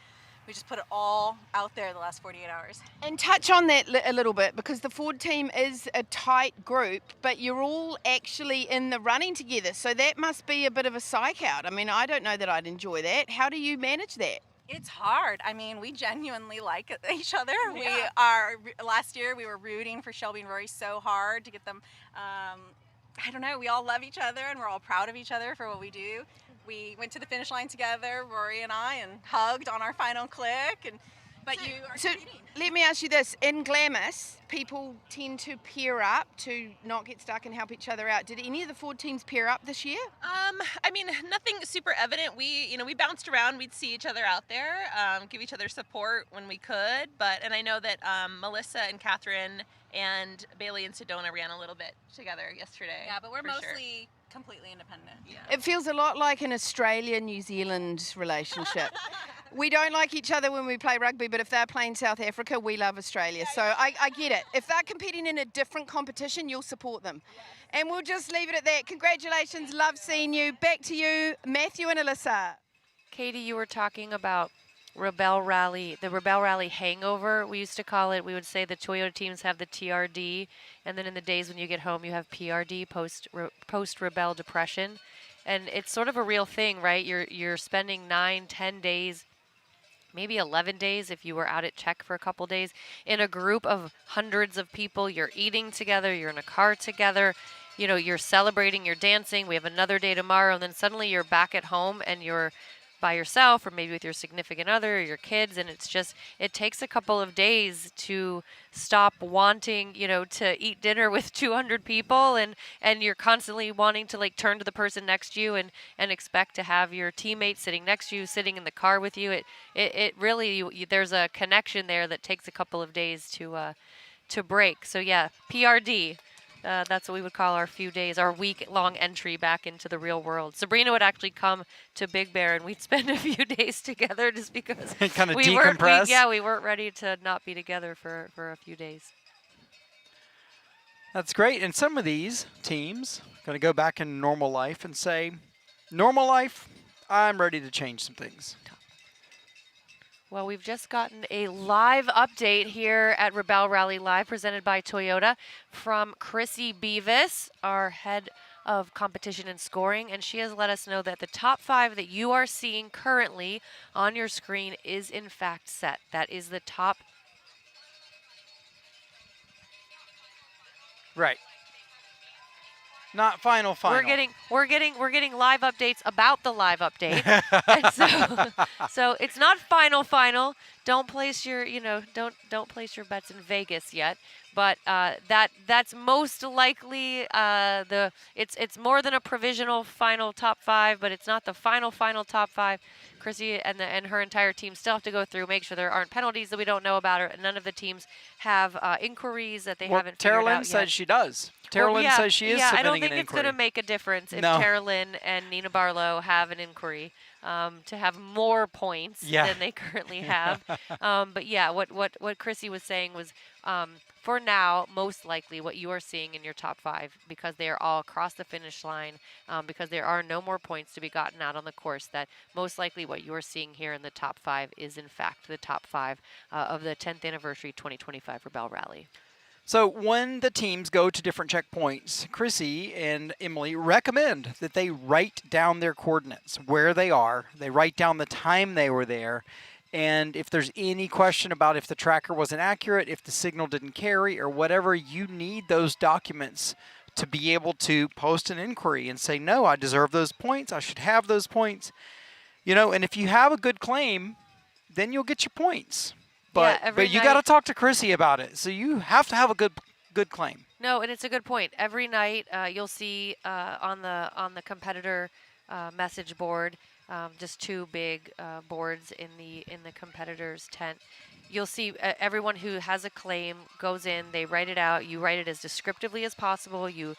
Speaker 20: we just put it all out there the last 48 hours.
Speaker 3: And touch on that a little bit, because the Ford team is a tight group, but you're all actually in the running together. So that must be a bit of a psych out. I mean, I don't know that I'd enjoy that. How do you manage that?
Speaker 20: It's hard. I mean, we genuinely like each other. We
Speaker 10: Yeah.
Speaker 20: are. Last year, we were rooting for Shelby and Rory so hard to get them. I don't know. We all love each other, and we're all proud of each other for what we do. We went to the finish line together, Rory and I, and hugged on our final click. And but you are
Speaker 3: So
Speaker 20: competing.
Speaker 3: let me ask you this. In Glamis, people tend to pair up to not get stuck and help each other out. Did any of the Ford teams pair up this year?
Speaker 26: I mean, nothing super evident. We bounced around. We'd see each other out there, give each other support when we could. And I know that Melissa and Catherine and Bailey and Sedona ran a little bit together yesterday.
Speaker 20: Yeah, but we're
Speaker 26: for sure.
Speaker 20: mostly completely independent. Yeah.
Speaker 3: It feels a lot like an Australia-New Zealand relationship. We don't like each other when we play rugby, but if they're playing South Africa, we love Australia. So I get it. If they're competing in a different competition, you'll support them. And we'll just leave it at that. Congratulations. Love seeing you. Back to you, Matthew and Alyssa.
Speaker 1: Katie, you were talking about Rebelle Rally, the Rebelle Rally hangover, we used to call it. We would say the Toyota teams have the TRD, and then in the days when you get home, you have PRD, post-Rebelle depression. And it's sort of a real thing, right? You're spending 9, 10 days, maybe 11 days if you were out at Czech for a couple days, in a group of hundreds of people. You're eating together, you're in a car together, you know, you're celebrating, you're dancing. We have another day tomorrow, and then suddenly you're back at home and you're by yourself or maybe with your significant other or your kids, and it's just, it takes a couple of days to stop wanting, you know, to eat dinner with 200 people, and you're constantly wanting to like turn to the person next to you and expect to have your teammate sitting next to you, sitting in the car with you. It really, there's a connection there that takes a couple of days to break. So yeah, PRD. That's what we would call our few days, our week-long entry back into the real world. Sabrina would actually come to Big Bear, and we'd spend a few days together just because
Speaker 2: kind of
Speaker 1: we
Speaker 2: decompress.
Speaker 1: we weren't ready to not be together for a few days.
Speaker 2: That's great. And some of these teams are going to go back in normal life and say, normal life, I'm ready to change some things.
Speaker 1: Well, we've just gotten a live update here at Rebelle Rally Live, presented by Toyota, from Chrissy Beavis, our head of competition and scoring, and she has let us know that the top 5 that you are seeing currently on your screen is in fact set. That is the top.
Speaker 2: Right. Not final.
Speaker 1: We're getting live updates about the live update. And so it's not final. Don't place your, don't place your bets in Vegas yet. But that's most likely it's more than a provisional final top 5, but it's not the final top 5. Chrissy and her entire team still have to go through, make sure there aren't penalties that we don't know about, or none of the teams have inquiries that they haven't figured out yet.
Speaker 2: Tara said she does. Tara Lynn says she is submitting an inquiry.
Speaker 1: I don't think it's going to make a difference if Tara Lynn and Nina Barlow have an inquiry to have more points than they currently have. But yeah, what Chrissy was saying was, for now, most likely what you are seeing in your top 5, because they are all across the finish line, because there are no more points to be gotten out on the course, that most likely what you are seeing here in the top 5 is in fact the top 5 of the 10th anniversary 2025 Rebelle Rally.
Speaker 2: So when the teams go to different checkpoints, Chrissy and Emily recommend that they write down their coordinates, where they are. They write down the time they were there. And if there's any question about if the tracker wasn't accurate, if the signal didn't carry, or whatever, you need those documents to be able to post an inquiry and say, no, I deserve those points. I should have those points. You know, and if you have a good claim, then you'll get your points. But you got to talk to Chrissy about it. So you have to have a good claim.
Speaker 1: No, and it's a good point. Every night you'll see on the competitor message board, just 2 big boards in the competitors' tent. You'll see everyone who has a claim goes in, they write it out. You write it as descriptively as possible. You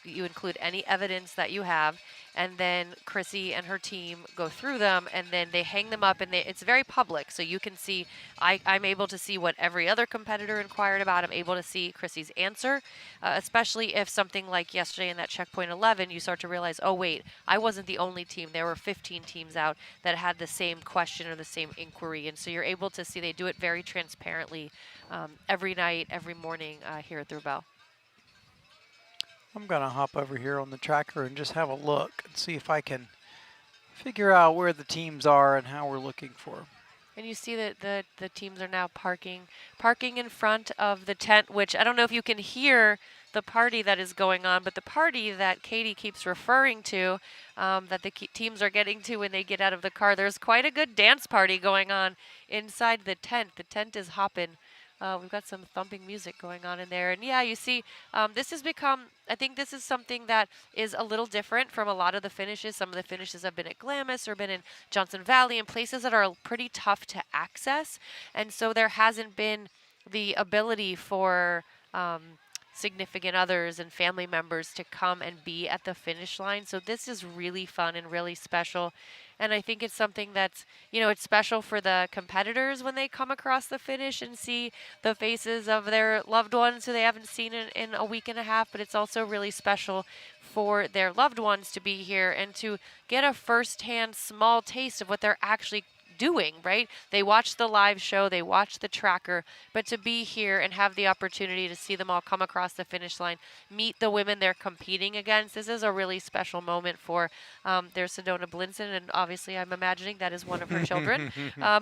Speaker 1: include any evidence that you have, and then Chrissy and her team go through them, and then they hang them up, and it's very public, so you can see. I'm able to see what every other competitor inquired about. I'm able to see Chrissy's answer, especially if something like yesterday in that checkpoint 11, you start to realize, oh wait, I wasn't the only team. There were 15 teams out that had the same question or the same inquiry, and so you're able to see they do it very transparently every night, every morning here at the Rebelle.
Speaker 2: I'm going to hop over here on the tracker and just have a look and see if I can figure out where the teams are and how we're looking for 'em.
Speaker 1: And you see that the teams are now parking in front of the tent, which I don't know if you can hear the party that is going on, but the party that Katie keeps referring to, that the teams are getting to when they get out of the car, there's quite a good dance party going on inside the tent. The tent is hopping. We've got some thumping music going on in there. And yeah, you see, this has become, I think this is something that is a little different from a lot of the finishes. Some of the finishes have been at Glamis or been in Johnson Valley and places that are pretty tough to access. And so there hasn't been the ability for significant others and family members to come and be at the finish line. So this is really fun and really special. And I think it's something that's, it's special for the competitors when they come across the finish and see the faces of their loved ones who they haven't seen in a week and a half. But it's also really special for their loved ones to be here and to get a firsthand small taste of what they're actually doing, right? They watch the live show, they watch the tracker, but to be here and have the opportunity to see them all come across the finish line, meet the women they're competing against, this is a really special moment for their Sedona Blinson, and obviously I'm imagining that is one of her children,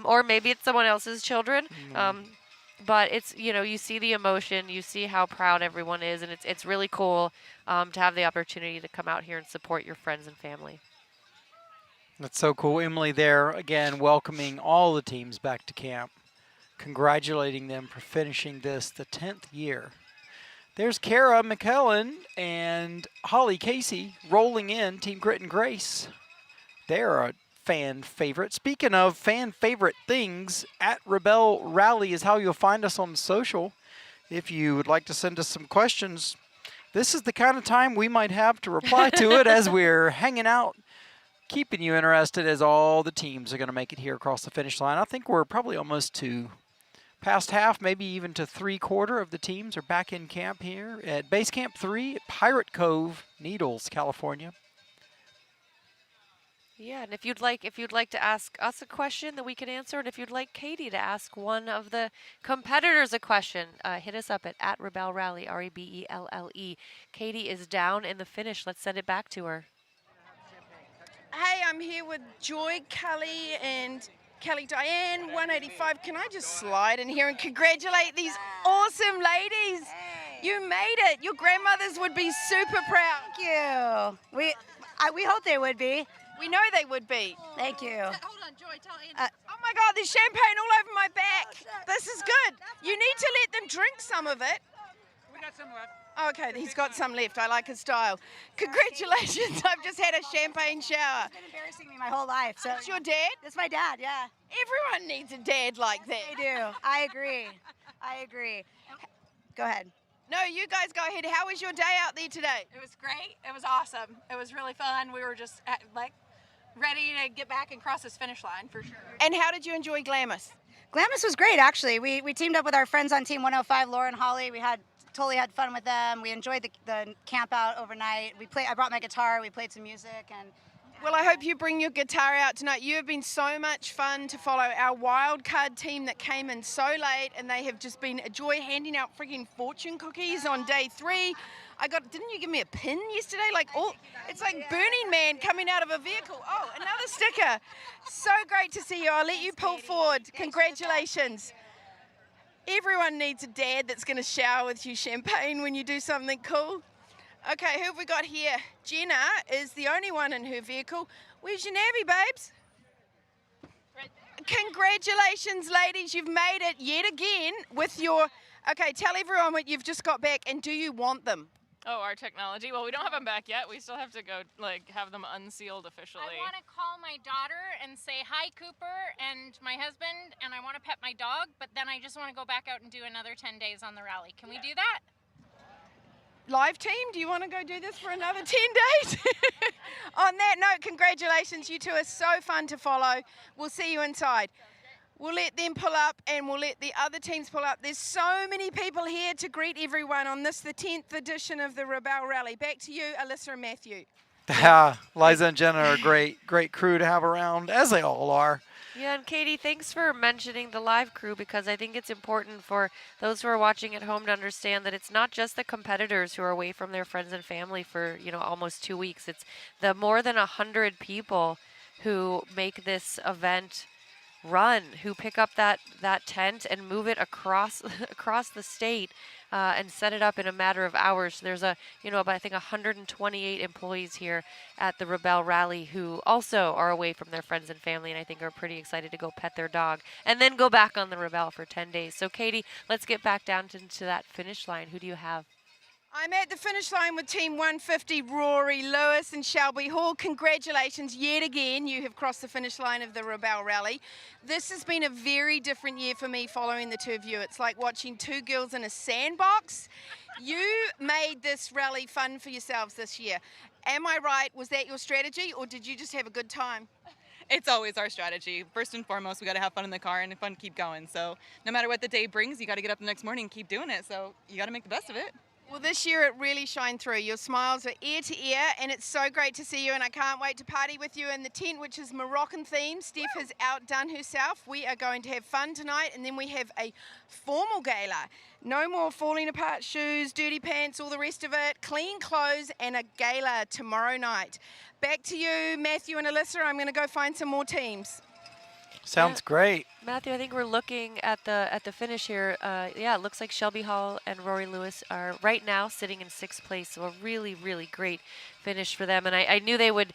Speaker 1: or maybe it's someone else's children. But it's, you see the emotion, you see how proud everyone is, and it's really cool to have the opportunity to come out here and support your friends and family.
Speaker 2: That's so cool. Emily there, again, welcoming all the teams back to camp, congratulating them for finishing this the 10th year. There's Kara McKellen and Holly Casey rolling in, Team Grit and Grace. They're a fan favorite. Speaking of fan favorite things, at Rebelle Rally is how you'll find us on social. If you would like to send us some questions, this is the kind of time we might have to reply to it as we're hanging out, keeping you interested as all the teams are going to make it here across the finish line. I think we're probably almost to past half, maybe even to 3/4 of the teams are back in camp here at Base Camp 3 at Pirate Cove, Needles, California.
Speaker 1: Yeah, and if you'd like to ask us a question that we can answer, and if you'd like Katie to ask one of the competitors a question, hit us up at Rebelle Rally, REBELLE. Katie is down in the finish. Let's send it back to her.
Speaker 3: Hey, I'm here with Joy, Kelly, and Kelly Diane, 185. Can I just slide in here and congratulate these awesome ladies? Hey. You made it. Your grandmothers would be super proud.
Speaker 4: Thank you. We hope they would be.
Speaker 3: We know they would be.
Speaker 4: Thank you.
Speaker 3: Hold on, Joy, tell Andy. Oh my God, there's champagne all over my back. This is good. You need to let them drink some of it.
Speaker 7: We got some left.
Speaker 3: Okay, he's got some left. I like his style. Congratulations. I've just had a champagne shower.
Speaker 4: It's been embarrassing me my whole life. So
Speaker 3: that's your dad?
Speaker 4: That's my dad, yeah.
Speaker 3: Everyone needs a dad like that.
Speaker 4: They do. I agree. Go ahead.
Speaker 3: No, you guys go ahead. How was your day out there today?
Speaker 20: It was great. It was awesome. It was really fun. We were just ready to get back and cross this finish line for sure.
Speaker 3: And how did you enjoy Glamis?
Speaker 4: Glamis was great, actually. We teamed up with our friends on Team 105, Laura and Holly. We totally had fun with them. We enjoyed the camp out overnight. I brought my guitar. We played some music.
Speaker 3: Well, I hope you bring your guitar out tonight. You have been so much fun to follow. Our wild card team that came in so late, and they have just been a joy handing out freaking fortune cookies on day 3. Didn't you give me a pin yesterday? It's like Burning Man coming out of a vehicle. Oh, another sticker. So great to see you. I'll let you pull forward. Congratulations. Everyone needs a dad that's going to shower with you champagne when you do something cool. Okay, who have we got here? Jenna is the only one in her vehicle. Where's your navvy, babes? Congratulations, ladies. You've made it yet again with your... Okay, tell everyone what you've just got back, and do you want them?
Speaker 8: Oh, our technology? Well, we don't have them back yet. We still have to go, have them unsealed officially.
Speaker 12: I want to call my daughter and say, hi, Cooper, and my husband, and I want to pet my dog, but then I just want to go back out and do another 10 days on the rally. Can we do that?
Speaker 3: Live team, do you want to go do this for another 10 days? On that note, congratulations. You two are so fun to follow. We'll see you inside. We'll let them pull up and we'll let the other teams pull up. There's so many people here to greet everyone on this, the 10th edition of the Rebelle Rally. Back to you, Alyssa and Matthew.
Speaker 2: Liza and Jenna are a great crew to have around, as they all are.
Speaker 1: Yeah, and Katie, thanks for mentioning the live crew, because I think it's important for those who are watching at home to understand that it's not just the competitors who are away from their friends and family for, almost 2 weeks. It's the more than 100 people who make this event run, who pick up that tent and move it across across the state and set it up in a matter of hours. There's about I think 128 employees here at the Rebelle Rally who also are away from their friends and family, and I think are pretty excited to go pet their dog and then go back on the Rebelle for 10 days. So Katie, let's get back down to that finish line. Who do you have?
Speaker 3: I'm at the finish line with Team 150, Rory Lewis and Shelby Hall. Congratulations yet again. You have crossed the finish line of the Rebelle Rally. This has been a very different year for me following the two of you. It's like watching two girls in a sandbox. You made this rally fun for yourselves this year. Am I right? Was that your strategy, or did you just have a good time?
Speaker 7: It's always our strategy. First and foremost, we got to have fun in the car and fun keep going. So no matter what the day brings, you got to get up the next morning and keep doing it. So you got to make the best of it.
Speaker 3: Well, this year it really shined through. Your smiles are ear to ear, and it's so great to see you, and I can't wait to party with you in the tent, which is Moroccan themed. Steph has outdone herself. We are going to have fun tonight, and then we have a formal gala. No more falling apart shoes, dirty pants, all the rest of it. Clean clothes and a gala tomorrow night. Back to you, Matthew and Alyssa. I'm going to go find some more teams.
Speaker 2: Sounds great.
Speaker 1: Matthew, I think we're looking at the finish here. Yeah, it looks like Shelby Hall and Rory Lewis are right now sitting in 6th place. So a really, really great finish for them. And I knew they would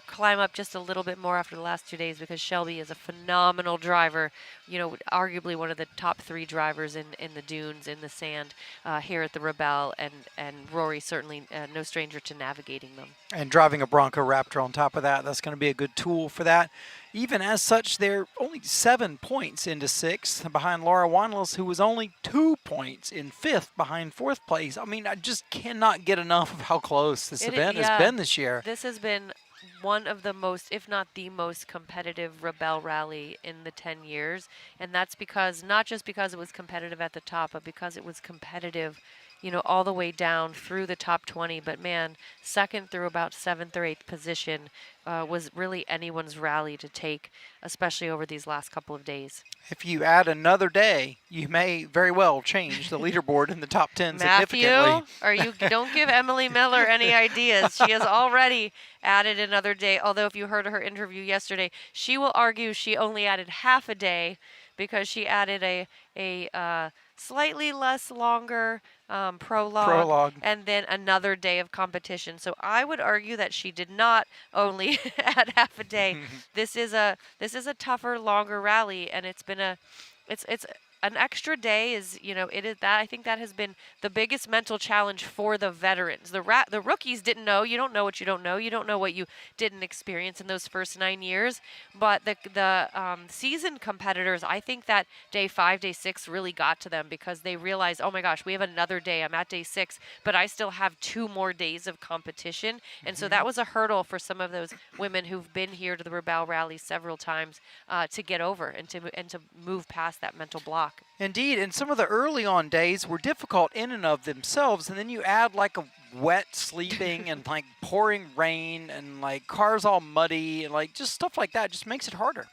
Speaker 1: climb up just a little bit more after the last 2 days, because Shelby is a phenomenal driver. You know, arguably one of the top 3 drivers in the dunes, in the sand here at the Rebelle, and Rory certainly no stranger to navigating them.
Speaker 2: And driving a Bronco Raptor on top of that, that's going to be a good tool for that. Even as such, they're only 7 points into 6th behind Laura Wanless, who was only 2 points in 5th behind 4th place. I mean, I just cannot get enough of how close this event has been this year.
Speaker 1: This has been one of the most, if not the most competitive Rebelle Rally in the 10 years. And that's because, not just because it was competitive at the top, but because it was competitive, you know, all the way down through the top 20. But man, 2nd through about 7th or 8th position was really anyone's rally to take, especially over these last couple of days.
Speaker 2: If you add another day, you may very well change the leaderboard in the top 10 significantly.
Speaker 1: Matthew, don't give Emily Miller any ideas. She has already added another day, although if you heard her interview yesterday, she will argue she only added half a day because she added a slightly less longer prologue and then another day of competition. So I would argue that she did not only add half a day. This is a tougher, longer rally, and it's an extra day is, you know, it is that I think that has been the biggest mental challenge for the veterans. The rookies didn't know. You don't know what you don't know. You don't know what you didn't experience in those first 9 years. But the seasoned competitors, I think that day 5, day 6 really got to them, because they realized, oh my gosh, we have another day. I'm at day 6, but I still have 2 more days of competition. And so that was a hurdle for some of those women who've been here to the Rebelle Rally several times to get over and to move past that mental block.
Speaker 2: Indeed, and some of the early on days were difficult in and of themselves, and then you add like a wet sleeping and like pouring rain and like cars all muddy and like just stuff like that just makes it harder,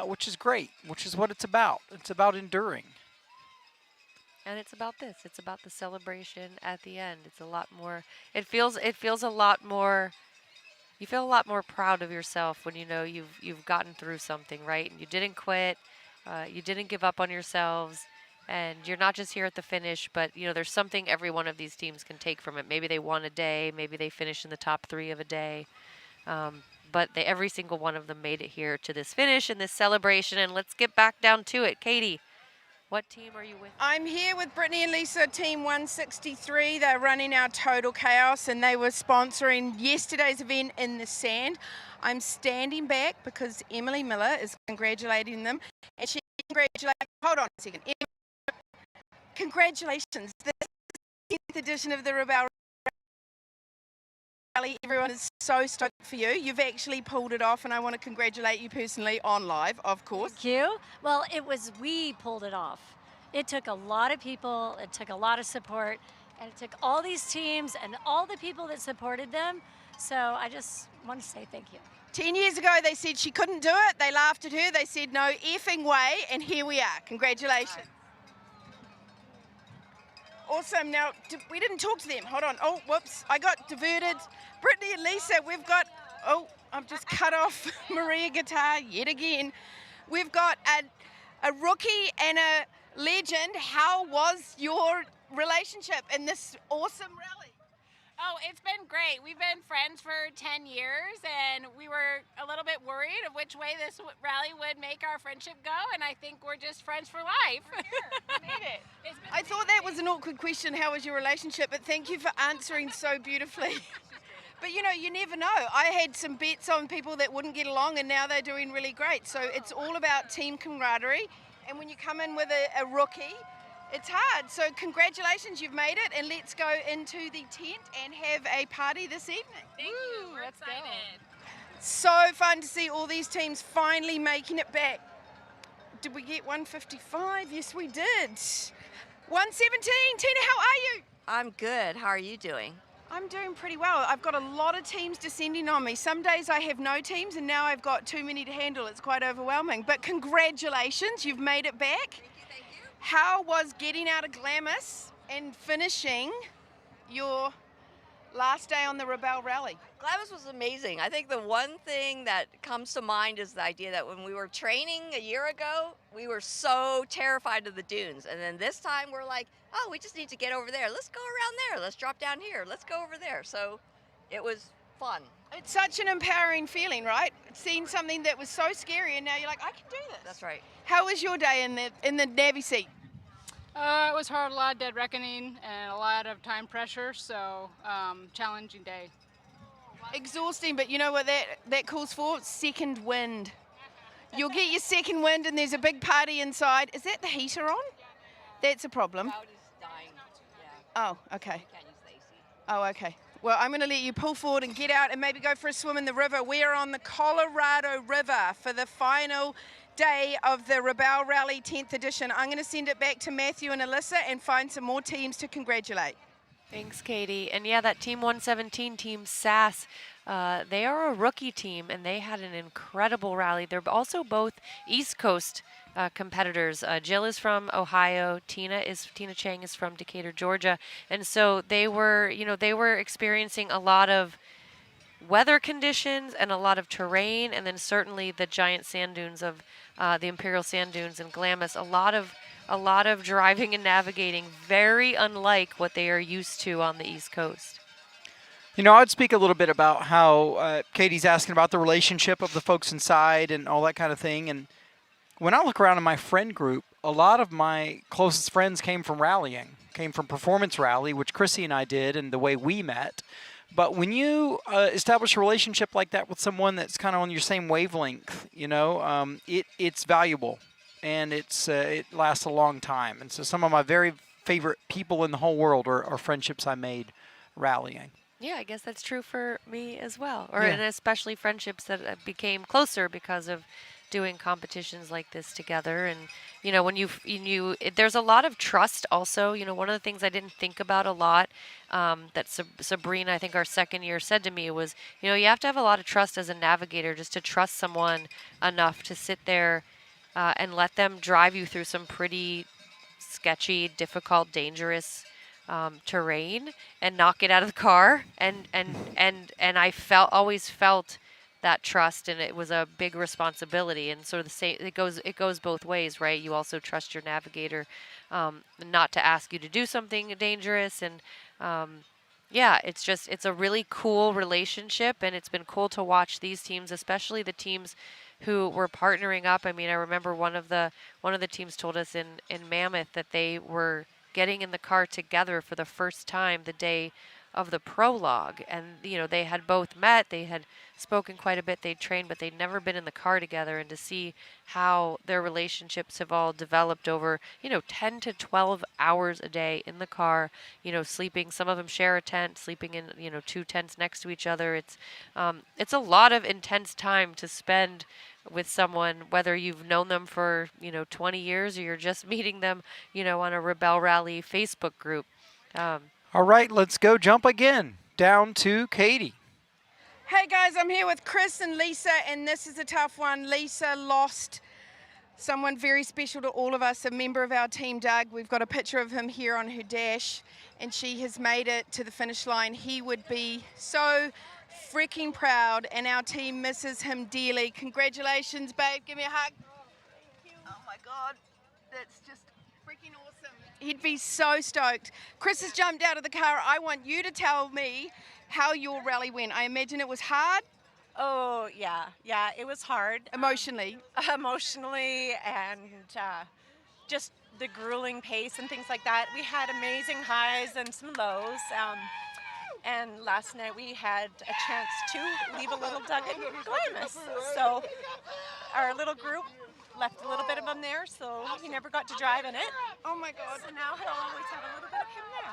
Speaker 2: which is great, which is what it's about. It's about enduring.
Speaker 1: And it's about this. It's about the celebration at the end. It's a lot more, it feels a lot more, you feel a lot more proud of yourself when you know you've gotten through something, right? And you didn't quit. You didn't give up on yourselves, and you're not just here at the finish, but you know there's something every one of these teams can take from it. Maybe they won a day, maybe they finished in the top 3 of a day, but every single one of them made it here to this finish and this celebration. And let's get back down to it. Katie, what team are you with?
Speaker 3: I'm here with Brittany and Lisa, Team 163. They're running our Total Chaos, and they were sponsoring yesterday's event in the sand. I'm standing back because Emily Miller is congratulating them, and she congratulates. Hold on a second. Congratulations! This is the 10th edition of the Rebelle Rally. Everyone is so stoked for you. You've actually pulled it off, and I want to congratulate you personally on live, of course.
Speaker 13: Thank you. Well, we pulled it off. It took a lot of people. It took a lot of support, and it took all these teams and all the people that supported them. So I just want to say thank you.
Speaker 3: 10 years ago, they said she couldn't do it. They laughed at her. They said, no effing way, and here we are. Congratulations. Awesome. Now, we didn't talk to them. Hold on. Oh, whoops. I got diverted. Brittany and Lisa, we've got... Oh, I've just cut off Maria guitar yet again. We've got a rookie and a legend. How was your relationship in this awesome rally?
Speaker 12: Oh, it's been great. We've been friends for 10 years, and we were a little bit worried of which way this rally would make our friendship go, and I think we're just friends for life.
Speaker 3: We made it. I thought that was an awkward question, how was your relationship, but thank you for answering so beautifully. But you know, you never know. I had some bets on people that wouldn't get along, and now they're doing really great. So it's all about team camaraderie, and when you come in with a rookie, it's hard. So congratulations, you've made it, and let's go into the tent and have a party this evening.
Speaker 12: Thank you. We're excited.
Speaker 3: So fun to see all these teams finally making it back. Did we get 155? Yes, we did. 117. Tina, how are you?
Speaker 6: I'm good. How are you doing?
Speaker 3: I'm doing pretty well. I've got a lot of teams descending on me. Some days I have no teams, and now I've got too many to handle. It's quite overwhelming. But congratulations, you've made it back. How was getting out of Glamis and finishing your last day on the Rebelle Rally?
Speaker 6: Glamis was amazing. I think the one thing that comes to mind is the idea that when we were training a year ago, we were so terrified of the dunes. And then this time we're like, oh, we just need to get over there. Let's go around there. Let's drop down here. Let's go over there. So it was fun.
Speaker 3: It's such an empowering feeling, right? Seeing something that was so scary, and now you're like, I can do this.
Speaker 6: That's right.
Speaker 3: How was your day in the Navy seat?
Speaker 14: It was hard, a lot of dead reckoning and a lot of time pressure, so challenging day.
Speaker 3: Exhausting, but you know what that calls for? Second wind. You'll get your second wind, and there's a big party inside. Is that the heater on? That's a problem. Oh, okay. Oh, okay. Well, I'm going to let you pull forward and get out and maybe go for a swim in the river. We are on the Colorado River for the final day of the Rebelle Rally 10th edition. I'm going to send it back to Matthew and Alyssa and find some more teams to congratulate.
Speaker 1: Thanks, Katie. And yeah, that Team 117, Team SAS, they are a rookie team, and they had an incredible rally. They're also both East Coast competitors. Jill is from Ohio. Tina Chang is from Decatur, Georgia. And so they were experiencing a lot of weather conditions and a lot of terrain, and then certainly the giant sand dunes of the Imperial Sand Dunes in Glamis. A lot of driving and navigating, very unlike what they are used to on the East Coast.
Speaker 2: You know, I'd speak a little bit about how Katie's asking about the relationship of the folks inside and all that kind of thing. And when I look around in my friend group, a lot of my closest friends came from rallying, came from Performance Rally, which Chrissy and I did, and the way we met. But when you establish a relationship like that with someone that's kind of on your same wavelength, you know, it's valuable, and it lasts a long time. And so some of my very favorite people in the whole world are friendships I made rallying.
Speaker 1: Yeah, I guess that's true for me as well, and especially friendships that became closer because of doing competitions like this together. And you know, when there's a lot of trust also. You know, one of the things I didn't think about a lot that Sabrina, I think our second year, said to me was, you know, you have to have a lot of trust as a navigator, just to trust someone enough to sit there and let them drive you through some pretty sketchy, difficult, dangerous terrain and not get out of the car. And I always felt that trust, and it was a big responsibility. And sort of the same, it goes both ways, right? You also trust your navigator not to ask you to do something dangerous. And yeah, it's a really cool relationship, and it's been cool to watch these teams, especially the teams who were partnering up. I mean, I remember one of the teams told us in Mammoth that they were getting in the car together for the first time the day of the prologue, and you know, they had both met, they had spoken quite a bit, they'd trained, but they'd never been in the car together. And to see how their relationships have all developed over, you know, 10 to 12 hours a day in the car, you know, sleeping, some of them share a tent, sleeping in, you know, 2 tents next to each other. It's a lot of intense time to spend with someone, whether you've known them for, you know, 20 years or you're just meeting them, you know, on a Rebelle Rally Facebook group.
Speaker 2: All right, let's go jump again down to Katie.
Speaker 3: Hey guys, I'm here with Chris and Lisa, and this is a tough one. Lisa lost someone very special to all of us, a member of our team, Doug. We've got a picture of him here on her dash, and she has made it to the finish line. He would be so freaking proud, and our team misses him dearly. Congratulations, babe. Give me a hug. Oh my God, that's just freaking awesome. He'd be so stoked. Chris has jumped out of the car. I want you to tell me how your rally went. I imagine it was hard.
Speaker 10: Oh, yeah, it was hard.
Speaker 3: Emotionally.
Speaker 10: Emotionally, and just the grueling pace and things like that. We had amazing highs and some lows. And last night we had a chance to leave a little Doug and Glamis. So our little group left a little bit of him there, so he never got to drive in it.
Speaker 3: Oh my God.
Speaker 10: So now he'll always have a little bit of him there.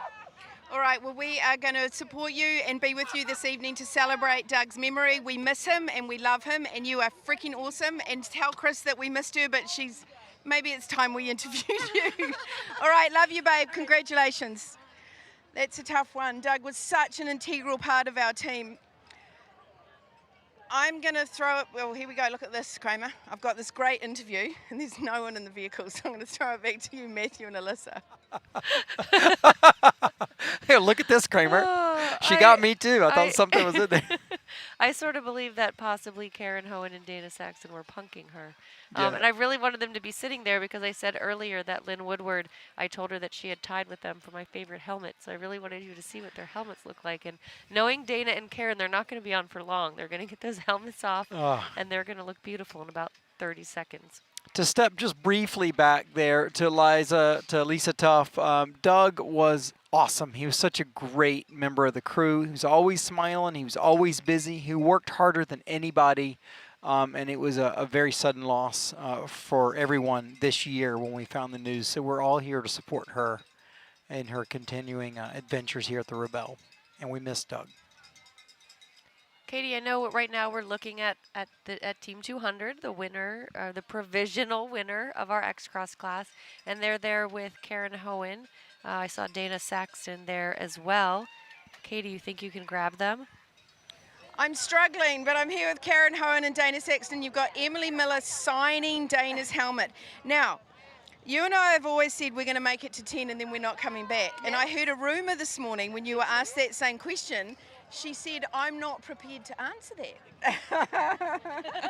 Speaker 3: All right, well, we are going to support you and be with you this evening to celebrate Doug's memory. We miss him and we love him, and you are freaking awesome. And tell Chris that we missed her, but maybe it's time we interviewed you. All right, love you, babe. Congratulations. That's a tough one. Doug was such an integral part of our team. I'm going to throw it, well, here we go. Look at this, Kramer. I've got this great interview, and there's no one in the vehicle, so I'm going to throw it back to you, Matthew and Alyssa.
Speaker 2: Hey, look at this, Kramer. She got me too. I thought something was in there.
Speaker 1: I sort of believe that possibly Karen Hohen and Dana Saxon were punking her.
Speaker 2: Yeah.
Speaker 1: And I really wanted them to be sitting there because I said earlier that Lynn Woodward, I told her that she had tied with them for my favorite helmet. So I really wanted you to see what their helmets look like. And knowing Dana and Karen, they're not going to be on for long. They're going to get those helmets off, and they're going to look beautiful in about 30 seconds.
Speaker 2: To step just briefly back there to Lisa Tuff, Doug was awesome. He was such a great member of the crew. He was always smiling. He was always busy. He worked harder than anybody. And it was a very sudden loss for everyone this year when we found the news. So we're all here to support her in her continuing adventures here at the Rebelle. And we miss Doug.
Speaker 1: Katie, I know right now we're looking at Team 200, the winner, the provisional winner of our X-Cross class, and they're there with Karen Hohen. I saw Dana Saxton there as well. Katie, you think you can grab them?
Speaker 3: I'm struggling, but I'm here with Karen Hohen and Dana Saxton. You've got Emily Miller signing Dana's helmet. Now, you and I have always said we're going to make it to 10 and then we're not coming back. Yep. And I heard a rumour this morning when you were asked that same question. She said, I'm not prepared to answer that.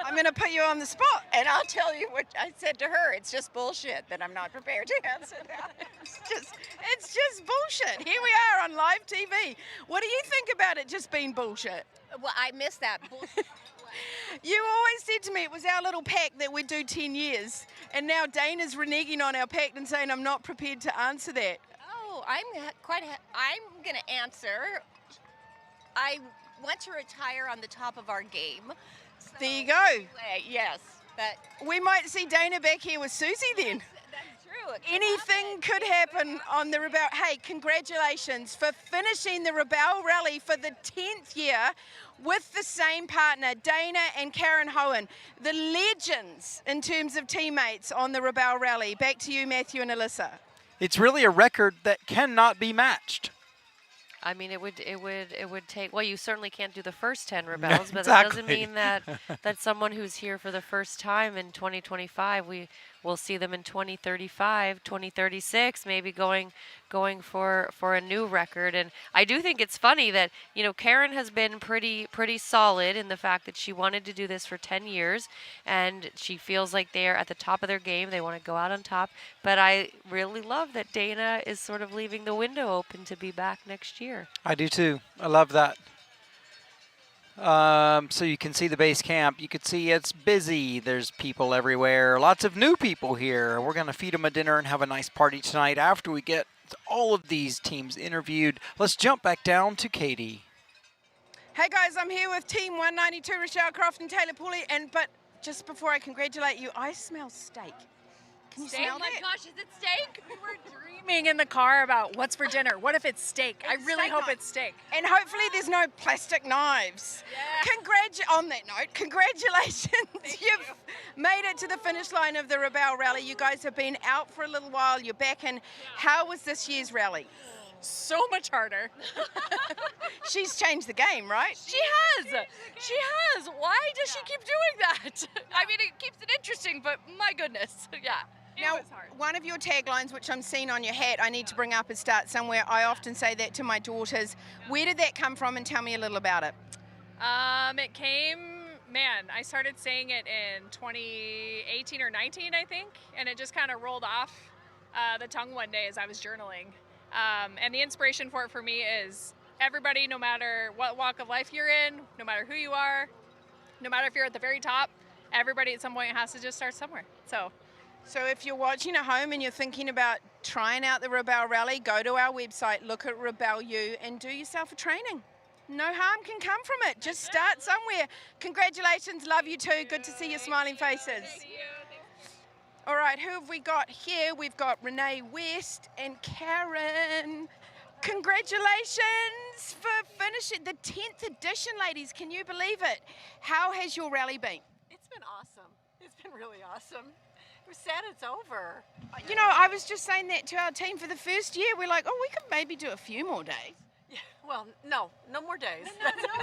Speaker 3: I'm going to put you on the spot.
Speaker 9: And I'll tell you what I said to her. It's just bullshit that I'm not prepared to answer that.
Speaker 3: It's just bullshit. Here we are on live TV. What do you think about it just being bullshit?
Speaker 9: Well, I missed that bullshit.
Speaker 3: You always said to me it was our little pact that we'd do 10 years. And now Dana's reneging on our pact and saying I'm not prepared to answer that.
Speaker 9: Oh, I'm going to answer. I want to retire on the top of our game. So
Speaker 3: there you go.
Speaker 9: Yes. But
Speaker 3: we might see Dana back here with Susie then.
Speaker 9: That's true.
Speaker 3: Anything could happen on the Rebelle. Hey, congratulations for finishing the Rebelle Rally for the 10th year with the same partner, Dana and Karen Hohen, the legends in terms of teammates on the Rebelle Rally. Back to you, Matthew and Alyssa.
Speaker 2: It's really a record that cannot be matched.
Speaker 1: I mean, it would take. Well, you certainly can't do the first 10 Rebelles, but
Speaker 2: Exactly.
Speaker 1: that doesn't mean that someone who's here for the first time in 2025, we'll see them in 2035, 2036, maybe going for a new record. And I do think it's funny that Karen has been pretty solid in the fact that she wanted to do this for 10 years, and she feels like they're at the top of their game. They want to go out on top. But I really love that Dana is sort of leaving the window open to be back next year.
Speaker 2: I do too. I love that. So you can see the base camp. You can see it's busy. There's people everywhere. Lots of new people here. We're going to feed them a dinner and have a nice party tonight after we get all of these teams interviewed. Let's jump back down to Katie.
Speaker 3: Hey guys, I'm here with Team 192, Rochelle Croft and Taylor Pooley. But just before I congratulate you, I smell steak. Can you smell that?
Speaker 11: Oh my gosh, is it steak? We were dreaming in the car about what's for dinner. What if it's steak? I really hope it's steak.
Speaker 3: And hopefully there's no plastic knives. Yeah. On that note, congratulations. You've made it to the finish line of the Rebelle Rally. You guys have been out for a little while. You're back in. How was this year's rally?
Speaker 11: So much harder.
Speaker 3: She's changed the game, right?
Speaker 11: She has. She has. Why does she keep doing that? I mean, it keeps it interesting, but my goodness. Yeah.
Speaker 3: Now, one of your taglines, which I'm seeing on your hat, I need to bring up is start somewhere. I often say that to my daughters. Where did that come from, and tell me a little about it?
Speaker 8: It came, man, I started saying it in 2018 or 19, I think, and it just kind of rolled off the tongue one day as I was journaling. And the inspiration for it for me is everybody, no matter what walk of life you're in, no matter who you are, no matter if you're at the very top, everybody at some point has to just start somewhere.
Speaker 3: So if you're watching at home and you're thinking about trying out the Rebelle Rally, go to our website, look at Rebelle U, and do yourself a training. No harm can come from it. Just start somewhere. Congratulations. Love you too. Good to see your smiling faces. All right, who have we got here? We've got Renee West and Karen. Congratulations for finishing the 10th edition, ladies. Can you believe it? How has your rally been?
Speaker 10: It's been awesome. It's been really awesome. We're sad it's over.
Speaker 3: You know, I was just saying that to our team for the first year. We're like, oh, we could maybe do a few more days.
Speaker 10: Yeah, well, no more days.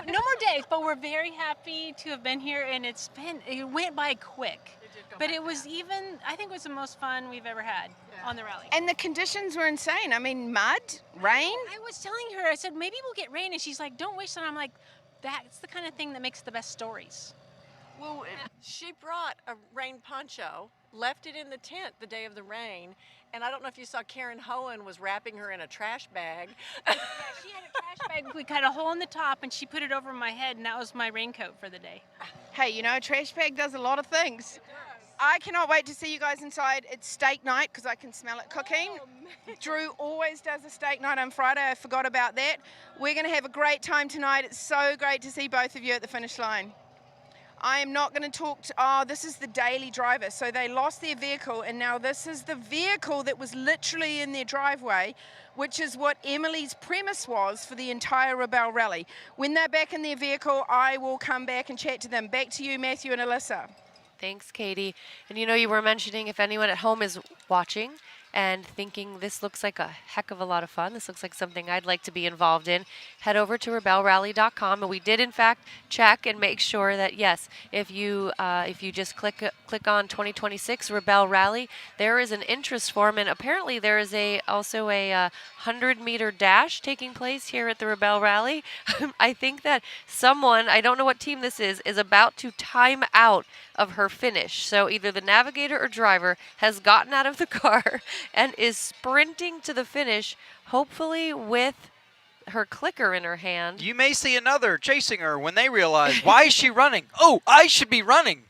Speaker 14: No more days, but we're very happy to have been here, and it went by quick. But it was I think it was the most fun we've ever had on the rally.
Speaker 3: And the conditions were insane. I mean, mud, rain.
Speaker 14: I was telling her, I said, maybe we'll get rain, and she's like, don't wish that. I'm like, that's the kind of thing that makes the best stories.
Speaker 10: Well, she brought a rain poncho, left it in the tent the day of the rain, and I don't know if you saw Karen Hohen was wrapping her in a trash bag.
Speaker 14: Yeah, she had a trash bag. We cut a hole in the top, and she put it over my head, and that was my raincoat for the day.
Speaker 3: Hey, you know, a trash bag does a lot of things. I cannot wait to see you guys inside. It's steak night because I can smell it cooking. Drew always does a steak night on Friday. I forgot about that. We're going to have a great time tonight. It's so great to see both of you at the finish line. I am not going to talk to, this is the daily driver. So they lost their vehicle, and now this is the vehicle that was literally in their driveway, which is what Emily's premise was for the entire Rebelle Rally. When they're back in their vehicle, I will come back and chat to them. Back to you, Matthew and Alyssa.
Speaker 1: Thanks, Katie. And you know, you were mentioning if anyone at home is watching and thinking this looks like a heck of a lot of fun, this looks like something I'd like to be involved in, head over to rebellerally.com. And we did in fact check and make sure that yes, if you just click on 2026 Rebelle Rally, there is an interest form, and apparently there is also a 100-meter dash taking place here at the Rebelle Rally. I think that someone, I don't know what team this is about to time out of her finish. So either the navigator or driver has gotten out of the car and is sprinting to the finish, hopefully with her clicker in her hand.
Speaker 2: You may see another chasing her when they realize, why is she running? Oh, I should be running.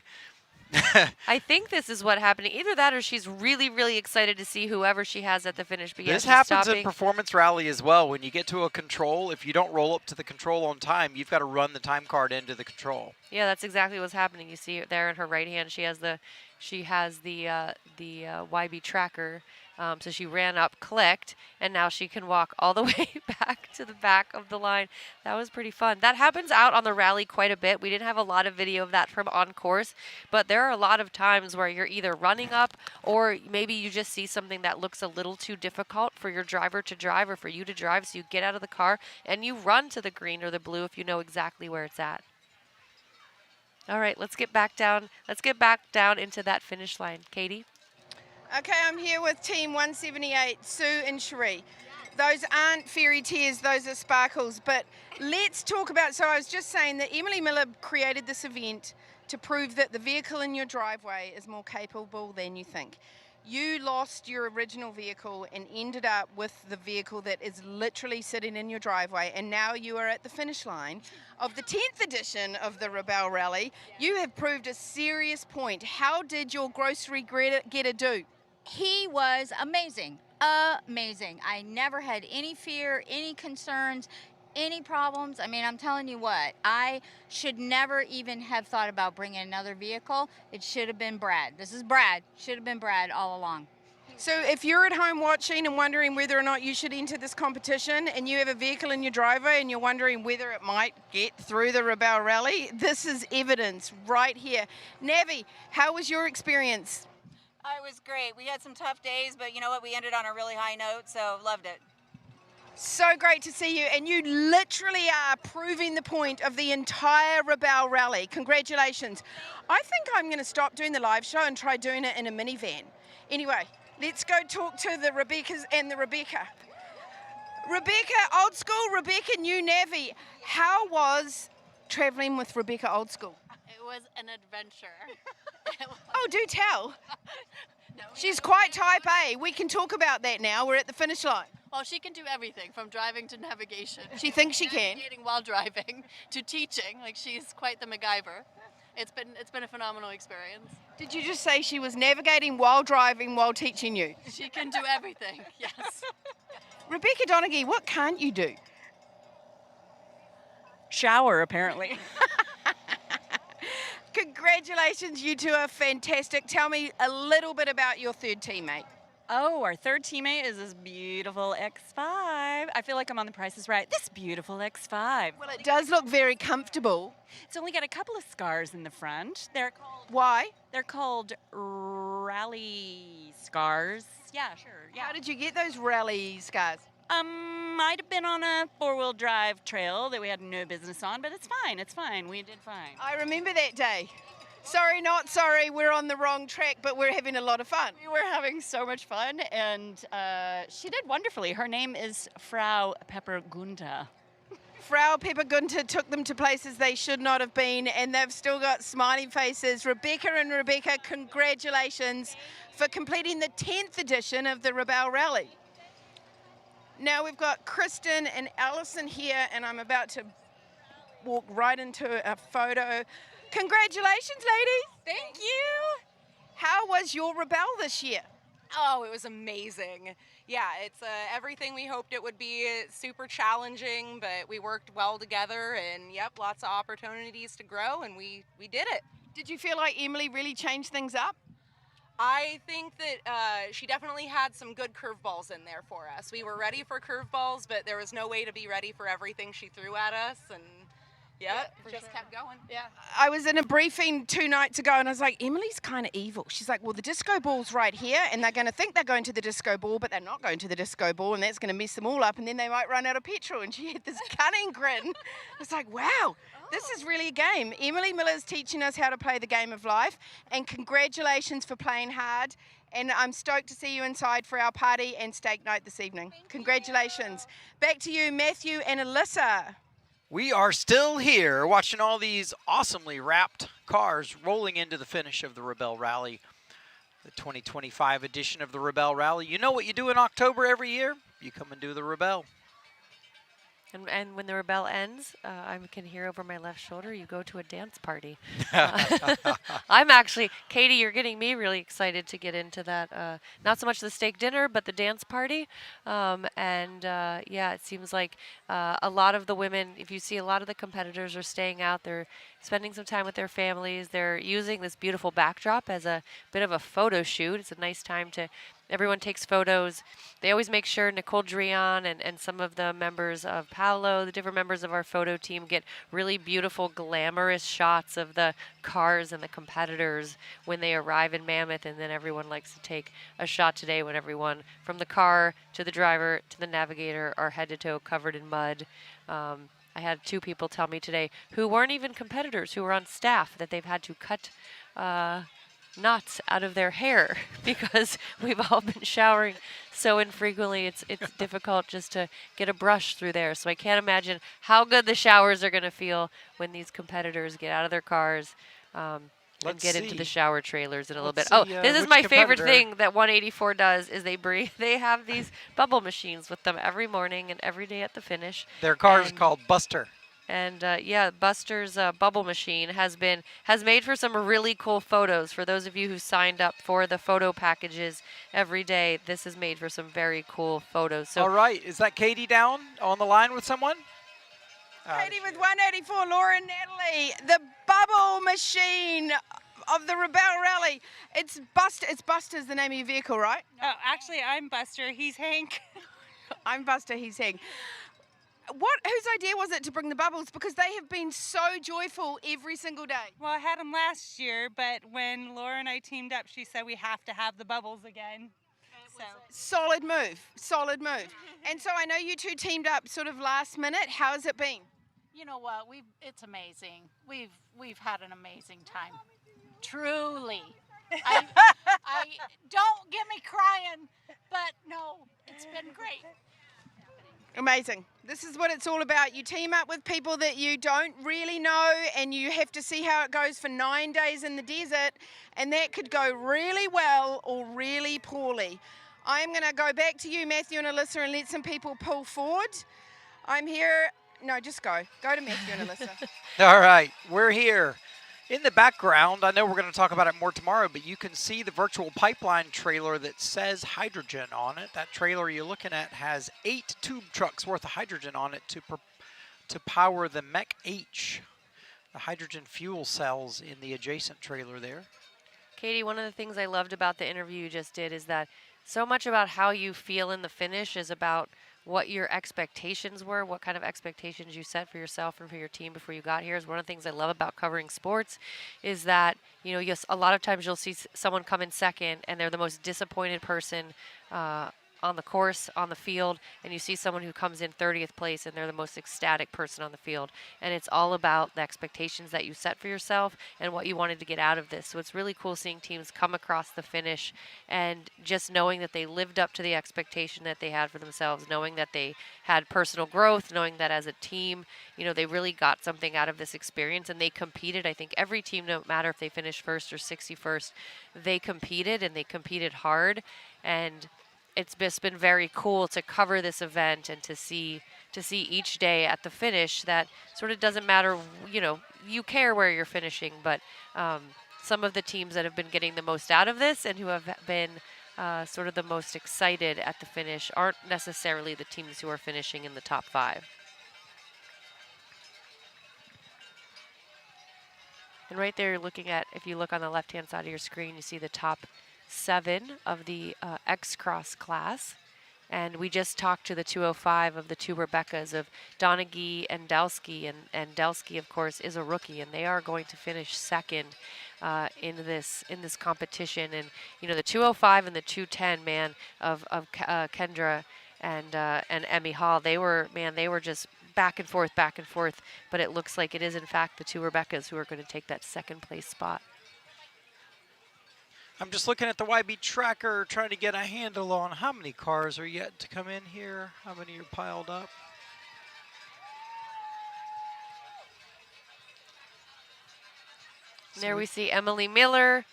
Speaker 1: I think this is what happened. Either that or she's really, really excited to see whoever she has at the finish. But
Speaker 2: This happens in performance rally as well. When you get to a control, if you don't roll up to the control on time, you've got to run the time card into the control.
Speaker 1: Yeah, that's exactly what's happening. You see it there in her right hand. She has the YB tracker. So she ran up, clicked, and now she can walk all the way back to the back of the line. That was pretty fun. That happens out on the rally quite a bit. We didn't have a lot of video of that from on course, but there are a lot of times where you're either running up or maybe you just see something that looks a little too difficult for your driver to drive or for you to drive, so you get out of the car and you run to the green or the blue if you know exactly where it's at. All right, let's get back down. Let's get back down into that finish line. Katie?
Speaker 3: Okay, I'm here with Team 178, Sue and Cherie. Those aren't fairy tears, those are sparkles. But let's talk about, so I was just saying that Emily Miller created this event to prove that the vehicle in your driveway is more capable than you think. You lost your original vehicle and ended up with the vehicle that is literally sitting in your driveway, and now you are at the finish line of the 10th edition of the Rebelle Rally. You have proved a serious point. How did your grocery getter do?
Speaker 15: He was amazing, amazing. I never had any fear, any concerns, any problems. I mean, I'm telling you what, I should never even have thought about bringing another vehicle. It should have been Brad. This is Brad. Should have been Brad all along.
Speaker 3: So if you're at home watching and wondering whether or not you should enter this competition, and you have a vehicle in your driveway and you're wondering whether it might get through the Rebelle Rally, this is evidence right here. Navi, how was your experience?
Speaker 16: It was great. We had some tough days, but you know what? We ended on a really high note, so loved it.
Speaker 3: So great to see you, and you literally are proving the point of the entire Rebelle Rally. Congratulations. I think I'm going to stop doing the live show and try doing it in a minivan. Anyway, let's go talk to the Rebeccas and the Rebecca. Rebecca, old school Rebecca, new Navi. How was traveling with Rebecca Old School?
Speaker 17: It was an adventure.
Speaker 3: Oh, do tell. She's quite type A. We can talk about that now. We're at the finish line.
Speaker 17: Well, she can do everything from driving to navigation.
Speaker 3: She thinks she can.
Speaker 17: Navigating while driving to teaching. Like, she's quite the MacGyver. It's been a phenomenal experience.
Speaker 3: Did you just say she was navigating while driving while teaching you?
Speaker 17: She can do everything, yes.
Speaker 3: Rebecca Donaghy, what can't you do?
Speaker 19: Shower, apparently.
Speaker 3: Congratulations, you two are fantastic. Tell me a little bit about your third teammate.
Speaker 19: Oh, our third teammate is this beautiful X5. I feel like I'm on The Price is Right. This beautiful X5.
Speaker 3: Well, it does look very comfortable.
Speaker 19: It's only got a couple of scars in the front. They're called...
Speaker 3: Why?
Speaker 19: They're called rally scars. Yeah, sure. Yeah.
Speaker 3: How did you get those rally scars?
Speaker 19: Might have been on a four-wheel drive trail that we had no business on, but it's fine. It's fine. We did fine.
Speaker 3: I remember that day. Sorry, not sorry, we're on the wrong track, but we're having a lot of fun.
Speaker 19: We were having so much fun, and she did wonderfully. Her name is Frau Peppergunta.
Speaker 3: Frau Peppergunta took them to places they should not have been, and they've still got smiling faces. Rebecca and Rebecca, congratulations for completing the 10th edition of the Rebelle Rally. Now we've got Kristen and Alison here, and I'm about to walk right into a photo. Congratulations, ladies.
Speaker 20: Thank you.
Speaker 3: How was your Rebelle this year?
Speaker 20: Oh, it was amazing. Yeah, it's everything we hoped it would be. Super challenging, but we worked well together, and yep, lots of opportunities to grow, and we did it.
Speaker 3: Did you feel like Emily really changed things up?
Speaker 20: I think that she definitely had some good curveballs in there for us. We were ready for curveballs, but there was no way to be ready for everything she threw at us, and yeah, just kept going. Yeah.
Speaker 3: I was in a briefing 2 nights ago, and I was like, Emily's kind of evil. She's like, well, the disco ball's right here, and they're going to think they're going to the disco ball, but they're not going to the disco ball, and that's going to mess them all up, and then they might run out of petrol. And she had this cunning grin. I was like, wow, this is really a game. Emily Miller's teaching us how to play the game of life, and congratulations for playing hard. And I'm stoked to see you inside for our party and steak night this evening. Congratulations. Back to you, Matthew and Alyssa.
Speaker 2: We are still here watching all these awesomely wrapped cars rolling into the finish of the Rebelle Rally, the 2025 edition of the Rebelle Rally. You know what you do in October every year? You come and do the Rebelle.
Speaker 1: And when the Rebelle ends, I can hear over my left shoulder, you go to a dance party. I'm actually, Katie, you're getting me really excited to get into that. Not so much the steak dinner, but the dance party. Yeah, it seems like a lot of the women, if you see a lot of the competitors are staying out, they're spending some time with their families. They're using this beautiful backdrop as a bit of a photo shoot. It's a nice time to everyone takes photos. They always make sure Nicole Drian and some of the members of Paolo, the different members of our photo team, get really beautiful, glamorous shots of the cars and the competitors when they arrive in Mammoth. And then everyone likes to take a shot today when everyone from the car to the driver to the navigator are head to toe covered in mud. I had 2 people tell me today who weren't even competitors, who were on staff, that they've had to cut knots out of their hair because we've all been showering so infrequently. It's difficult just to get a brush through there. So I can't imagine how good the showers are going to feel when these competitors get out of their cars and get into the shower trailers in a little bit. Oh, this is my favorite thing that 184 does is they have these bubble machines with them every morning and every day at the finish.
Speaker 2: Their car is called Buster.
Speaker 1: And yeah, Buster's bubble machine has made for some really cool photos. For those of you who signed up for the photo packages every day, this is made for some very cool photos. So
Speaker 2: all right, is that Katie down on the line with someone?
Speaker 3: Katie with 184, Laura and Natalie, the bubble machine of the Rebelle Rally. It's Buster. It's Buster's the name of your vehicle, right?
Speaker 14: Oh, actually, I'm Buster. He's Hank.
Speaker 3: I'm Buster. He's Hank. Whose idea was it to bring the bubbles? Because they have been so joyful every single day.
Speaker 14: Well, I had them last year, but when Laura and I teamed up, she said we have to have the bubbles again. So
Speaker 3: solid move, solid move. And so I know you two teamed up sort of last minute. How's it been?
Speaker 12: You know what? It's amazing. We've had an amazing time. Truly. I don't get me crying, but no, it's been great.
Speaker 3: Amazing. This is what it's all about. You team up with people that you don't really know, and you have to see how it goes for 9 days in the desert, and that could go really well or really poorly. I'm going to go back to you, Matthew and Alyssa, and let some people pull forward. I'm here. No, just go. Go to Matthew and Alyssa.
Speaker 2: All right, we're here. In the background, I know we're going to talk about it more tomorrow, but you can see the virtual pipeline trailer that says hydrogen on it. That trailer you're looking at has 8 tube trucks worth of hydrogen on it to power the Mech H, the hydrogen fuel cells in the adjacent trailer there.
Speaker 1: Katie, one of the things I loved about the interview you just did is that so much about how you feel in the finish is about what your expectations were, what kind of expectations you set for yourself and for your team before you got here. Is one of the things I love about covering sports is that, you know, yes, a lot of times you'll see someone come in second and they're the most disappointed person on the course, on the field, and you see someone who comes in 30th place and they're the most ecstatic person on the field. And it's all about the expectations that you set for yourself and what you wanted to get out of this. So it's really cool seeing teams come across the finish and just knowing that they lived up to the expectation that they had for themselves, knowing that they had personal growth, knowing that as a team, you know, they really got something out of this experience and they competed. I think every team, no matter if they finished first or 61st, they competed and they competed hard. And it's just been very cool to cover this event and to see each day at the finish that sort of doesn't matter, you know, you care where you're finishing, but some of the teams that have been getting the most out of this and who have been sort of the most excited at the finish aren't necessarily the teams who are finishing in the top 5. And right there, you're looking at, if you look on the left-hand side of your screen, you see the top 7 of the X-Cross class. And we just talked to the 205 of the 2 Rebeccas of Donaghy and Delsky. And Delsky, of course, is a rookie, and they are going to finish second in this competition. And, you know, the 205 and the 210, man, of Kendra and Emmy Hall, they were just back and forth. But it looks like it is, in fact, the 2 Rebeccas who are going to take that second place spot.
Speaker 2: I'm just looking at the YB tracker, trying to get a handle on how many cars are yet to come in here, how many are piled up.
Speaker 1: There we see Emily Miller.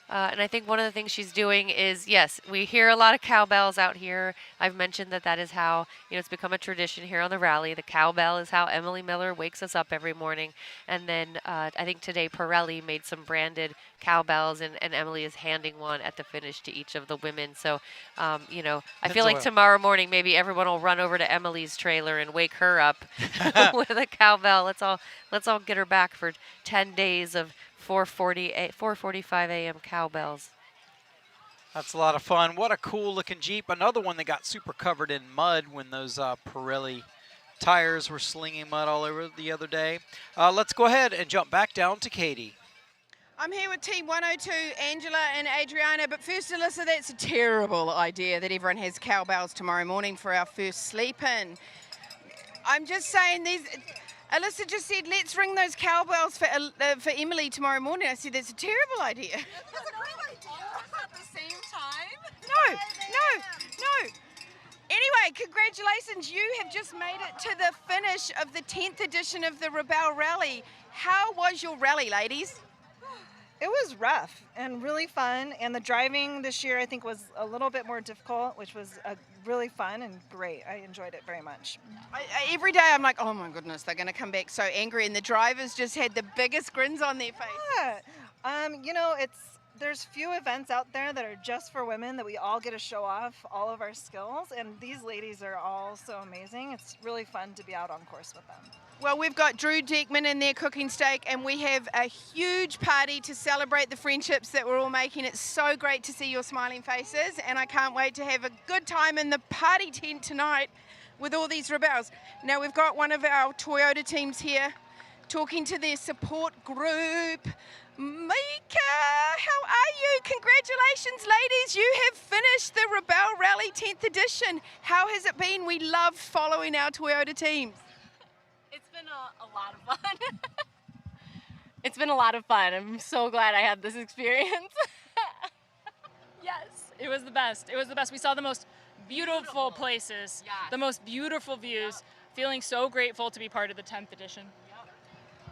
Speaker 1: And I think one of the things she's doing is, yes, we hear a lot of cowbells out here. I've mentioned that is how, you know, it's become a tradition here on the rally. The cowbell is how Emily Miller wakes us up every morning. And then I think today Pirelli made some branded cowbells, and Emily is handing one at the finish to each of the women. So, you know, I feel like tomorrow morning maybe everyone will run over to Emily's trailer and wake her up with a cowbell. Let's all get her back for 10 days of 4:45 a.m. cowbells.
Speaker 2: That's a lot of fun. What a cool looking Jeep. Another one that got super covered in mud when those Pirelli tires were slinging mud all over the other day. Let's go ahead and jump back down to Katie.
Speaker 3: I'm here with Team 102, Angela and Adriana, but first, Alyssa, that's a terrible idea that everyone has cowbells tomorrow morning for our first sleep-in. I'm just saying these... Alyssa just said, let's ring those cowbells for Emily tomorrow morning. I said, that's a terrible idea.
Speaker 20: That's a great idea. At the same time?
Speaker 3: No. Anyway, congratulations. You have just made it to the finish of the 10th edition of the Rebelle Rally. How was your rally, ladies?
Speaker 5: It was rough and really fun, and the driving this year I think was a little bit more difficult, which was really fun and great. I enjoyed it very much.
Speaker 3: Every day I'm like, oh my goodness, they're going to come back so angry, and the drivers just had the biggest grins on their faces.
Speaker 5: Yeah. You know, there's few events out there that are just for women that we all get to show off all of our skills, and these ladies are all so amazing. It's really fun to be out on course with them.
Speaker 3: Well, we've got Drew Diekman in there cooking steak, and we have a huge party to celebrate the friendships that we're all making. It's so great to see your smiling faces, and I can't wait to have a good time in the party tent tonight with all these Rebelles. Now, we've got one of our Toyota teams here talking to their support group. Mika, how are you? Congratulations, ladies. You have finished the Rebelle Rally 10th edition. How has it been? We love following our Toyota teams.
Speaker 18: It's been a lot of fun. It's been a lot of fun. I'm so glad I had this experience. Yes, it was the best. It was the best. We saw the most
Speaker 21: beautiful places, the most beautiful views. Feeling so grateful to be part of the 10th edition.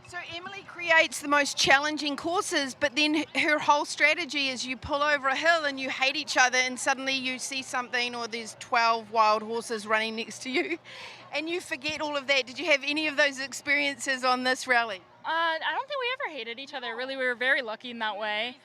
Speaker 3: So Emily creates the most challenging courses, but then her whole strategy is you pull over a hill and you hate each other and suddenly you see something or there's 12 wild horses running next to you and you forget all of that. Did you have any of those experiences on this rally?
Speaker 21: I don't think we ever hated each other. Really, we were very lucky in that way.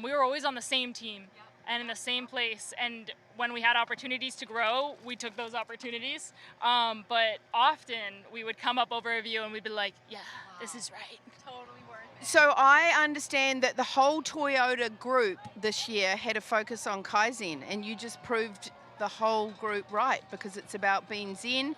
Speaker 21: We were always on the same team and in the same place. And when we had opportunities to grow, we took those opportunities. But often we would come up over a view and we'd be like, yeah, this is right.
Speaker 3: Totally worth it. So I understand that the whole Toyota group this year had a focus on Kaizen, and you just proved the whole group right, because it's about being Zen,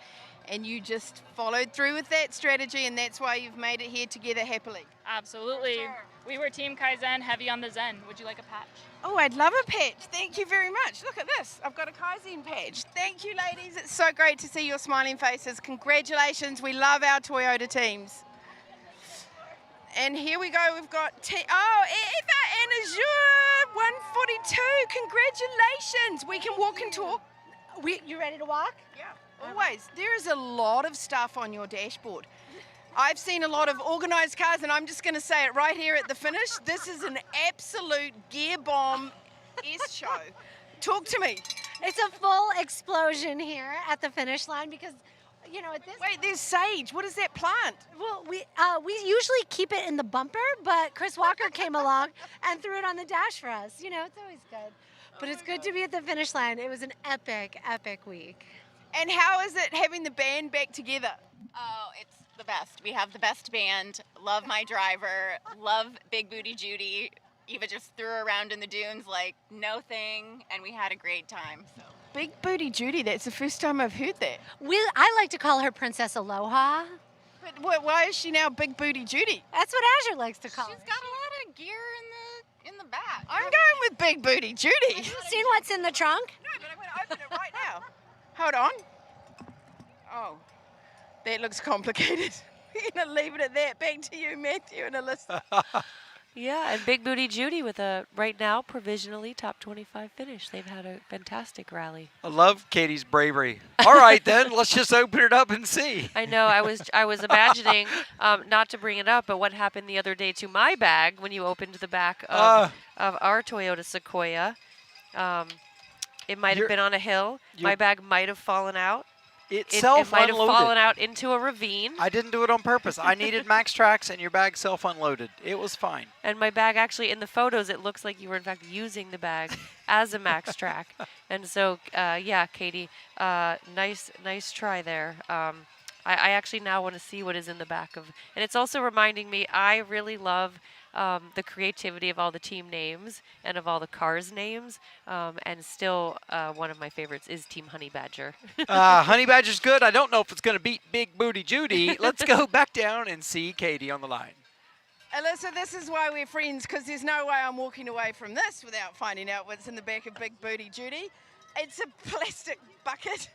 Speaker 3: and you just followed through with that strategy, and that's why you've made it here together happily.
Speaker 21: Absolutely. Sure. We were Team Kaizen, heavy on the Zen. Would you like a patch?
Speaker 3: Oh, I'd love a patch. Thank you very much. Look at this. I've got a Kaizen patch. Thank you, ladies. It's so great to see your smiling faces. Congratulations. We love our Toyota teams. And here we go. We've got Eva and Azure, 142. Congratulations. We can walk and talk.
Speaker 4: You ready to walk?
Speaker 3: Yeah. Always. There is a lot of stuff on your dashboard. I've seen a lot of organised cars, and I'm just going to say it right here at the finish. This is an absolute gear bomb show. Talk to me.
Speaker 4: It's a full explosion here at the finish line because, you know, at this.
Speaker 3: Wait, there's sage. What is that plant?
Speaker 4: Well, we usually keep it in the bumper, but Chris Walker came along and threw it on the dash for us. You know, it's always good. But it's good to be at the finish line. It was an epic, epic week.
Speaker 3: And how is it having the band back together?
Speaker 22: Oh, it's the best. We have the best band. Love my driver. Love Big Booty Judy. Eva just threw her around in the dunes like no thing, and we had a great time. So.
Speaker 3: Big Booty Judy, that's the first time I've heard that.
Speaker 4: I like to call her Princess Aloha.
Speaker 3: But why is she now Big Booty Judy?
Speaker 4: That's what Azure likes to call her.
Speaker 22: She's got a lot of gear in the back.
Speaker 3: I'm going with Big Booty Judy.
Speaker 4: Have you seen what's in the trunk?
Speaker 3: No, but I'm going to open it right now. Hold on. Oh, that looks complicated. We're going to leave it at that. Back to you, Matthew and Alyssa.
Speaker 1: Yeah, and Big Booty Judy with a, right now, provisionally top 25 finish. They've had a fantastic rally.
Speaker 2: I love Katie's bravery. All right, then, let's just open it up and see.
Speaker 1: I know, I was imagining, not to bring it up, but what happened the other day to my bag when you opened the back of our Toyota Sequoia. It might have been on a hill. My bag might have fallen out.
Speaker 2: It
Speaker 1: might have fallen out into a ravine.
Speaker 2: I didn't do it on purpose. I needed max tracks, and your bag self-unloaded. It was fine.
Speaker 1: And my bag actually, in the photos, it looks like you were in fact using the bag as a max track. And so, yeah, Katie, nice try there. I actually now want to see what is in the back of, and it's also reminding me, I really love the creativity of all the team names and of all the cars names, and still one of my favorites is Team Honey Badger.
Speaker 2: Honey Badger's good. I don't know if it's going to beat Big Booty Judy. Let's go back down and see Katie on the line.
Speaker 3: Alyssa, this is why we're friends, because there's no way I'm walking away from this without finding out what's in the back of Big Booty Judy. It's a plastic bucket.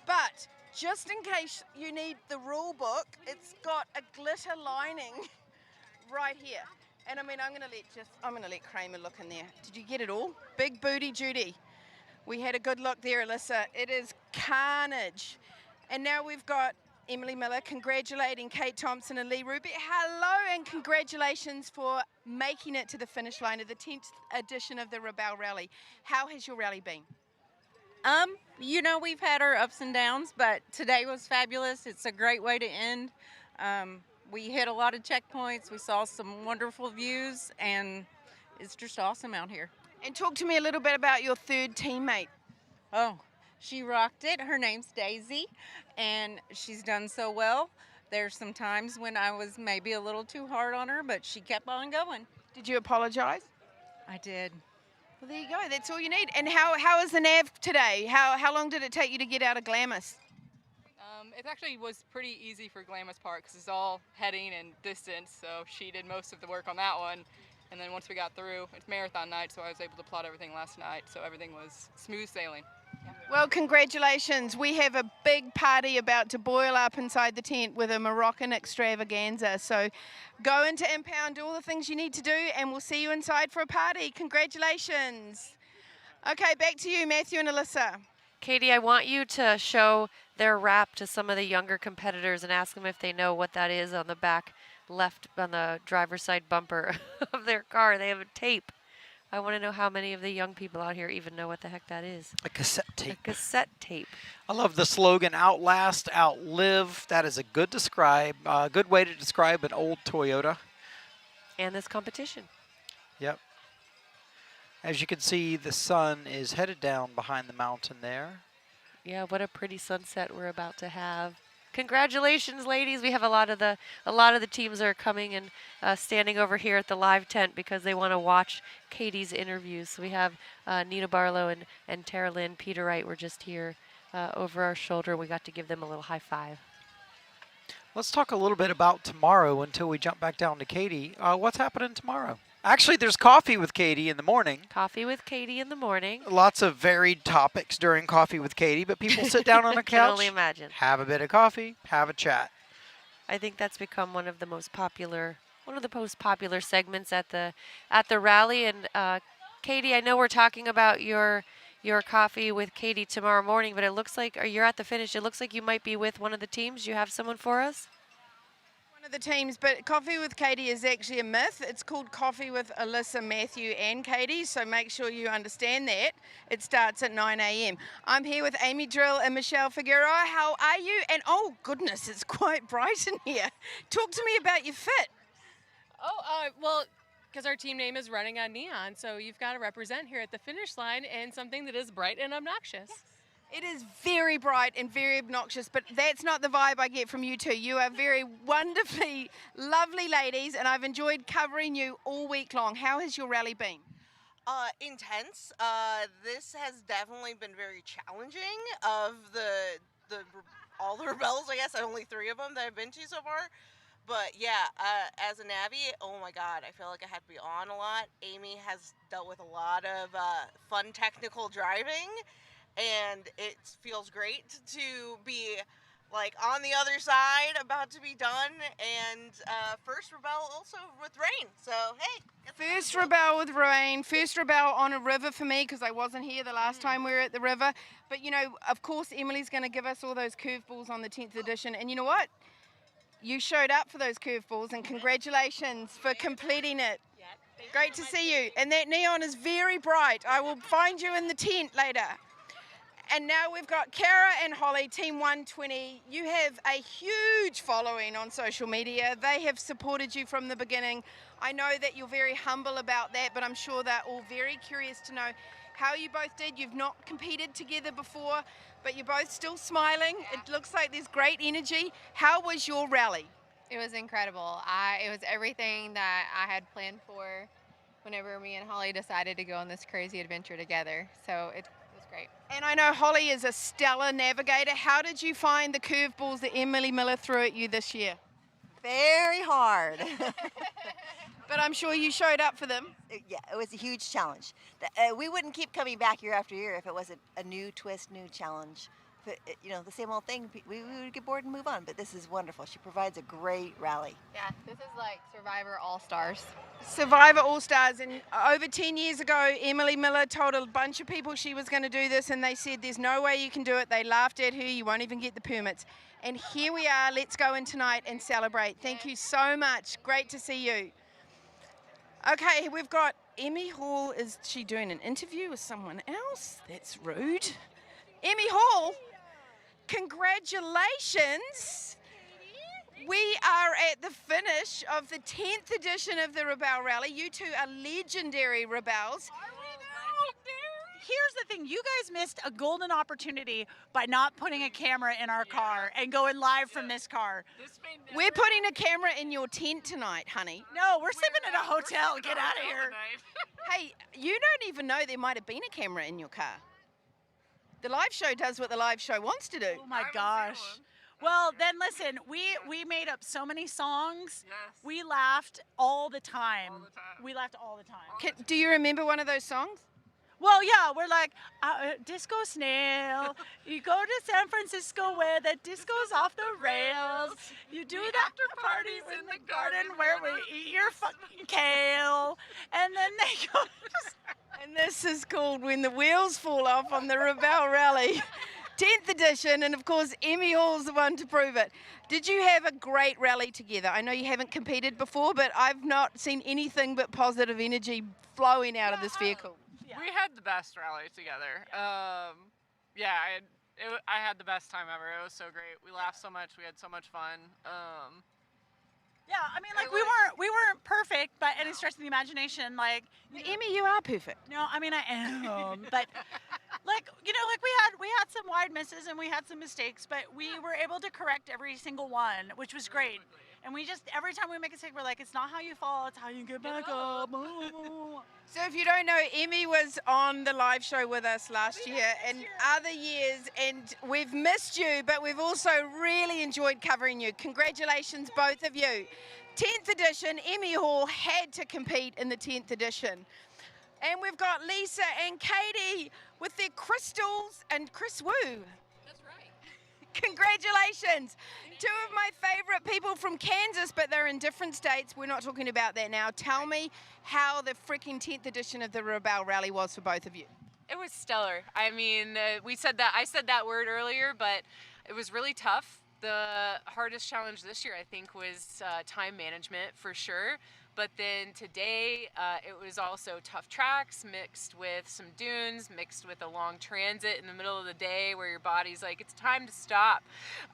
Speaker 3: But just in case you need the rule book, it's got a glitter lining right here. And I mean, I'm gonna let Kramer look in there. Did you get it all? Big Booty Judy. We had a good look there, Alyssa. It is carnage. And now we've got Emily Miller congratulating Kate Thompson and Lee Ruby. Hello and congratulations for making it to the finish line of the 10th edition of the Rebelle Rally. How has your rally been?
Speaker 23: You know, we've had our ups and downs, but today was fabulous. It's a great way to end. We hit a lot of checkpoints. We saw some wonderful views, and it's just awesome out here.
Speaker 3: And talk to me a little bit about your third teammate.
Speaker 23: Oh, she rocked it. Her name's Daisy, and she's done so well. There's some times when I was maybe a little too hard on her, but she kept on going.
Speaker 3: Did you apologize?
Speaker 23: I did.
Speaker 3: Well, there you go. That's all you need. And how is the nav today? How long did it take you to get out of Glamis?
Speaker 7: It actually was pretty easy for Glamis Park because it's all heading and distance, so she did most of the work on that one. And then once we got through, it's marathon night, so I was able to plot everything last night, so everything was smooth sailing.
Speaker 3: Well, congratulations. We have a big party about to boil up inside the tent with a Moroccan extravaganza. So go into Impound, do all the things you need to do, and we'll see you inside for a party. Congratulations. Okay, back to you, Matthew and Alyssa.
Speaker 1: Katie, I want you to show their wrap to some of the younger competitors and ask them if they know what that is on the back left on the driver's side bumper of their car. They have a tape. I want to know how many of the young people out here even know what the heck that is.
Speaker 2: A cassette tape.
Speaker 1: A cassette tape.
Speaker 2: I love the slogan, outlast, outlive. That is a good good way to describe an old Toyota.
Speaker 1: And this competition.
Speaker 2: Yep. As you can see, the sun is headed down behind the mountain there.
Speaker 1: Yeah, what a pretty sunset we're about to have. Congratulations, ladies. We have a lot of the teams are coming and standing over here at the live tent because they want to watch Katie's interviews. So we have Nina Barlow and Tara Lynn, Peter Wright were just here over our shoulder. We got to give them a little high five.
Speaker 2: Let's talk a little bit about tomorrow until we jump back down to Katie. What's happening tomorrow? Actually, there's coffee with Katie in the morning.
Speaker 1: Coffee with Katie in the morning.
Speaker 2: Lots of varied topics during coffee with Katie, but people sit down on a couch,
Speaker 1: can only imagine.
Speaker 2: Have a bit of coffee, have a chat.
Speaker 1: I think that's become one of the most popular segments at the rally. And Katie, I know we're talking about your coffee with Katie tomorrow morning, but it looks like you're at the finish. It looks like you might be with one of the teams. You have someone for us?
Speaker 3: One of the teams, but Coffee with Katie is actually a myth. It's called Coffee with Alyssa, Matthew and Katie, so make sure you understand that. It starts at 9 a.m. I'm here with Amy Drill and Michelle Figueroa. How are you? And oh goodness, it's quite bright in here. Talk to me about your fit.
Speaker 6: Well, because our team name is Running on Neon, so you've got to represent here at the finish line in something that is bright and obnoxious.
Speaker 3: Yes. It is very bright and very obnoxious, but that's not the vibe I get from you two. You are very wonderfully lovely ladies, and I've enjoyed covering you all week long. How has your rally been?
Speaker 9: Intense. This has definitely been very challenging. Of all the rebels, I guess only 3 of them that I've been to so far. But yeah, as a Navy, oh my God, I feel like I had to be on a lot. Amy has dealt with a lot of fun technical driving. And it feels great to be like on the other side, about to be done, and first Rebelle also with rain. So hey,
Speaker 3: first Rebelle with rain, first Rebelle on a river for me because I wasn't here the last time we were at the river. But you know, of course, Emily's going to give us all those curveballs on the 10th edition, and you know what? You showed up for those curveballs, and congratulations for completing it. Great to see you. And that neon is very bright. I will find you in the tent later. And now we've got Kara and Holly, Team 120. You have a huge following on social media. They have supported you from the beginning. I know that you're very humble about that, but I'm sure they're all very curious to know how you both did. You've not competed together before, but you're both still smiling. Yeah. It looks like there's great energy. How was your rally?
Speaker 13: It was incredible. It was everything that I had planned for whenever me and Holly decided to go on this crazy adventure together. So it was great.
Speaker 3: And I know Holly is a stellar navigator. How did you find the curveballs that Emily Miller threw at you this year?
Speaker 24: Very hard.
Speaker 3: But I'm sure you showed up for them.
Speaker 24: Yeah, it was a huge challenge. We wouldn't keep coming back year after year if it wasn't a new twist, new challenge. But, you know, the same old thing, we would get bored and move on. But this is wonderful. She provides a great rally.
Speaker 13: Yeah, this is like Survivor All-Stars.
Speaker 3: Survivor All-Stars. And over 10 years ago, Emily Miller told a bunch of people she was going to do this, and they said, there's no way you can do it. They laughed at her. You won't even get the permits. And here we are. Let's go in tonight and celebrate. Thank you so much. Great to see you. Okay, we've got Emmy Hall. Is she doing an interview with someone else? That's rude. Emmy Hall, congratulations. We are at the finish of the 10th edition of the Rebelle Rally. You two are legendary Rebelles.
Speaker 25: Here's the thing, you guys missed a golden opportunity by not putting a camera in our car and going live from this car.
Speaker 3: We're putting a camera in your tent tonight, honey.
Speaker 25: No, we're sleeping in a hotel. Get out of here.
Speaker 3: Hey, you don't even know there might have been a camera in your car. The live show does what the live show wants to do.
Speaker 25: Oh my gosh. Well, then listen, we made up so many songs. Yes. We laughed all the time. We laughed all the time.
Speaker 3: Do you remember one of those songs?
Speaker 25: Well, yeah, we're like, disco snail, you go to San Francisco where the disco's off the rails, you do the after parties in the garden where we eat your fucking kale, and then they go,
Speaker 3: And this is called When the Wheels Fall Off on the Rebelle Rally. 10th edition, and of course Emmy Hall's the one to prove it. Did you have a great rally together? I know you haven't competed before, but I've not seen anything but positive energy flowing out of this vehicle.
Speaker 8: We had the best rally together. I had the best time ever. It was so great. We laughed so much. We had so much fun.
Speaker 25: Yeah, I mean, like we weren't perfect by any stretch of the imagination. Like,
Speaker 3: Emmy, you are perfect.
Speaker 25: No, I mean I am, but like we had some wide misses and we had some mistakes, but we were able to correct every single one, which was great. And we just every time we make a mistake, we're like, it's not how you fall, it's how you get back up.
Speaker 3: So if you don't know, Emmy was on the live show with us last year and other years, and we've missed you, but we've also really enjoyed covering you. Congratulations, both of you. 10th edition, Emmy Hall had to compete in the 10th edition. And we've got Lisa and Katie with their crystals and Chris Wu. That's right. Congratulations. Two of my favorite people from Kansas, but they're in different states. We're not talking about that now. Tell me how the freaking 10th edition of the Rebelle Rally was for both of you.
Speaker 10: It was stellar. I mean, I said that word earlier, but it was really tough. The hardest challenge this year, I think, was time management for sure. But then today, it was also tough tracks mixed with some dunes, mixed with a long transit in the middle of the day where your body's like, it's time to stop.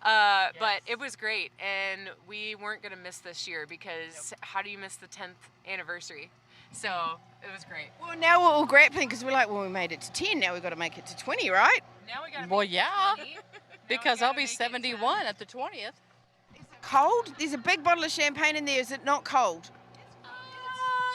Speaker 10: Yes. But it was great, and we weren't going to miss this year because how do you miss the 10th anniversary? So it was great.
Speaker 3: Well, now we're all grappling because we're like, well, we made it to 10, now we've got to make it to 20, right?
Speaker 10: Now we got
Speaker 11: Well, yeah, because I'll be 71 at the 20th.
Speaker 3: Cold? There's a big bottle of champagne in there. Is it not cold?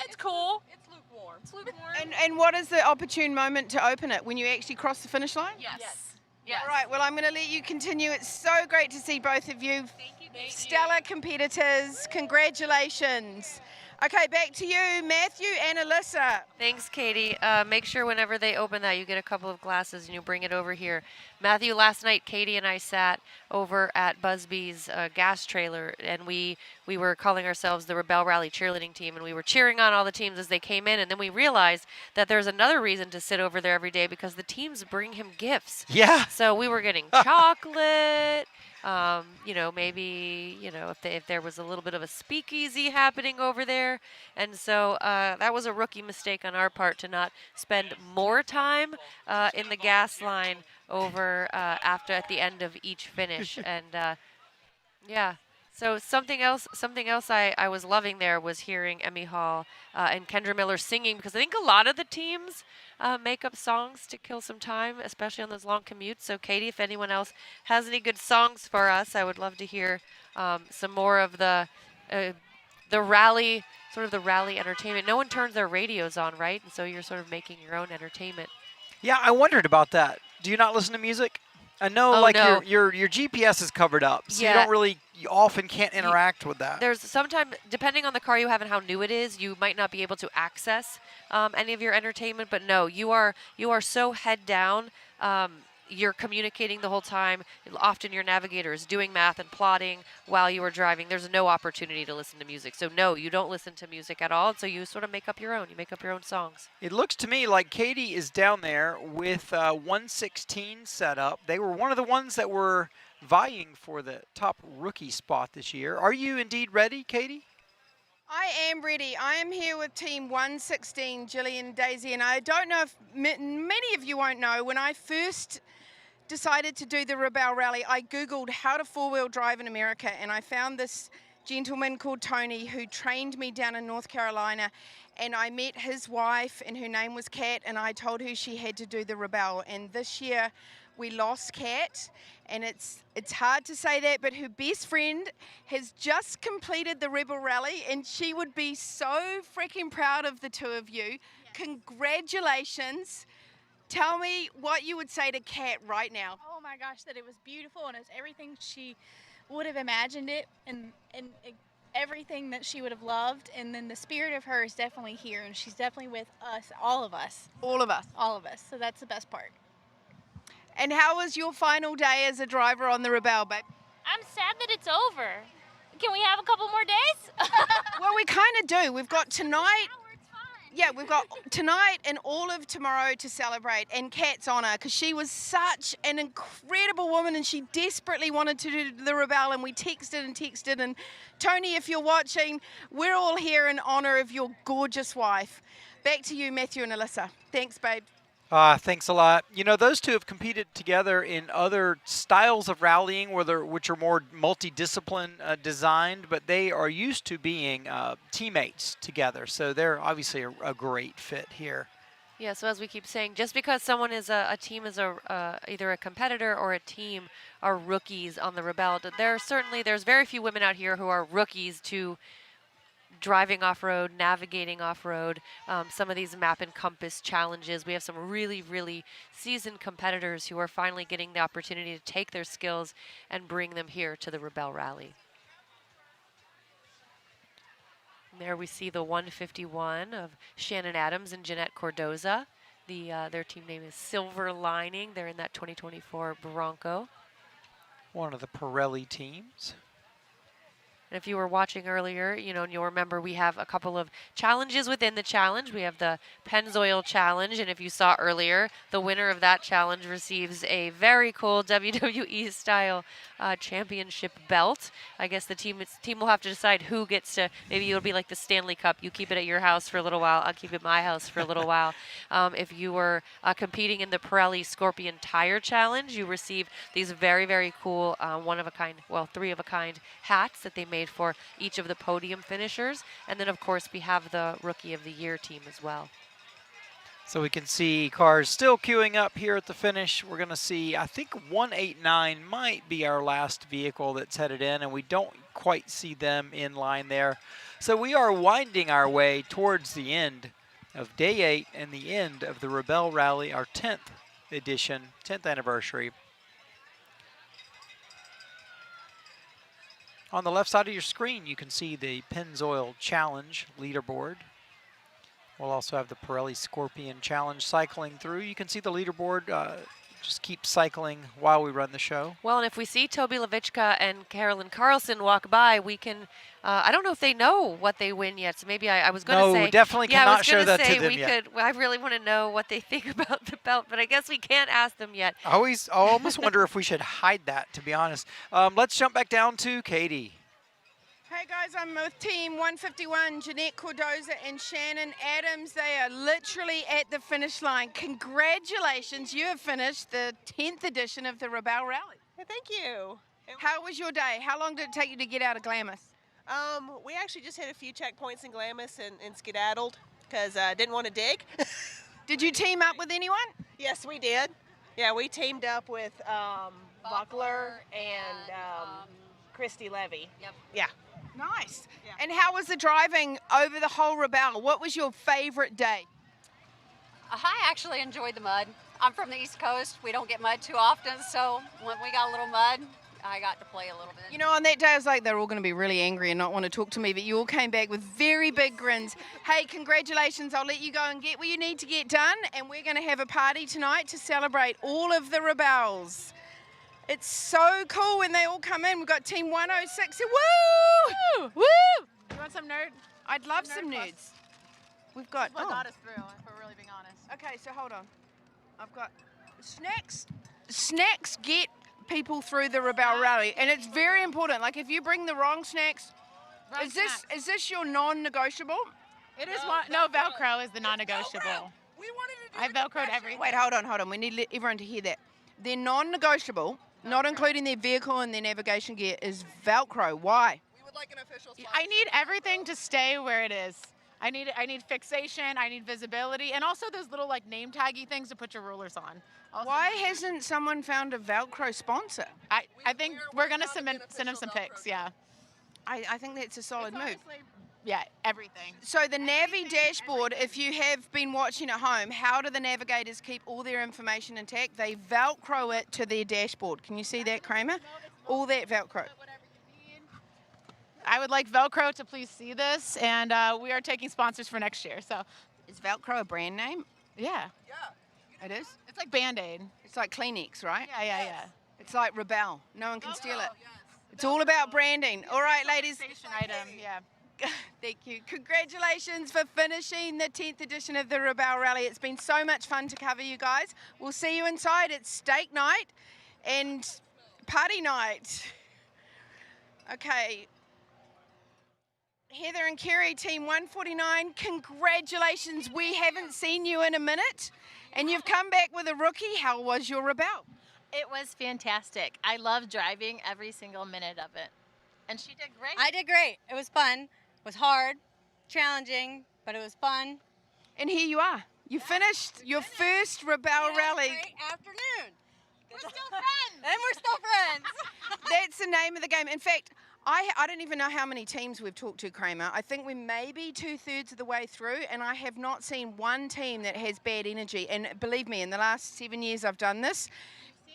Speaker 11: It's cool.
Speaker 10: It's lukewarm. It's lukewarm.
Speaker 3: And what is the opportune moment to open it? When you actually cross the finish line?
Speaker 10: Yes.
Speaker 3: All right, well, I'm going to let you continue. It's so great to see both of you.
Speaker 10: Thank you.
Speaker 3: Stellar competitors. Congratulations. Okay, back to you, Matthew and Alyssa.
Speaker 1: Thanks, Katie. Make sure whenever they open that, you get a couple of glasses and you bring it over here. Matthew, last night, Katie and I sat over at Busby's gas trailer, and we were calling ourselves the Rebelle Rally cheerleading team, and we were cheering on all the teams as they came in, and then we realized that there's another reason to sit over there every day because the teams bring him gifts.
Speaker 2: Yeah.
Speaker 1: So we were getting chocolate. Maybe, if there was a little bit of a speakeasy happening over there. And so that was a rookie mistake on our part to not spend more time in the gas line over at the end of each finish. And yeah. So something else I was loving there was hearing Emmy Hall and Kendra Miller singing, because I think a lot of the teams make up songs to kill some time, especially on those long commutes. So Katie, if anyone else has any good songs for us, I would love to hear some more of the rally, sort of the rally entertainment. No one turns their radios on, right? And so you're sort of making your own entertainment.
Speaker 2: Yeah, I wondered about that. Do you not listen to music? I know,
Speaker 1: no.
Speaker 2: your GPS is covered up, so you often can't interact with that.
Speaker 1: There's sometimes, depending on the car you have and how new it is, you might not be able to access any of your entertainment. But no, you are so head down. You're communicating the whole time. Often your navigator is doing math and plotting while you are driving. There's no opportunity to listen to music. So no, you don't listen to music at all. So you sort of make up your own. You make up your own songs.
Speaker 2: It looks to me like Katie is down there with 116 set up. They were one of the ones that were vying for the top rookie spot this year. Are you indeed ready, Katie?
Speaker 3: I am ready. I am here with Team 116, Jillian, Daisy, and I don't know if many of you won't know, when I first decided to do the Rebelle Rally, I Googled how to four-wheel drive in America, and I found this gentleman called Tony who trained me down in North Carolina, and I met his wife, and her name was Kat, and I told her she had to do the Rebelle. And this year we lost Kat, and it's hard to say that, but her best friend has just completed the Rebelle Rally, and she would be so freaking proud of the two of you. Yes. Congratulations. Tell me what you would say to Kat right now.
Speaker 15: Oh my gosh, that it was beautiful and it's everything she would have imagined it, and everything that she would have loved. And then the spirit of her is definitely here, and she's definitely with us, all of us.
Speaker 3: All of us.
Speaker 15: All of us. So that's the best part.
Speaker 3: And how was your final day as a driver on the Rebelle, babe?
Speaker 12: I'm sad that it's over. Can we have a couple more days?
Speaker 3: Well, we kind of do. We've got tonight. Yeah, we've got tonight and all of tomorrow to celebrate, and Kat's honour, because she was such an incredible woman and she desperately wanted to do the Rebelle, and we texted and texted. And Tony, if you're watching, we're all here in honour of your gorgeous wife. Back to you, Matthew and Alyssa. Thanks, babe.
Speaker 2: Thanks a lot. You know, those two have competed together in other styles of rallying, which are more multi-discipline designed, but they are used to being teammates together. So they're obviously a great fit here.
Speaker 1: Yeah, so as we keep saying, just because someone is a team is either a competitor or a team are rookies on the Rebelle, there's very few women out here who are rookies to driving off-road, navigating off-road, some of these map and compass challenges. We have some really, really seasoned competitors who are finally getting the opportunity to take their skills and bring them here to the Rebelle Rally. And there we see the 151 of Shannon Adams and Jeanette Cordoza. Their team name is Silver Lining. They're in that 2024 Bronco.
Speaker 2: One of the Pirelli teams.
Speaker 1: And if you were watching earlier, you know, and you'll remember we have a couple of challenges within the challenge. We have the Pennzoil challenge, and if you saw earlier, the winner of that challenge receives a very cool WWE style championship belt. I guess the team will have to decide who gets to. Maybe it'll be like the Stanley Cup. You keep it at your house for a little while. I'll keep it at my house for a little while. If you were competing in the Pirelli Scorpion Tire challenge, you receive these very, very cool three-of-a-kind hats that they made for each of the podium finishers. And then, of course, we have the Rookie of the Year team as well.
Speaker 2: So we can see cars still queuing up here at the finish. We're going to see, I think 189 might be our last vehicle that's headed in, and we don't quite see them in line there. So we are winding our way towards the end of Day 8 and the end of the Rebelle Rally, our 10th edition, 10th anniversary. On the left side of your screen, you can see the Pennzoil Challenge leaderboard. We'll also have the Pirelli Scorpion Challenge cycling through. You can see the leaderboard just keep cycling while we run the show.
Speaker 1: Well, and if we see Toby Levichka and Carolyn Carlson walk by, we can, I don't know if they know what they win yet, so maybe I was going to say.
Speaker 2: No, definitely cannot show that to them yet.
Speaker 1: I really want to know what they think about the belt, but I guess we can't ask them yet.
Speaker 2: I almost wonder if we should hide that, to be honest. Let's jump back down to Katie.
Speaker 3: Hey guys, I'm with Team 151, Jeanette Cordoza and Shannon Adams. They are literally at the finish line. Congratulations, you have finished the 10th edition of the Rebelle Rally.
Speaker 14: Thank you.
Speaker 3: How was your day? How long did it take you to get out of Glamis?
Speaker 14: We actually just hit a few checkpoints in Glamis and skedaddled because I didn't want to dig.
Speaker 3: Did you team up with anyone?
Speaker 14: Yes, we did. Yeah, we teamed up with Buckler and Christy Levy.
Speaker 3: Yep.
Speaker 14: Yeah.
Speaker 3: Nice. Yeah. And how was the driving over the whole Rebelle? What was your favorite day?
Speaker 16: I actually enjoyed the mud. I'm from the East Coast. We don't get mud too often, so when we got a little mud, I got to play a little bit.
Speaker 3: You know, on that day, I was like, they're all going to be really angry and not want to talk to me, but you all came back with very big grins. Hey, congratulations. I'll let you go and get what you need to get done, and we're going to have a party tonight to celebrate all of the Rebelles. It's so cool when they all come in. We've got Team 106. Woo! Woo!
Speaker 17: You want some nerd?
Speaker 3: I'd love some nerds. We've got.
Speaker 17: What got us through, if we're really being honest.
Speaker 3: Okay, so hold on. I've got snacks. Snacks get people through the Rebelle Rally, and it's very important. Like if you bring the wrong snacks, is this your non-negotiable?
Speaker 17: It is one. No, Velcro is the non-negotiable. I Velcroed everything.
Speaker 3: Wait, hold on. We need everyone to hear that. They're non-negotiable. Not including their vehicle and their navigation gear, is Velcro. Why?
Speaker 17: We would like an official sponsor. I need everything to stay where it is. I need fixation, I need visibility, and also those little like name taggy things to put your rulers on. Also,
Speaker 3: why hasn't someone found a Velcro sponsor?
Speaker 17: I think we're going to send them some pics, yeah.
Speaker 3: I think that's a solid move.
Speaker 17: Yeah, everything.
Speaker 3: So the Navi dashboard, if you have been watching at home, how do the navigators keep all their information intact? They Velcro it to their dashboard. Can you see that, Kramer? All that Velcro.
Speaker 17: I would like Velcro to please see this, and we are taking sponsors for next year. So,
Speaker 3: is Velcro a brand name?
Speaker 17: Yeah.
Speaker 3: Yeah. It is?
Speaker 17: It's like Band-Aid.
Speaker 3: It's like Kleenex, right?
Speaker 17: Yeah.
Speaker 3: It's like Rebelle. No one can steal it. It's all about branding. All right, ladies.
Speaker 17: Item, yeah.
Speaker 3: Thank you. Congratulations for finishing the 10th edition of the Rebelle Rally. It's been so much fun to cover you guys. We'll see you inside. It's steak night and party night. Okay. Heather and Kerry, Team 149, congratulations. We haven't seen you in a minute, and you've come back with a rookie. How was your Rebelle?
Speaker 5: It was fantastic. I love driving every single minute of it. And she did great.
Speaker 18: I did great. It was fun. It was hard, challenging, but it was fun.
Speaker 3: And here you are. You finished your first Rebelle Rally.
Speaker 18: Great afternoon. We're still friends. And we're still friends.
Speaker 3: That's the name of the game. In fact, I don't even know how many teams we've talked to, Kramer. I think we may be 2/3 of the way through, and I have not seen one team that has bad energy. And believe me, in the last 7 years I've done this,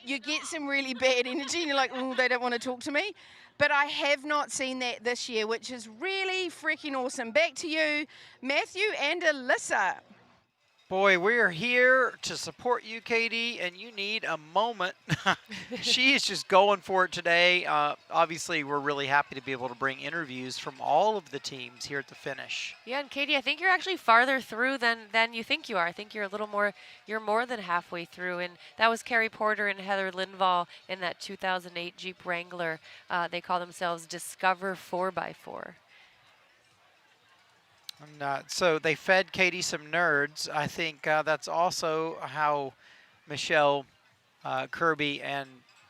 Speaker 3: you get some really bad energy, and you're like, oh, they don't want to talk to me. But I have not seen that this year, which is really freaking awesome. Back to you, Matthew and Alyssa.
Speaker 2: Boy, we're here to support you, Katie, and you need a moment. She is just going for it today. Obviously, we're really happy to be able to bring interviews from all of the teams here at the finish.
Speaker 1: Yeah, and Katie, I think you're actually farther through than you think you are. I think you're a little more, you're more than halfway through. And that was Carrie Porter and Heather Lindvall in that 2008 Jeep Wrangler. They call themselves Discover 4x4.
Speaker 2: And, so they fed Katie some nerds. I think that's also how Michelle Kirby and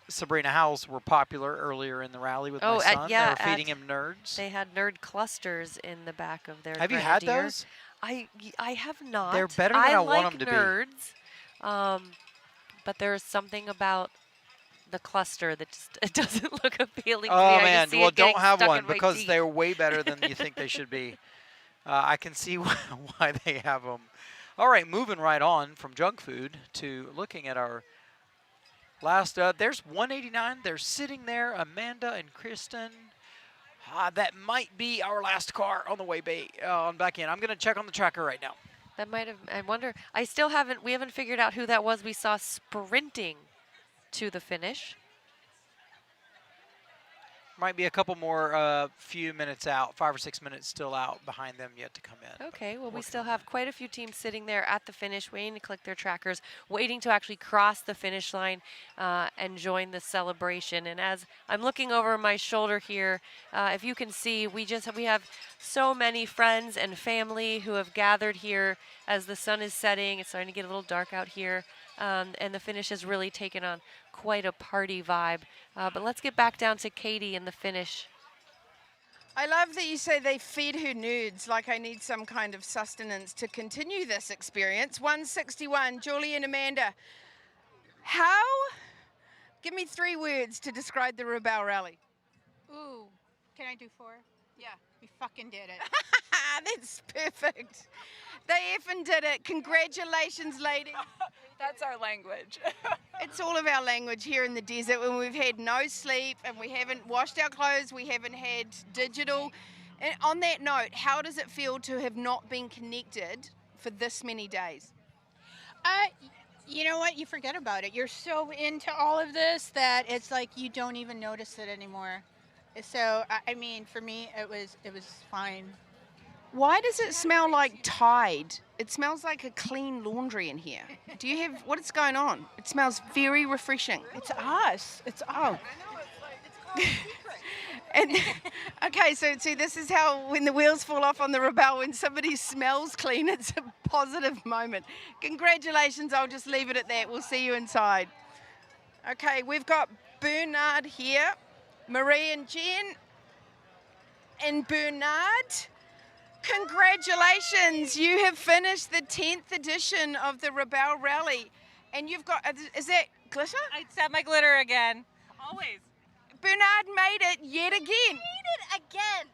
Speaker 2: Sabrina Howells were popular earlier in the rally with my son.
Speaker 1: Yeah,
Speaker 2: they were feeding him nerds.
Speaker 1: They had nerd clusters in the back of their
Speaker 2: Have you had
Speaker 1: Grenadier.
Speaker 2: those?
Speaker 1: I have not.
Speaker 2: They're better than I want them to
Speaker 1: nerds, but there's something about the cluster that just it doesn't look appealing to me.
Speaker 2: Oh,
Speaker 1: I
Speaker 2: man.
Speaker 1: just see
Speaker 2: Well,
Speaker 1: it getting
Speaker 2: don't have
Speaker 1: stuck
Speaker 2: one
Speaker 1: in my
Speaker 2: because
Speaker 1: teeth.
Speaker 2: they're way better than you think they should be. I can see why they have them. All right, moving right on from junk food to looking at our last. There's 189. They're sitting there, Amanda and Kristen. That might be our last car on the way on back in. I'm going to check on the tracker right now.
Speaker 1: That might have. I wonder. We haven't figured out who that was. We saw sprinting to the finish.
Speaker 2: Might be a couple more few minutes out, 5 or 6 minutes still out behind them yet to come in.
Speaker 1: Okay, well, we still have quite a few teams sitting there at the finish, waiting to click their trackers, waiting to actually cross the finish line and join the celebration. And as I'm looking over my shoulder here, if you can see, we have so many friends and family who have gathered here as the sun is setting. It's starting to get a little dark out here. And the finish has really taken on quite a party vibe. But let's get back down to Katie in the finish.
Speaker 3: I love that you say they feed her nudes, like I need some kind of sustenance to continue this experience. 161, Julie and Amanda. Give me 3 words to describe the Rebelle Rally.
Speaker 18: Ooh, can I do 4? Yeah, we fucking did it.
Speaker 3: That's perfect. They effing did it. Congratulations, ladies.
Speaker 19: That's our language.
Speaker 3: It's all of our language here in the desert when we've had no sleep and we haven't washed our clothes, we haven't had digital. And on that note, how does it feel to have not been connected for this many days?
Speaker 25: You know what? You forget about it. You're so into all of this that it's like you don't even notice it anymore. So, I mean, for me, it was fine.
Speaker 3: Why does it smell like Tide? It smells like a clean laundry in here. Do you have, what is going on? It smells very refreshing.
Speaker 25: It's us. It's
Speaker 3: oh. And okay, so see, this is how when the wheels fall off on the Rebelle, when somebody smells clean, it's a positive moment. Congratulations, I'll just leave it at that. We'll see you inside. Okay, we've got Bernard here, Marie and Jen, and Bernard. Congratulations, you have finished the 10th edition of the Rebelle Rally. And you've got, is that glitter?
Speaker 20: I set my glitter again. Always.
Speaker 3: Bernard made it yet again.
Speaker 21: He made it again.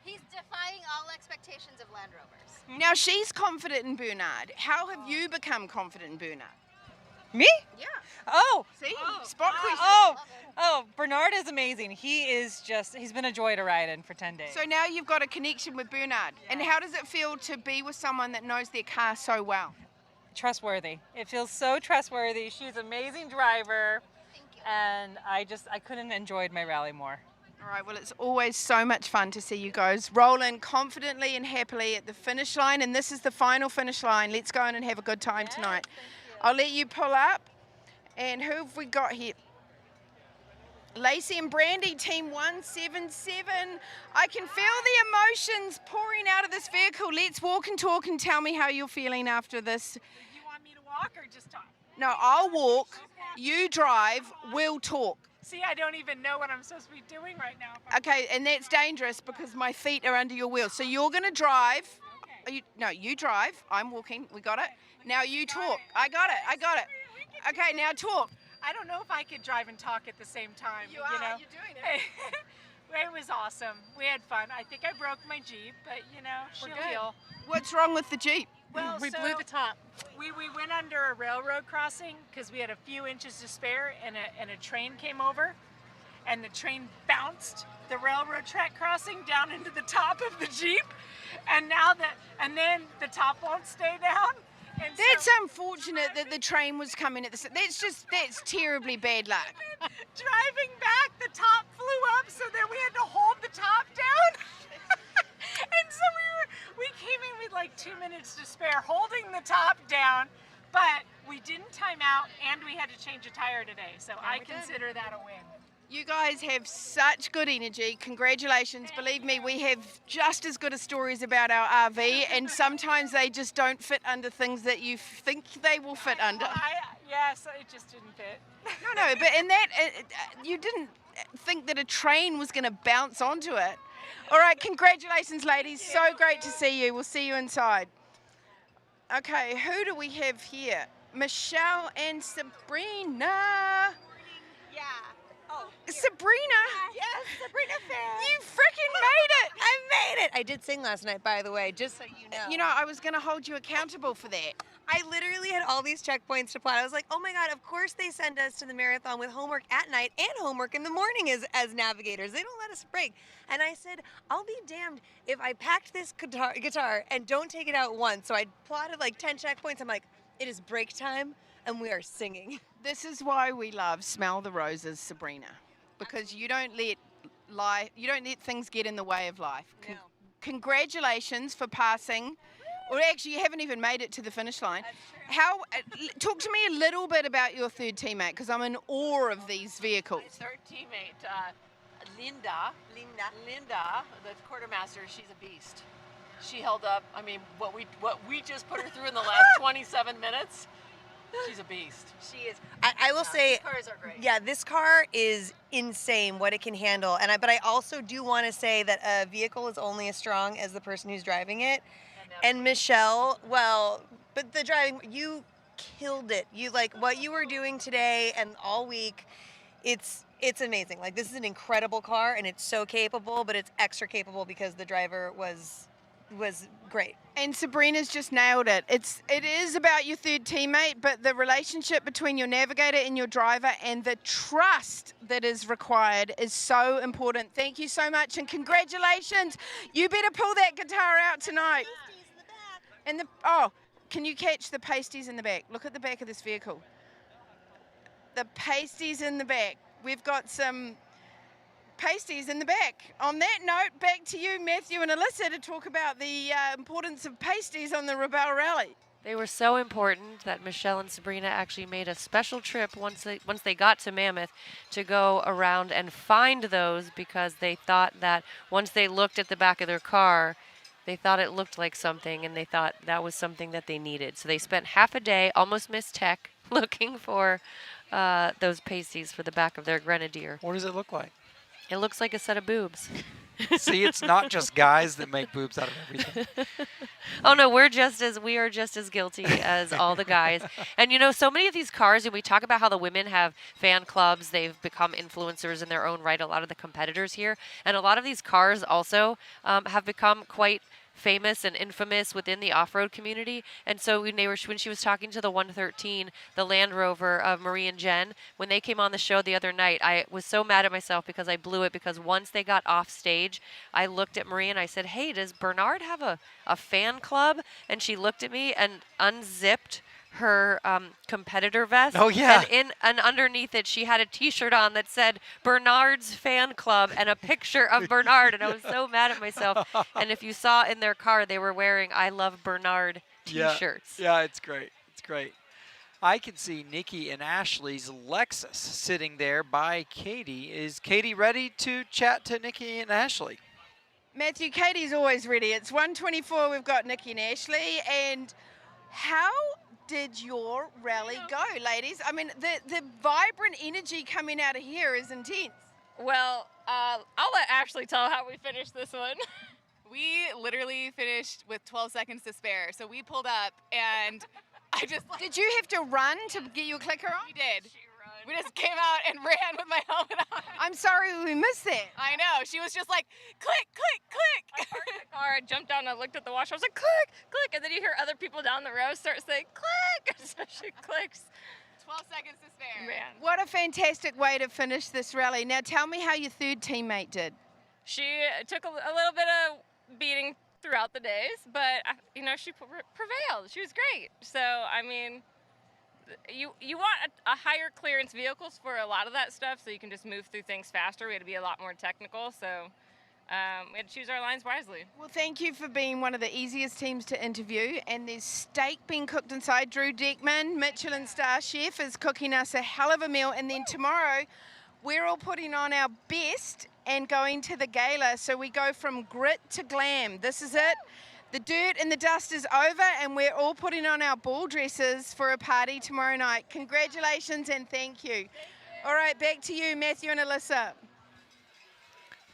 Speaker 21: He's defying all expectations of Land Rovers.
Speaker 3: Now she's confident in Bernard. How have you become confident in Bernard?
Speaker 20: Me?
Speaker 3: Yeah.
Speaker 20: Oh.
Speaker 3: See? Spot question.
Speaker 20: Oh, Bernard is amazing. He's been a joy to ride in for 10 days.
Speaker 3: So now you've got a connection with Bernard. Yeah. And how does it feel to be with someone that knows their car so well?
Speaker 20: Trustworthy. It feels so trustworthy. She's an amazing driver.
Speaker 21: Thank you.
Speaker 20: And I couldn't have enjoyed my rally more.
Speaker 3: All right, well, it's always so much fun to see you guys roll in confidently and happily at the finish line, and this is the final finish line. Let's go in and have a good time tonight. I'll let you pull up. And who have we got here? Lacey and Brandy, team 177. I can feel the emotions pouring out of this vehicle. Let's walk and talk and tell me how you're feeling after this.
Speaker 25: You want me to walk or just talk?
Speaker 3: No, I'll walk, you drive, we'll talk.
Speaker 25: See, I don't even know what I'm supposed to be doing right now.
Speaker 3: Okay, and that's dangerous because my feet are under your wheels. So you're going to drive. You drive. I'm walking. We got it. Now you talk. I got it. Okay, now talk.
Speaker 25: I don't know if I could drive and talk at the same time.
Speaker 3: You are.
Speaker 25: know?
Speaker 3: You're doing it.
Speaker 25: It was awesome. We had fun. I think I broke my Jeep, but she'll heal.
Speaker 3: What's wrong with the Jeep?
Speaker 25: Well,
Speaker 11: we blew the top.
Speaker 25: We went under a railroad crossing because we had a few inches to spare, and a train came over, and the train bounced the railroad track crossing down into the top of the Jeep, and then the top won't stay down. And
Speaker 3: That's unfortunate that the train was coming at the same. That's terribly bad luck.
Speaker 25: Driving back, the top flew up, so then we had to hold the top down. And so we came in with like 2 minutes to spare, holding the top down, but we didn't time out, and we had to change a tire today. So I consider that a win.
Speaker 3: You guys have such good energy. Congratulations. Believe me, we have just as good as stories about our RV, and sometimes they just don't fit under things that you think they will fit under.
Speaker 25: Yes, it just didn't fit.
Speaker 3: No, but in that, you didn't think that a train was going to bounce onto it. All right, congratulations, ladies. So great to see you. We'll see you inside. Okay, who do we have here? Michelle and Sabrina.
Speaker 4: Yeah. Oh.
Speaker 3: Sabrina?
Speaker 4: Yes, Sabrina fan.
Speaker 3: You freaking made it.
Speaker 4: I made it. I did sing last night, by the way, just so you know.
Speaker 3: You know, I was going to hold you accountable for that.
Speaker 4: I literally had all these checkpoints to plot. I was like, oh my God, of course they send us to the marathon with homework at night and homework in the morning as navigators. They don't let us break. And I said, I'll be damned if I packed this guitar and don't take it out once. So I plotted like 10 checkpoints. I'm like, it is break time and we are singing.
Speaker 3: This is why we love Smell the Roses, Sabrina, because you don't let things get in the way of life.
Speaker 4: No.
Speaker 3: Congratulations for passing. Well, actually, you haven't even made it to the finish line. Talk to me a little bit about your third teammate, because I'm in awe of these vehicles.
Speaker 6: My third teammate, Linda, the quartermaster, she's a beast. She held up. I mean, what we just put her through in the last 27 minutes. She's a beast.
Speaker 4: She is. I will say,
Speaker 6: these cars are great.
Speaker 4: Yeah, this car is insane what it can handle. But I also do want to say that a vehicle is only as strong as the person who's driving it. And Michelle, but the driving, you killed it. You what you were doing today and all week. It's amazing. Like, this is an incredible car and it's so capable, but it's extra capable because the driver was great.
Speaker 3: And Sabrina's just nailed it. It is about your third teammate, but the relationship between your navigator and your driver and the trust that is required is so important. Thank you so much and congratulations. You better pull that guitar out tonight. And can you catch the pasties in the back? Look at the back of this vehicle. The pasties in the back. We've got some pasties in the back. On that note, back to you, Matthew and Alyssa, to talk about the importance of pasties on the Rebelle Rally.
Speaker 1: They were so important that Michelle and Sabrina actually made a special trip once they got to Mammoth to go around and find those, because they thought that once they looked at the back of their car, they thought it looked like something, and they thought that was something that they needed. So they spent half a day, almost missed tech, looking for those pasties for the back of their Grenadier.
Speaker 2: What does it look like?
Speaker 1: It looks like a set of boobs.
Speaker 2: See, it's not just guys that make boobs out of everything.
Speaker 1: Oh no, we are just as guilty as all the guys. And so many of these cars, and we talk about how the women have fan clubs, they've become influencers in their own right, a lot of the competitors here. And a lot of these cars also have become quite famous and infamous within the off-road community. And so when she was talking to the 113, the Land Rover of Marie and Jen, when they came on the show the other night, I was so mad at myself because I blew it, because once they got off stage, I looked at Marie and I said, hey, does Bernard have a fan club? And she looked at me and unzipped her competitor vest.
Speaker 2: Oh, yeah.
Speaker 1: And underneath it, she had a T-shirt on that said Bernard's Fan Club and a picture of Bernard. And I was so mad at myself. And if you saw in their car, they were wearing I Love Bernard T-shirts.
Speaker 2: Yeah, it's great. It's great. I can see Nikki and Ashley's Lexus sitting there by Katie. Is Katie ready to chat to Nikki and Ashley?
Speaker 3: Matthew, Katie's always ready. It's 1:24. We've got Nikki and Ashley. And how did your rally go, ladies? I mean, the vibrant energy coming out of here is intense.
Speaker 7: Well, I'll let Ashley tell how we finished this one.
Speaker 9: We literally finished with 12 seconds to spare. So we pulled up and I just...
Speaker 3: Did you have to run to get your clicker on?
Speaker 9: We did. We just came out and ran with my helmet on.
Speaker 3: I'm sorry we missed that.
Speaker 9: I know. She was just like, click, click, click.
Speaker 7: I parked the car, I jumped down, I looked at the watch, I was like, click, click. And then you hear other people down the road start saying, click. So she clicks.
Speaker 9: 12 seconds to spare.
Speaker 7: Man.
Speaker 3: What a fantastic way to finish this rally. Now tell me how your third teammate did.
Speaker 7: She took a little bit of beating throughout the days, but, you know, she prevailed. She was great. So, I mean, you want a higher clearance vehicles for a lot of that stuff so you can just move through things faster. We had to be a lot more technical, so we had to choose our lines wisely.
Speaker 3: Well, thank you for being one of the easiest teams to interview. And there's steak being cooked inside. Drew Deckman, Michelin star chef, is cooking us a hell of a meal. And then tomorrow, we're all putting on our best and going to the gala. So we go from grit to glam. This is it. The dirt and the dust is over, and we're all putting on our ball dresses for a party tomorrow night. Congratulations and thank you. All right, back to you, Matthew and Alyssa.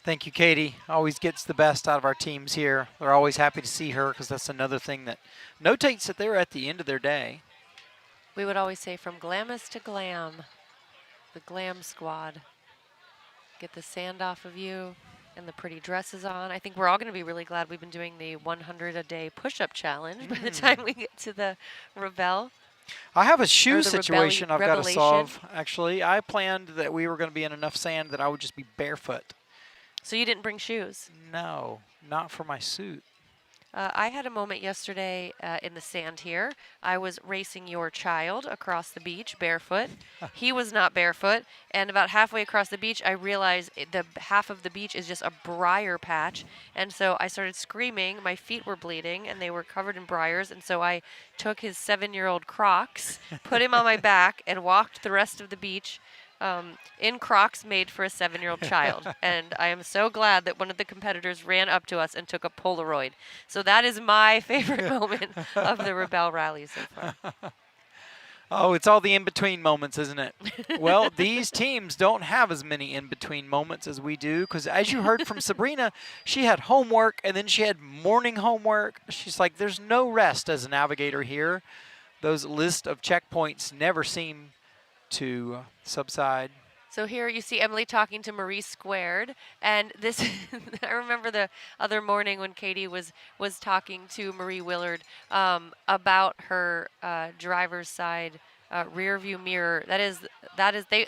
Speaker 2: Thank you, Katie. Always gets the best out of our teams here. They're always happy to see her because that's another thing that notates that they're at the end of their day.
Speaker 1: We would always say from glamis to glam, the glam squad. Get the sand off of you and the pretty dresses on. I think we're all going to be really glad we've been doing the 100-a-day push-up challenge by the time we get to the Rebelle.
Speaker 2: I have a shoe
Speaker 1: the
Speaker 2: situation I've got to
Speaker 1: Revelation.
Speaker 2: solve, actually. I planned that we were going to be in enough sand that I would just be barefoot.
Speaker 1: So you didn't bring shoes?
Speaker 2: No, not for my suit.
Speaker 1: I had a moment yesterday in the sand here. I was racing your child across the beach barefoot. He was not barefoot. And about halfway across the beach, I realized the half of the beach is just a briar patch. And so I started screaming. My feet were bleeding, and they were covered in briars. And so I took his 7-year-old Crocs, put him on my back, and walked the rest of the beach in Crocs made for a 7-year-old child. And I am so glad that one of the competitors ran up to us and took a Polaroid. So that is my favorite moment of the Rebelle Rally so far.
Speaker 2: Oh, it's all the in-between moments, isn't it? Well, these teams don't have as many in-between moments as we do because as you heard from Sabrina, she had homework and then she had morning homework. She's like, there's no rest as a navigator here. Those list of checkpoints never seem to subside.
Speaker 1: So here you see Emily talking to Marie Squared, and this I remember the other morning when Katie was talking to Marie Willard about her driver's side rear view mirror. That is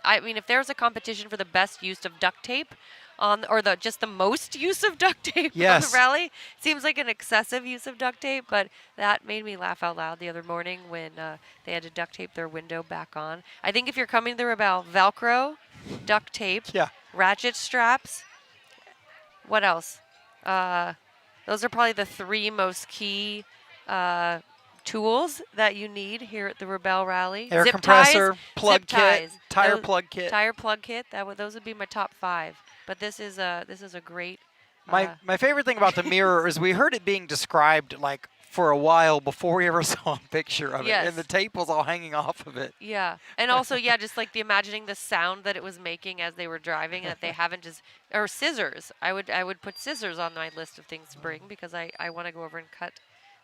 Speaker 1: I mean, if there's a competition for the best use of duct tape or just the most use of duct tape on the rally, seems like an excessive use of duct tape, but that made me laugh out loud the other morning when they had to duct tape their window back on. I think if you're coming to the Rebelle, Velcro, duct tape, ratchet straps. What else? Those are probably the 3 most key tools that you need here at the Rebelle Rally.
Speaker 2: Air
Speaker 1: Zip
Speaker 2: compressor,
Speaker 1: ties,
Speaker 2: plug
Speaker 1: zip
Speaker 2: kit,
Speaker 1: ties.
Speaker 2: tire plug kit.
Speaker 1: Tire plug kit. Those would be my top 5. But this is a great.
Speaker 2: My favorite thing about the mirror is we heard it being described like for a while before we ever saw a picture of it, and the tape was all hanging off of it.
Speaker 1: Yeah, and also just like imagining the sound that it was making as they were driving, and that they haven't or scissors. I would put scissors on my list of things to bring because I want to go over and cut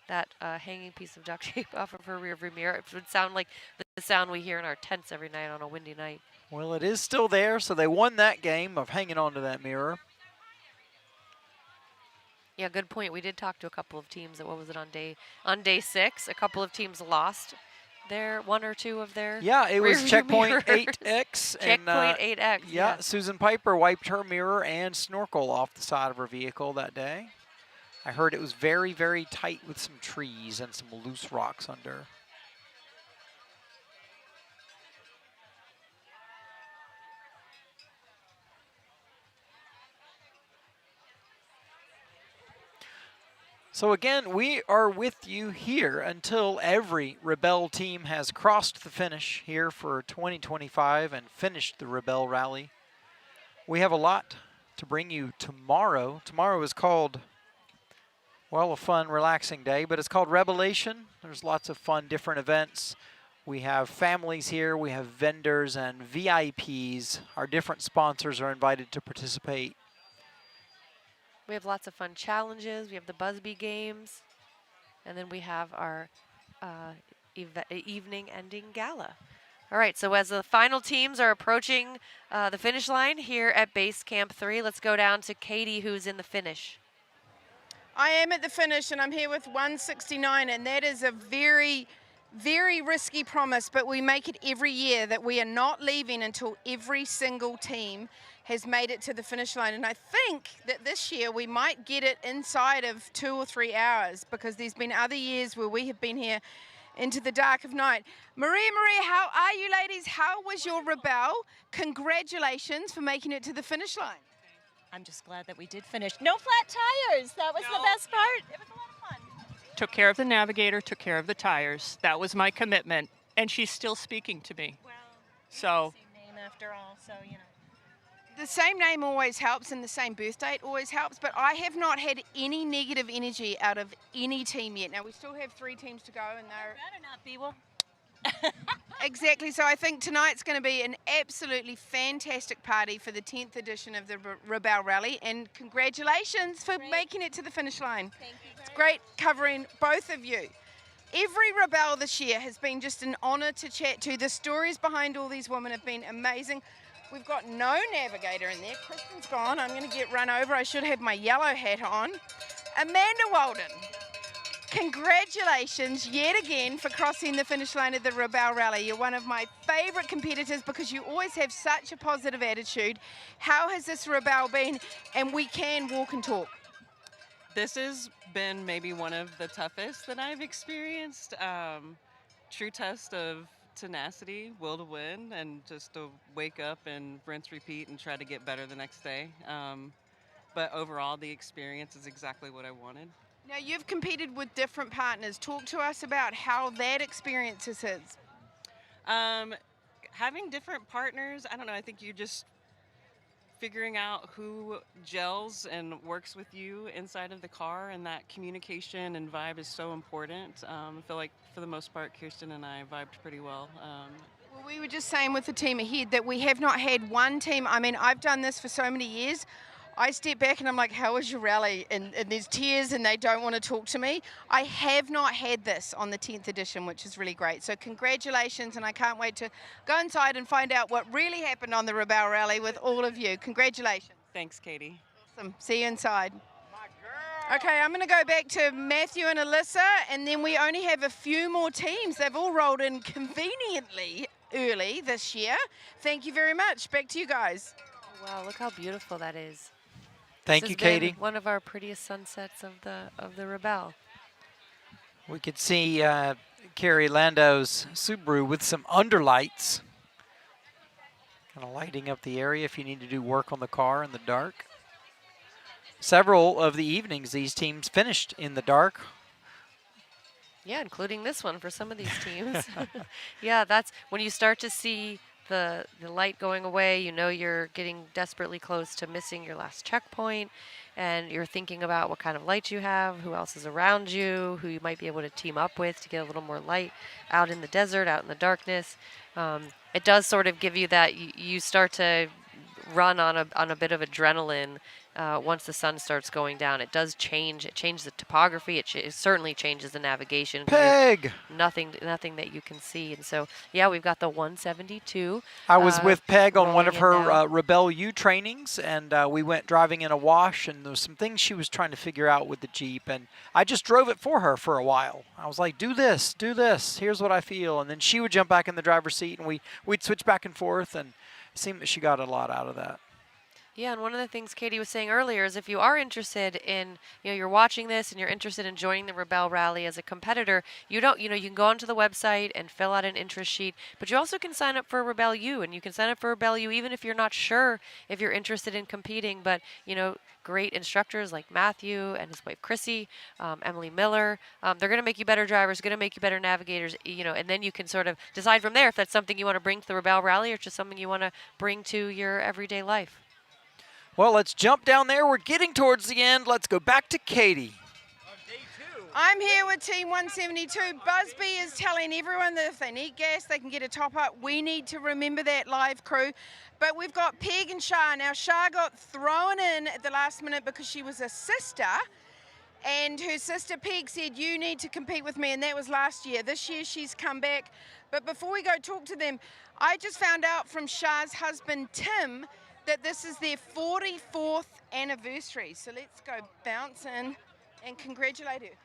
Speaker 1: that hanging piece of duct tape off of her rear view mirror. It would sound like the sound we hear in our tents every night on a windy night.
Speaker 2: Well, it is still there, so they won that game of hanging on to that mirror.
Speaker 1: Yeah, good point. We did talk to a couple of teams. What was it on day 6? A couple of teams lost their 1 or 2 of their.
Speaker 2: Yeah, it was checkpoint
Speaker 1: mirrors.
Speaker 2: 8X.
Speaker 1: Checkpoint 8X.
Speaker 2: Yeah, Susan Piper wiped her mirror and snorkel off the side of her vehicle that day. I heard it was very, very tight with some trees and some loose rocks under. So again, we are with you here until every Rebelle team has crossed the finish here for 2025 and finished the Rebelle Rally. We have a lot to bring you tomorrow. Tomorrow is called, well, a fun, relaxing day, but it's called Revelation. There's lots of fun, different events. We have families here, we have vendors and VIPs. Our different sponsors are invited to participate.
Speaker 1: We have lots of fun challenges. We have the Busby games. And then we have our evening ending gala. All right, so as the final teams are approaching the finish line here at Base Camp 3, let's go down to Katie, who's in the finish.
Speaker 3: I am at the finish, and I'm here with 169, and that is a very, very risky promise, but we make it every year that we are not leaving until every single team has made it to the finish line. And I think that this year we might get it inside of 2 or 3 hours, because there's been other years where we have been here into the dark of night. Maria, how are you ladies? How was your Rebelle? Congratulations for making it to the finish line.
Speaker 8: I'm just glad that we did finish. No flat tires. That was the best part. It was a lot of fun.
Speaker 13: Took care of the navigator, took care of the tires. That was my commitment, and she's still speaking to me.
Speaker 8: Well,
Speaker 13: so
Speaker 8: same name after all, so you know.
Speaker 3: The same name always helps, and the same birth date always helps, but I have not had any negative energy out of any team yet. Now, we still have 3 teams to go, and they're...
Speaker 8: Better not be, well.
Speaker 3: Exactly, so I think tonight's going to be an absolutely fantastic party for the 10th edition of the Rebelle Rally, and congratulations for making it to the finish line.
Speaker 8: Thank you very
Speaker 3: It's great covering both of you. Every Rebelle this year has been just an honor to chat to. The stories behind all these women have been amazing. We've got no navigator in there. Kristen's gone. I'm going to get run over. I should have my yellow hat on. Amanda Walden, congratulations yet again for crossing the finish line of the Rebelle Rally. You're one of my favorite competitors because you always have such a positive attitude. How has this Rebelle been? And we can walk and talk.
Speaker 22: This has been maybe one of the toughest that I've experienced. True test of tenacity, will to win, and just to wake up and rinse, repeat, and try to get better the next day. But overall, the experience is exactly what I wanted.
Speaker 3: Now, you've competed with different partners. Talk to us about how that experience is.
Speaker 22: Having different partners, I don't know, I think you just figuring out who gels and works with you inside of the car, and that communication and vibe is so important. I feel like for the most part, Kirsten and I vibed pretty well.
Speaker 3: Well, we were just saying with the team ahead that we have not had one team. I mean, I've done this for so many years. I step back and I'm like, how was your rally? And there's tears and they don't want to talk to me. I have not had this on the 10th edition, which is really great. So congratulations, and I can't wait to go inside and find out what really happened on the Rebelle Rally with all of you. Congratulations.
Speaker 22: Thanks, Katie.
Speaker 3: Awesome. See you inside. Okay, I'm going to go back to Matthew and Alyssa, and then we only have a few more teams. They've all rolled in conveniently early this year. Thank you very much. Back to you guys.
Speaker 1: Oh, wow, look how beautiful that is.
Speaker 2: Thank you, Katie.
Speaker 1: One of our prettiest sunsets of the Rebelle.
Speaker 2: We could see Carrie Lando's Subaru with some underlights, kind of lighting up the area if you need to do work on the car in the dark. Several of the evenings, these teams finished in the dark.
Speaker 1: Yeah, including this one for some of these teams. Yeah, that's when you start to see the light going away, you know you're getting desperately close to missing your last checkpoint, and you're thinking about what kind of light you have, who else is around you, who you might be able to team up with to get a little more light out in the desert, out in the darkness. It does sort of give you that, you start to run on a bit of adrenaline once the sun starts going down. It does change. It changes the topography. It certainly changes the navigation.
Speaker 2: Peg!
Speaker 1: Nothing that you can see. And so, yeah, we've got the 172.
Speaker 2: I was with Peg on one of her
Speaker 1: rolling
Speaker 2: Rebelle U trainings, and we went driving in a wash, and there was some things she was trying to figure out with the Jeep, and I just drove it for her for a while. I was like, do this, here's what I feel, and then she would jump back in the driver's seat, and we'd switch back and forth, and it seemed that she got a lot out of that.
Speaker 1: Yeah, and one of the things Katie was saying earlier is if you are interested in, you're watching this and you're interested in joining the Rebelle Rally as a competitor, you can go onto the website and fill out an interest sheet, but you also can sign up for Rebelle U, and you can sign up for Rebelle U even if you're not sure if you're interested in competing, but, great instructors like Matthew and his wife Chrissy, Emily Miller, they're going to make you better drivers, going to make you better navigators, and then you can sort of decide from there if that's something you want to bring to the Rebelle Rally or just something you want to bring to your everyday life.
Speaker 2: Well, let's jump down there. We're getting towards the end. Let's go back to Katie.
Speaker 3: I'm here with Team 172. Busby is telling everyone that if they need gas, they can get a top up. We need to remember that, live crew. But we've got Peg and Shah. Now, Shah got thrown in at the last minute because she was a sister. And her sister Peg said, you need to compete with me. And that was last year. This year, she's come back. But before we go talk to them, I just found out from Shah's husband, Tim, that this is their 44th anniversary. So let's go bounce in and congratulate her.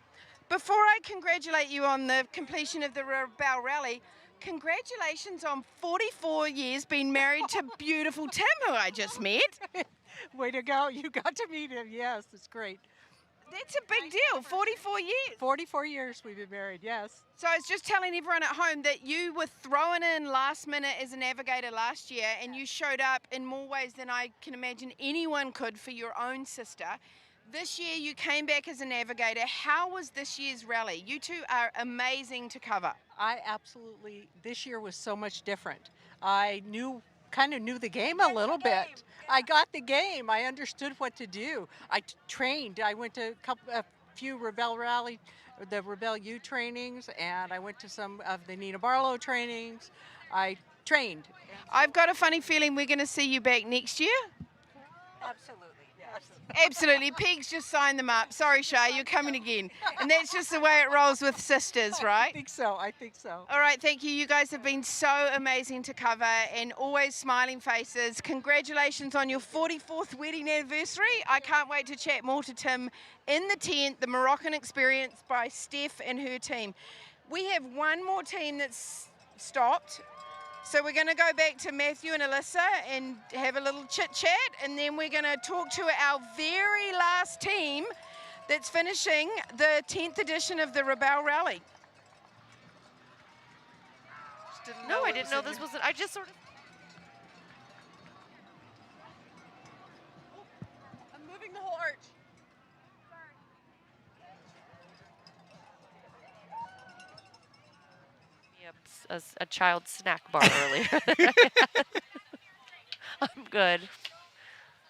Speaker 3: Before I congratulate you on the completion of the Rebelle Rally, congratulations on 44 years being married to beautiful Tim, who I just met.
Speaker 10: Way to go. You got to meet him. Yes, it's great.
Speaker 3: That's a big deal, 44 years.
Speaker 10: 44 years we've been married, yes.
Speaker 3: So I was just telling everyone at home that you were thrown in last minute as a navigator last year, and you showed up in more ways than I can imagine anyone could for your own sister. This year you came back as a navigator. How was this year's rally? You two are amazing to cover.
Speaker 10: This year was so much different. I kind of knew the game a little bit. I got the game. I understood what to do. I trained. I went to a few Rebelle Rally, the Rebelle U trainings, and I went to some of the Nina Barlow trainings. I trained.
Speaker 3: I've got a funny feeling we're going to see you back next year.
Speaker 10: Absolutely, yes.
Speaker 3: Absolutely. Peg's just signed them up. Sorry, Shah, you're coming again. And that's just the way it rolls with sisters, right?
Speaker 10: I think so.
Speaker 3: All right, thank you. You guys have been so amazing to cover and always smiling faces. Congratulations on your 44th wedding anniversary. I can't wait to chat more to Tim in the tent, the Moroccan experience by Steph and her team. We have one more team that's stopped. So we're going to go back to Matthew and Alyssa and have a little chit-chat, and then we're going to talk to our very last team that's finishing the 10th edition of the Rebelle Rally.
Speaker 1: No, I didn't know this was I just sort of...
Speaker 9: I'm moving the whole arch.
Speaker 1: a child's snack bar earlier. I'm good.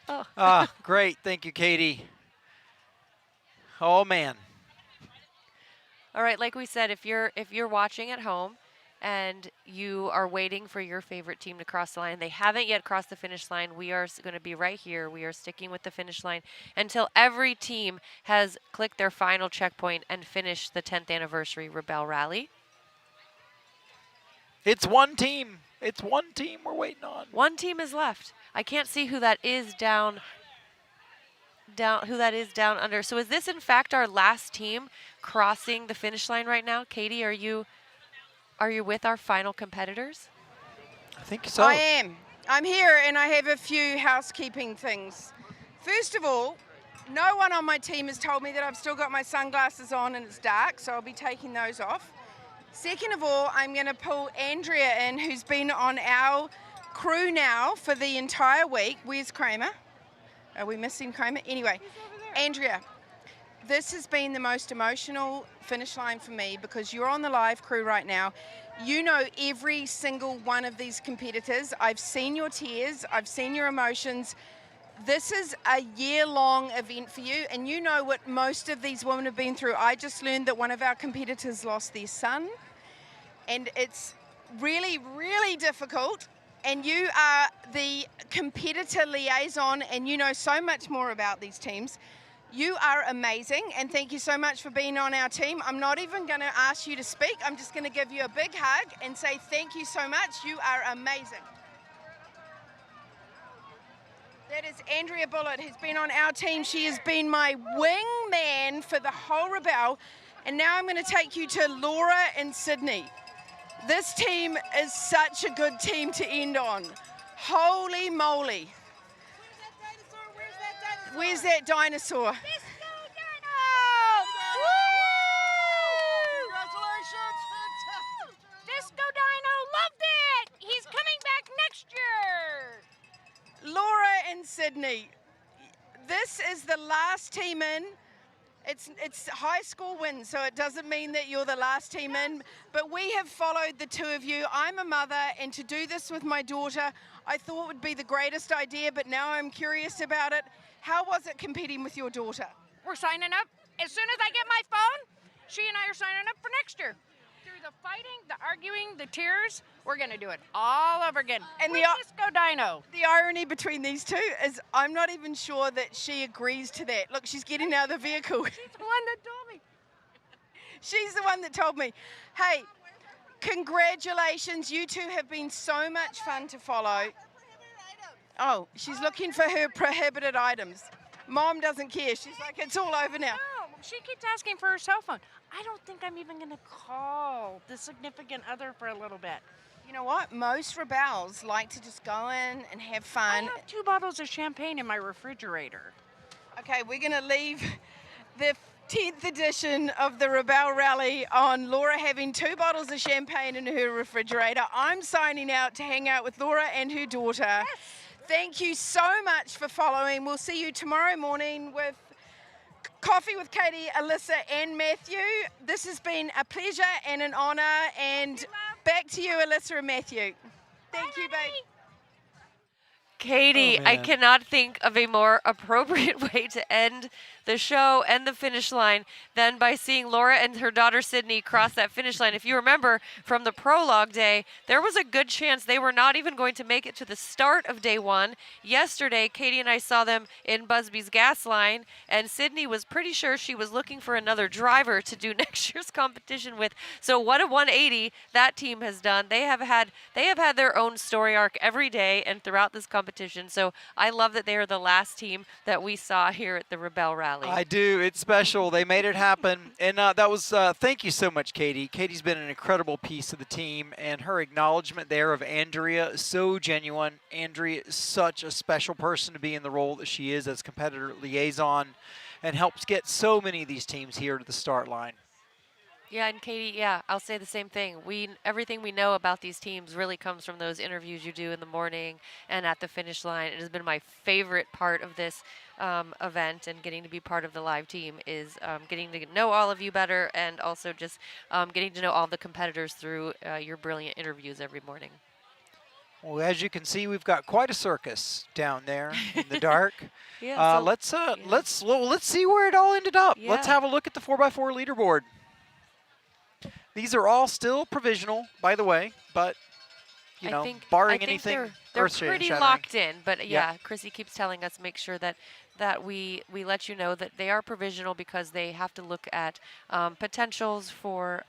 Speaker 1: Oh.
Speaker 2: Great. Thank you, Katie. Oh, man.
Speaker 1: All right, like we said, if you're watching at home and you are waiting for your favorite team to cross the line, they haven't yet crossed the finish line. We are going to be right here. We are sticking with the finish line until every team has clicked their final checkpoint and finished the 10th anniversary Rebelle Rally.
Speaker 2: It's one team. It's one team we're waiting on.
Speaker 1: One team is left. I can't see who that is down under. So is this in fact our last team crossing the finish line right now? Katie, are you with our final competitors?
Speaker 2: I think so.
Speaker 3: I am. I'm here and I have a few housekeeping things. First of all, no one on my team has told me that I've still got my sunglasses on and it's dark, so I'll be taking those off. Second of all, I'm going to pull Andrea in, who's been on our crew now for the entire week. Where's Kramer? Are we missing Kramer? Anyway, Andrea, this has been the most emotional finish line for me because you're on the live crew right now. You know every single one of these competitors. I've seen your tears. I've seen your emotions. This is a year-long event for you, and you know what most of these women have been through. I just learned that one of our competitors lost their son, and it's really, really difficult. And you are the competitor liaison, and you know so much more about these teams. You are amazing, and thank you so much for being on our team. I'm not even going to ask you to speak. I'm just going to give you a big hug and say thank you so much. You are amazing. That is Andrea Bullitt, who's been on our team. She has been my wingman for the whole Rebelle. And now I'm going to take you to Laura and Sydney. This team is such a good team to end on. Holy moly. Where's that dinosaur?
Speaker 12: Disco Dino loved it! He's coming back next year!
Speaker 3: Laura and Sydney, this is the last team in. It's high score wins, so it doesn't mean that you're the last team in, but we have followed the two of you. I'm a mother, and to do this with my daughter, I thought would be the greatest idea, but now I'm curious about it. How was it competing with your daughter?
Speaker 12: We're signing up. As soon as I get my phone, she and I are signing up for next year. Through the fighting, the arguing, the tears, we're going to do it all over again.
Speaker 3: And
Speaker 12: with Disco Dino.
Speaker 3: The irony between these two is I'm not even sure that she agrees to that. Look, she's getting out of the vehicle.
Speaker 12: She's the one that told me.
Speaker 3: She's the one that told me. Hey, congratulations. You two have been so much fun to follow. Oh, she's looking for her prohibited items. Mom doesn't care. She's like, it's all over now.
Speaker 12: No, she keeps asking for her cell phone. I don't think I'm even going to call the significant other for a little bit.
Speaker 3: You know what? Most rebels like to just go in and have fun.
Speaker 12: I have 2 bottles of champagne in my refrigerator.
Speaker 3: Okay, we're going to leave the 10th edition of the Rebelle Rally on Laura having 2 bottles of champagne in her refrigerator. I'm signing out to hang out with Laura and her daughter. Yes. Thank you so much for following. We'll see you tomorrow morning with Coffee with Katie, Alyssa, and Matthew. This has been a pleasure and an honor. And back to you, Alyssa and Matthew. Thank you, babe.
Speaker 1: Katie,
Speaker 2: Oh,
Speaker 1: I
Speaker 2: man.
Speaker 1: cannot think of a more appropriate way to end the show and the finish line than by seeing Laura and her daughter Sydney cross that finish line. If you remember from the prologue day, there was a good chance they were not even going to make it to the start of day 1. Yesterday, Katie and I saw them in Busby's gas line, and Sydney was pretty sure she was looking for another driver to do next year's competition with. So what a 180 that team has done. They have had their own story arc every day and throughout this competition. So I love that they are the last team that we saw here at the Rebelle Rally.
Speaker 2: I do. It's special. They made it happen. And that was, thank you so much, Katie. Katie's been an incredible piece of the team, and her acknowledgement there of Andrea, so genuine. Andrea is such a special person to be in the role that she is as competitor liaison, and helps get so many of these teams here to the start line.
Speaker 1: Yeah, and Katie, yeah, I'll say the same thing. Everything we know about these teams really comes from those interviews you do in the morning and at the finish line. It has been my favorite part of this event, and getting to be part of the live team is getting to know all of you better, and also just getting to know all the competitors through your brilliant interviews every morning.
Speaker 2: Well, as you can see, we've got quite a circus down there in the dark.
Speaker 1: Yeah, so-
Speaker 2: let's see where it all ended up. Let's
Speaker 1: Yeah.
Speaker 2: have a look at the 4x4 leaderboard. These are all still provisional, by the way, but you know, barring anything
Speaker 1: they're
Speaker 2: earth-shattering.
Speaker 1: pretty locked in. But
Speaker 2: Yeah.
Speaker 1: yeah, Chrissy keeps telling us make sure that we let you know that they are provisional, because they have to look at potentials for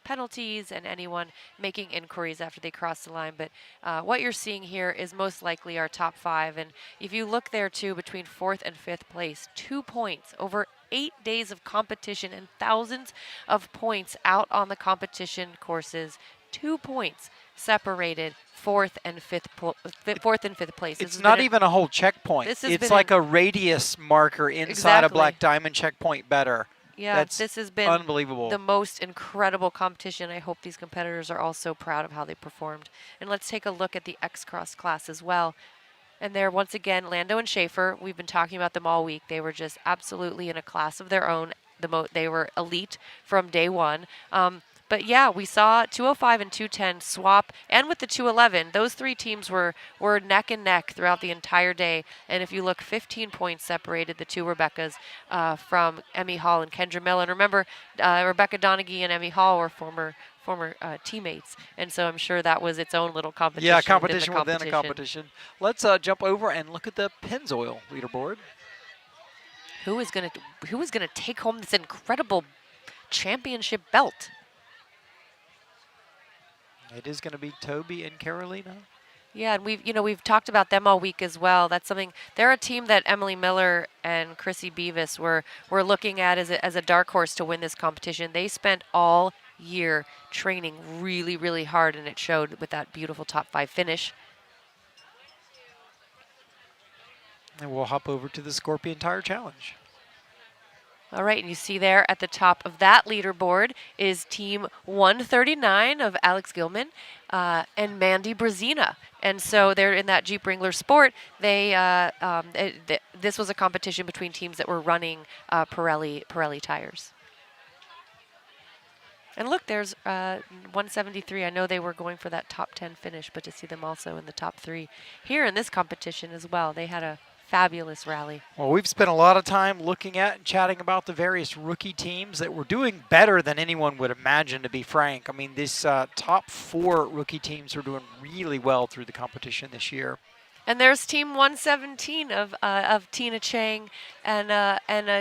Speaker 1: penalties and anyone making inquiries after they cross the line. But what you're seeing here is most likely our top 5. And if you look there too, between 4th and 5th place, 2 points over 8 days of competition and thousands of points out on the competition courses. 2 points separated 4th and 5th place. This
Speaker 2: It's
Speaker 1: has
Speaker 2: not
Speaker 1: been
Speaker 2: even a whole checkpoint.
Speaker 1: This has
Speaker 2: It's
Speaker 1: been
Speaker 2: like a radius marker inside a black diamond checkpoint better.
Speaker 1: Yeah,
Speaker 2: That's
Speaker 1: this has been
Speaker 2: unbelievable.
Speaker 1: the most incredible competition. I hope these competitors are also proud of how they performed. And let's take a look at the X-Cross class as well. And there, once again, Lando and Schaefer, we've been talking about them all week. They were just absolutely in a class of their own. They were elite from day 1. But yeah, we saw 205 and 210 swap, and with the 211, those 3 teams were neck and neck throughout the entire day. And if you look, 15 points separated the 2 Rebeccas from Emmy Hall and Kendra Miller. And remember, Rebecca Donaghy and Emmy Hall were former teammates, and so I'm sure that was its own little competition.
Speaker 2: Yeah, competition within a competition. Let's jump over and look at the Pennzoil leaderboard.
Speaker 1: Who is gonna take home this incredible championship belt?
Speaker 2: It is going to be Toby and Carolina.
Speaker 1: Yeah, and we've talked about them all week as well. That's something. They're a team that Emily Miller and Chrissy Beavis were looking at as a dark horse to win this competition. They spent all year training really, really hard, and it showed with that beautiful top 5 finish.
Speaker 2: And we'll hop over to the Scorpion Tire Challenge.
Speaker 1: All right, and you see there at the top of that leaderboard is Team 139 of Alex Gilman and Mandy Brazina. And so they're in that Jeep Wrangler Sport. This was a competition between teams that were running Pirelli tires. And look, there's 173. I know they were going for that top 10 finish, but to see them also in the top 3 here in this competition as well. They had a fabulous rally.
Speaker 2: Well, we've spent a lot of time looking at and chatting about the various rookie teams that were doing better than anyone would imagine, to be frank. I mean, this top 4 rookie teams are doing really well through the competition this year.
Speaker 1: And there's Team 117 of Tina Chang and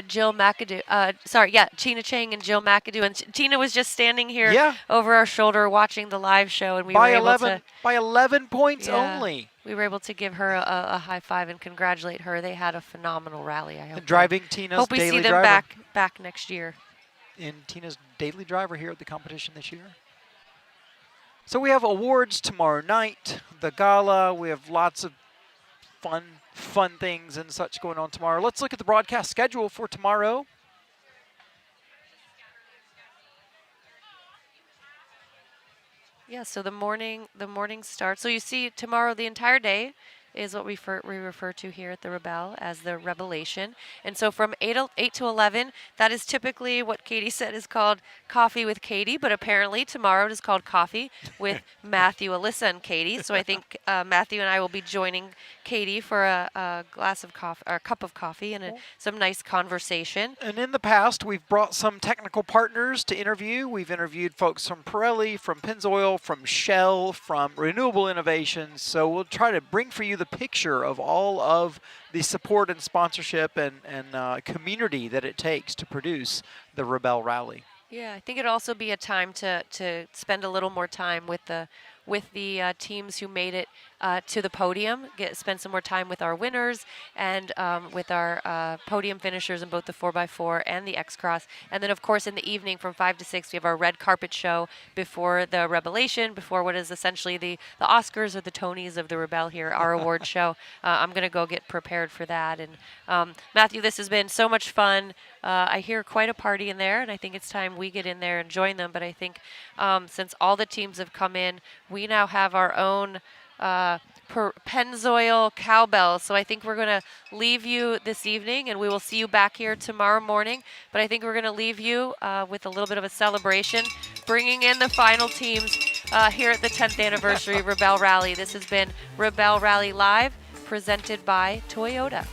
Speaker 1: Jill McAdoo. Tina Chang and Jill McAdoo. And Tina was just standing here over our shoulder watching the live show, and we were able to
Speaker 2: by 11 points only.
Speaker 1: We were able to give her a high five and congratulate her. They had a phenomenal rally. I hope
Speaker 2: driving Tina's
Speaker 1: hope we
Speaker 2: daily
Speaker 1: see them
Speaker 2: driver.
Speaker 1: back next year.
Speaker 2: In Tina's daily driver here at the competition this year. So we have awards tomorrow night, the gala. We have lots of fun things and such going on tomorrow. Let's look at the broadcast schedule for tomorrow.
Speaker 1: Yeah, so the morning starts. So you see tomorrow the entire day is what we refer to here at the Rebelle as the Revelation. And so from 8 to 11, that is typically what Katie said is called Coffee with Katie, but apparently tomorrow it is called Coffee with Matthew, Alyssa, and Katie. So I think Matthew and I will be joining Katie for a glass of coffee, or a cup of coffee, and some nice conversation.
Speaker 2: And in the past, we've brought some technical partners to interview. We've interviewed folks from Pirelli, from Pennzoil, from Shell, from Renewable Innovations. So we'll try to bring for you the picture of all of the support and sponsorship and community that it takes to produce the Rebelle Rally.
Speaker 1: Yeah, I think it'd also be a time to spend a little more time with the teams who made it to the podium, spend some more time with our winners and with our podium finishers in both the 4x4 and the X-Cross. And then, of course, in the evening from 5 to 6, we have our red carpet show before the Revelation, before what is essentially the Oscars or the Tonys of the Rebelle here, our award show. I'm going to go get prepared for that. And Matthew, this has been so much fun. I hear quite a party in there, and I think it's time we get in there and join them. But I think since all the teams have come in, we now have our own Pennzoil cowbell. So I think we're going to leave you this evening, and we will see you back here tomorrow morning. But I think we're going to leave you with a little bit of a celebration, bringing in the final teams here at the 10th anniversary Rebelle Rally. This has been Rebelle Rally Live, presented by Toyota.